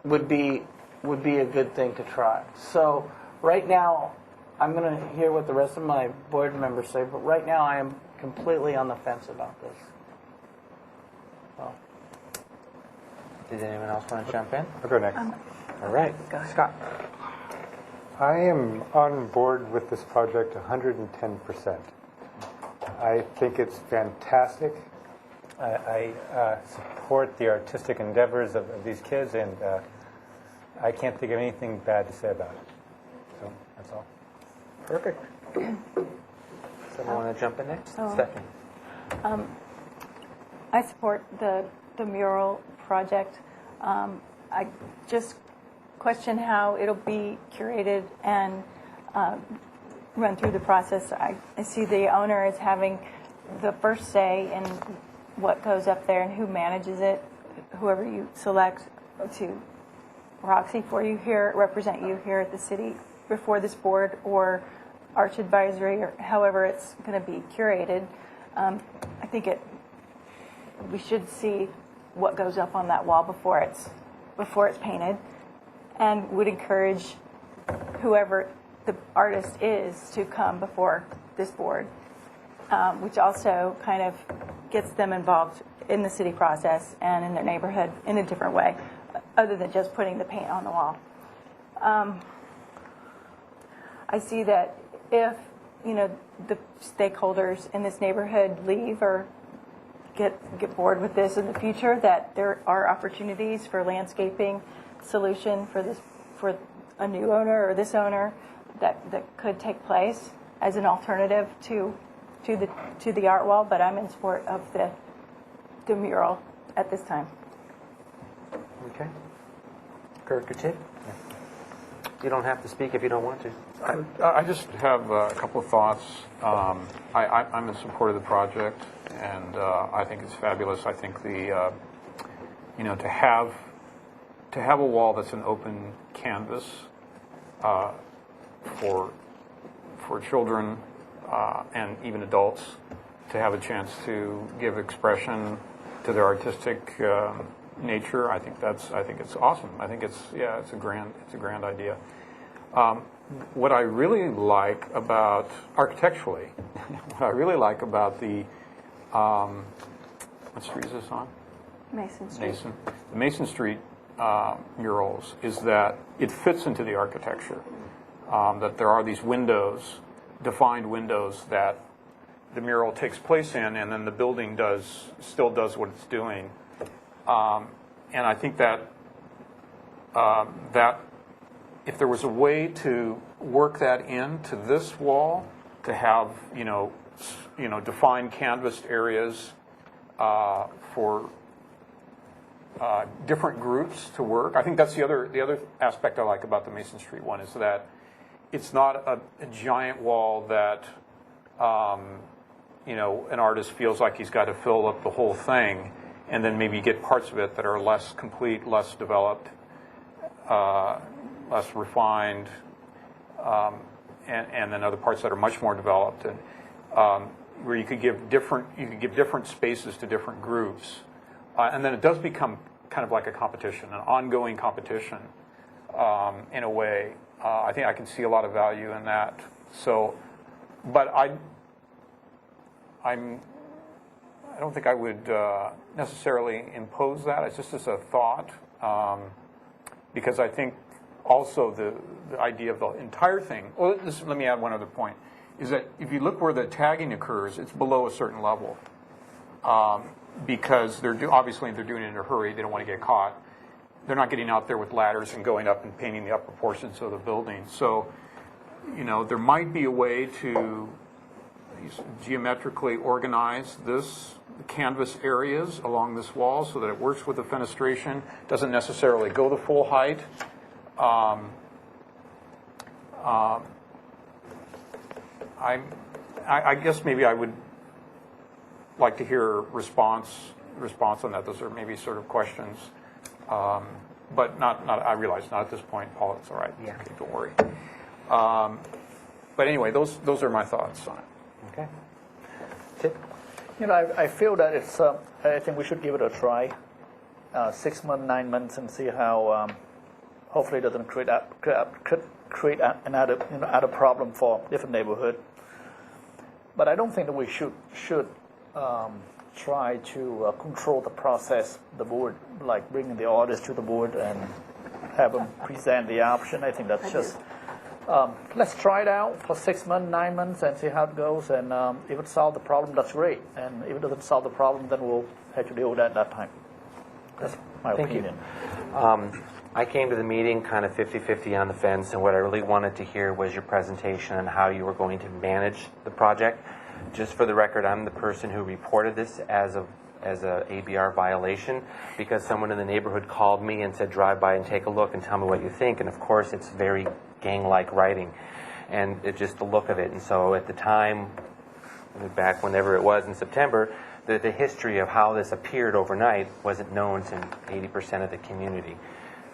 would be a good thing to try. So right now, I'm going to hear what the rest of my board members say, but right now I am completely on the fence about this. So. Did anyone else want to jump in? I'll go next. All right. Scott. I am on board with this project 110%. I think it's fantastic. I support the artistic endeavors of these kids, and I can't think of anything bad to say about it. So that's all. Perfect. Someone want to jump in next? Oh. Stephanie. I support the mural project. I just question how it'll be curated and run through the process. I see the owner as having the first say in what goes up there and who manages it, whoever you select to proxy for you here, represent you here at the city before this board or Arch Advisory, or however it's going to be curated. I think we should see what goes up on that wall before it's painted, and would encourage whoever the artist is to come before this board, which also kind of gets them involved in the city process and in their neighborhood in a different way, other than just putting the paint on the wall. I see that if the stakeholders in this neighborhood leave or get bored with this in the future, that there are opportunities for landscaping solution for a new owner or this owner that could take place as an alternative to the art wall. But I'm in support of the mural at this time. Okay. Kurt Katic? You don't have to speak if you don't want to. I just have a couple of thoughts. I'm in support of the project, and I think it's fabulous. I think to have a wall that's an open canvas for children and even adults to have a chance to give expression to their artistic nature. I think it's awesome. I think it's a grand idea. What I really like about architecturally, what I really like about the what street is this on? Mason Street. The Mason Street murals is that it fits into the architecture. That there are these windows, defined windows that the mural takes place in, and then the building still does what it's doing. And I think that if there was a way to work that into this wall, to have defined canvassed areas for different groups to work. I think that's the other aspect I like about the Mason Street one, is that it's not a giant wall that an artist feels like he's got to fill up the whole thing, and then maybe get parts of it that are less complete, less developed, less refined, and then other parts that are much more developed. And where you could give different spaces to different groups. And then it does become kind of like a competition, an ongoing competition in a way. I think I can see a lot of value in that. So, but I don't think I would necessarily impose that. It's just as a thought, because I think also the idea of the entire thing. Well, let me add one other point: is that if you look where the tagging occurs, it's below a certain level, because obviously they're doing it in a hurry. They don't want to get caught. They're not getting out there with ladders and going up and painting the upper portions of the building. So, there might be a way to geometrically organize this canvas areas along this wall so that it works with the fenestration, doesn't necessarily go the full height. I guess maybe I would like to hear response on that. Those are maybe sort of questions, but not. I realize not at this point, Paul. It's all right. Yeah. Okay, don't worry. But anyway, those are my thoughts on it. Okay. I feel that it's. I think we should give it a try. 6 months, 9 months, and see how. Hopefully, it doesn't create another problem for different neighborhood. But I don't think that we should try to control the process. The board, like bringing the orders to the board and have them present the option. I think that's just. Let's try it out for 6 months, 9 months, and see how it goes. And if it solves the problem, that's great. And if it doesn't solve the problem, then we'll have to deal with that at that time. That's my opinion. I came to the meeting kind of 50-50 on the fence, and what I really wanted to hear was your presentation on how you were going to manage the project. Just for the record, I'm the person who reported this as a ABR violation because someone in the neighborhood called me and said, drive by and take a look and tell me what you think. And of course, it's very gang-like writing, and it's just the look of it. And so at the time, back whenever it was in September, the history of how this appeared overnight wasn't known to 80% of the community,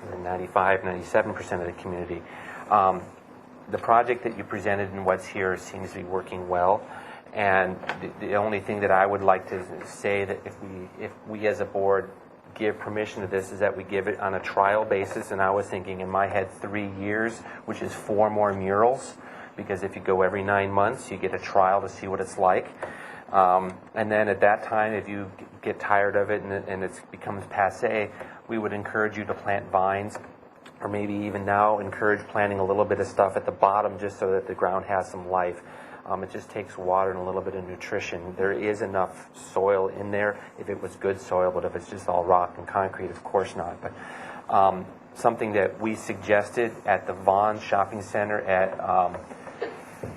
or 95, 97% of the community. The project that you presented and what's here seems to be working well. And the only thing that I would like to say that if we as a board give permission to this is that we give it on a trial basis. And I was thinking in my head 3 years, which is 4 more murals, because if you go every 9 months, you get a trial to see what it's like. And then at that time, if you get tired of it and it becomes passé, we would encourage you to plant vines, or maybe even now encourage planting a little bit of stuff at the bottom just so that the ground has some life. It just takes water and a little bit of nutrition. There is enough soil in there if it was good soil, but if it's just all rock and concrete, of course not. But something that we suggested at the Vaughn Shopping Center at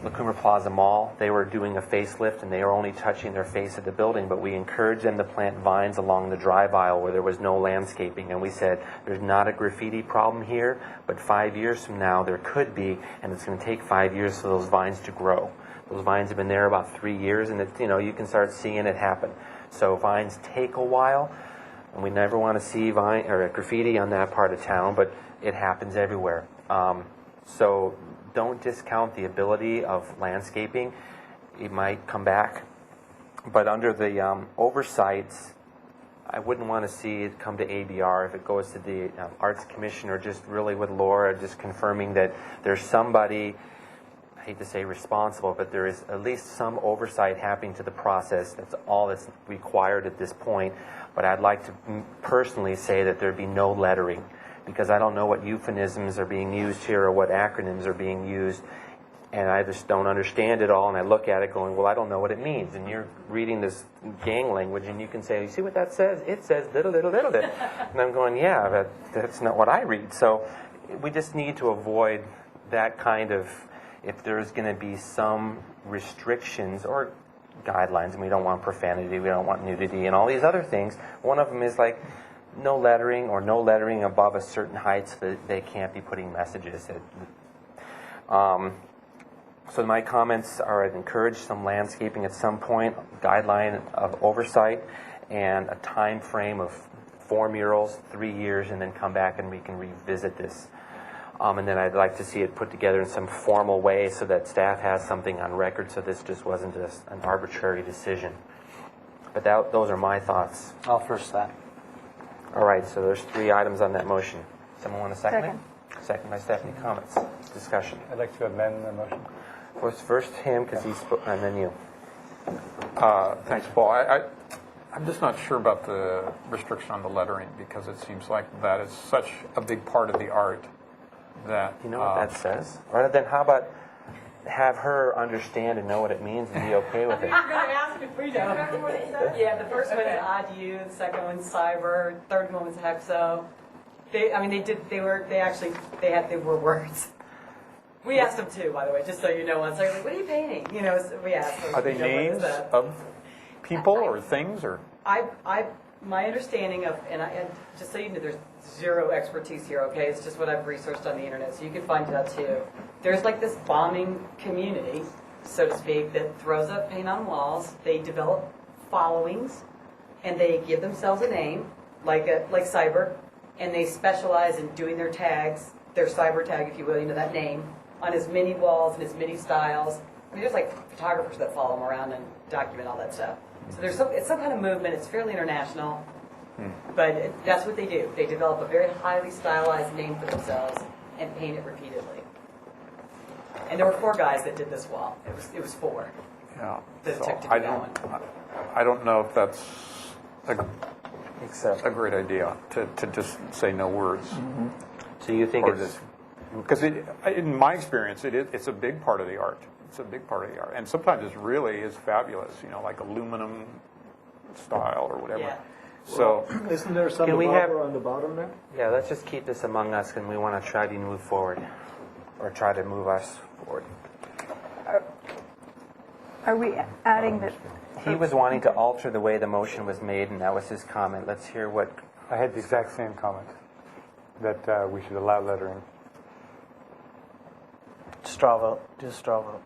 La Cumbre Plaza Mall, they were doing a facelift and they were only touching their face of the building, but we encouraged them to plant vines along the drive aisle where there was no landscaping. And we said, there's not a graffiti problem here, but 5 years from now there could be, and it's going to take 5 years for those vines to grow. Those vines have been there about 3 years, and you can start seeing it happen. So vines take a while, and we never want to see graffiti on that part of town, but it happens everywhere. So don't discount the ability of landscaping. It might come back. But under the oversights, I wouldn't want to see it come to ABR. If it goes to the Arts Commission, or just really with Laura, just confirming that there's somebody, I hate to say responsible, but there is at least some oversight happening to the process. That's all that's required at this point. But I'd like to personally say that there be no lettering, because I don't know what euphemisms are being used here or what acronyms are being used, and I just don't understand it all, and I look at it going, well, I don't know what it means. And you're reading this gang language, and you can say, you see what that says? It says little, little, little bit. And I'm going, yeah, but that's not what I read. So we just need to avoid that kind of, if there's going to be some restrictions or guidelines, and we don't want profanity, we don't want nudity, and all these other things. One of them is like, no lettering, or no lettering above a certain height so that they can't be putting messages. So my comments are, I'd encourage some landscaping at some point, guideline of oversight, and a time frame of 4 murals, 3 years, and then come back and we can revisit this. And then I'd like to see it put together in some formal way so that staff has something on record, so this just wasn't just an arbitrary decision. But those are my thoughts. I'll first that. All right, so there's 3 items on that motion. Someone want to second it? Second by Stephanie. Comments? Discussion? I'd like to amend the motion. First him, because he spoke, and then you. Thanks, Paul. I'm just not sure about the restriction on the lettering, because it seems like that is such a big part of the art that... You know what that says? Rather than, how about have her understand and know what it means and be okay with it? You're going to ask if we don't. Remember what it said? Yeah, the first one is ODU, the second one's cyber, third one was hexo. They were words. We asked them too, by the way, just so you know. Once they're like, "What are you painting?" You know, so we asked them. Are they names of people or things or? My understanding of, and just so you know, there's zero expertise here. Okay, it's just what I've researched on the internet, so you can find it out too. There's like this bombing community, so to speak, that throws up paint on walls. They develop followings, and they give themselves a name, like cyber, and they specialize in doing their tags, their cyber tag, if you will, that name, on as many walls and as many styles. I mean, there's like photographers that follow them around and document all that stuff. So it's some kind of movement. It's fairly international, but that's what they do. They develop a very highly stylized name for themselves and paint it repeatedly. And there were 4 guys that did this wall. It was 4. Yeah. That So took to do that one. I don't know if that's a great idea to just say no words. So you think it's... Because in my experience, it's a big part of the art. It's a big part of the art. And sometimes it really is fabulous, like aluminum style or whatever. Yeah. So, Isn't there some Can we have- on the bottom there? Yeah, let's just keep this among us, and we want to try to move forward, or try to move us forward. Are we adding that? He was wanting to alter the way the motion was made, and that was his comment. Let's hear what... I had the exact same comment, that we should allow lettering. Straw vote. Do a straw vote.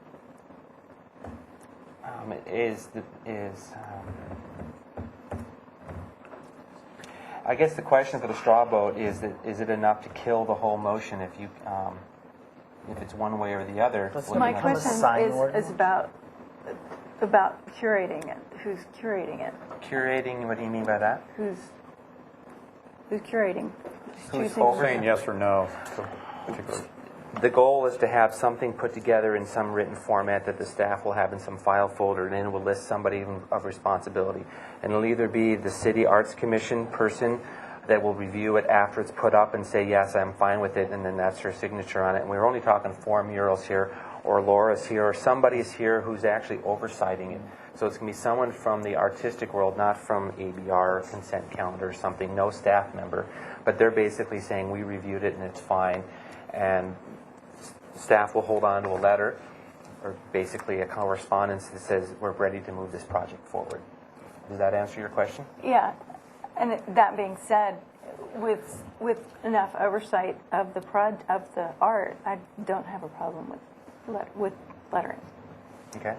I guess the question for the straw vote is it enough to kill the whole motion if it's one way or the other? My question is about curating it. Who's curating it? Curating, what do you mean by that? Who's curating? Who's saying yes or no. The goal is to have something put together in some written format that the staff will have in some file folder, and then it will list somebody of responsibility. And it'll either be the City Arts Commission person that will review it after it's put up and say, yes, I'm fine with it, and then that's her signature on it. And we're only talking 4 murals here, or Laura's here, or somebody's here who's actually oversighting it. So it's going to be someone from the artistic world, not from ABR or consent calendar or something, no staff member. But they're basically saying, we reviewed it and it's fine. And staff will hold on to a letter, or basically a correspondence that says, we're ready to move this project forward. Does that answer your question? Yeah, and that being said, with enough oversight of the art, I don't have a problem with lettering. Okay.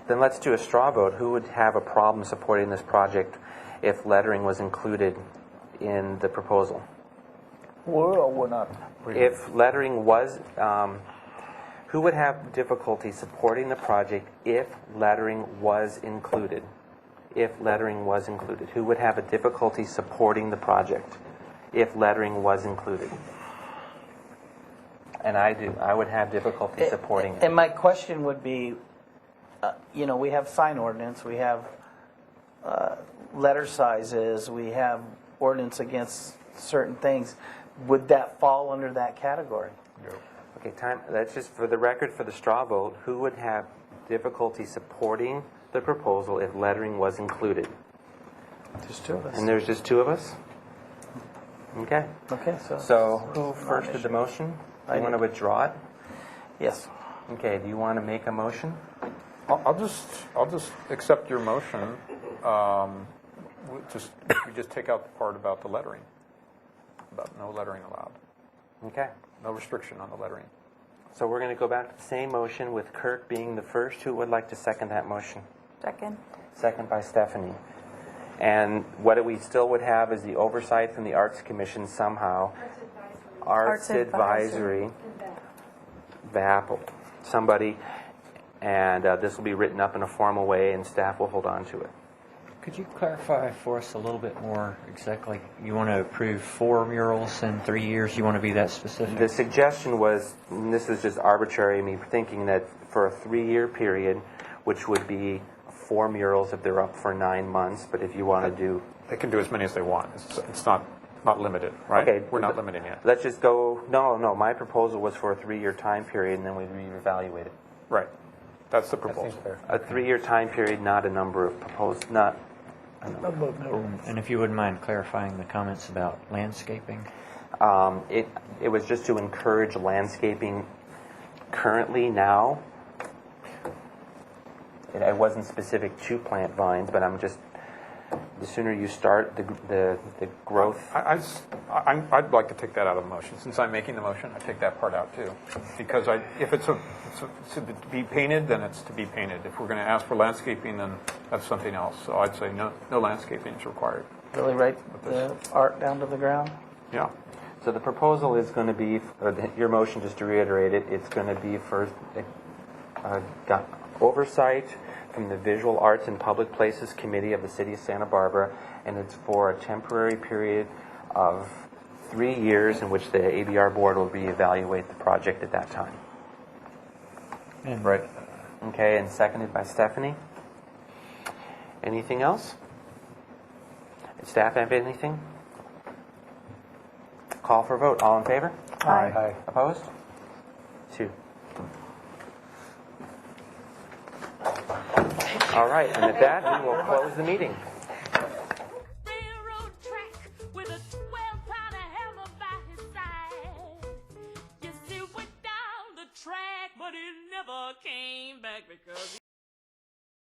Then let's do a straw vote. Who would have a problem supporting this project if lettering was included in the proposal? We're or we're not? If lettering was, who would have difficulty supporting the project if lettering was included? If lettering was included. Who would have a difficulty supporting the project if lettering was included? And I do. I would have difficulty supporting it. And my question would be, we have sign ordinance, we have letter sizes, we have ordinance against certain things. Would that fall under that category? Okay, that's just for the record for the straw vote. Who would have difficulty supporting the proposal if lettering was included? Just 2 of us. And there's just 2 of us? Okay. Okay, So who first did the motion? Do you want to withdraw it? Yes. Okay, do you want to make a motion? I'll just accept your motion. We just take out the part about the lettering, about no lettering allowed. Okay. No restriction on the lettering. So we're going to go back to the same motion with Kirk being the first. Who would like to second that motion? Second. Second by Stephanie. And what we still would have is the oversight from the Arts Commission somehow Arts Advisory, VAP, somebody, and this will be written up in a formal way, and staff will hold on to it. Could you clarify for us a little bit more exactly? You want to approve 4 murals in 3 years? You want to be that specific? The suggestion was, and this is just arbitrary, me thinking that for a 3-year period, which would be 4 murals if they're up for 9 months, but if you want to do... They can do as many as they want. It's not limited, right? Okay. We're not limiting it. Let's just go, no, my proposal was for a 3-year time period, and then we reevaluate it. Right. That's the proposal. A 3-year time period, not a number of proposed, not... And if you wouldn't mind clarifying the comments about landscaping? It was just to encourage landscaping currently now. It wasn't specific to plant vines, but I'm just, the sooner you start the growth. I'd like to take that out of the motion. Since I'm making the motion, I take that part out too. Because if it's to be painted, then it's to be painted. If we're going to ask for landscaping, then that's something else. So I'd say no landscaping is required. Really write the art down to the ground? Yeah. So the proposal is going to be, your motion, just to reiterate it, it's going to be for oversight from the Visual Arts and Public Places Committee of the City of Santa Barbara, and it's for a temporary period of 3 years in which the ABR board will reevaluate the project at that time. Right. Okay, and seconded by Stephanie. Anything else? Does staff have anything? Call for vote. All in favor? Aye. Opposed? 2. All right, and with that, we will close the meeting. Railroad track with a 12-pounder hammer by his side. Yes, he went down the track, but he never came back because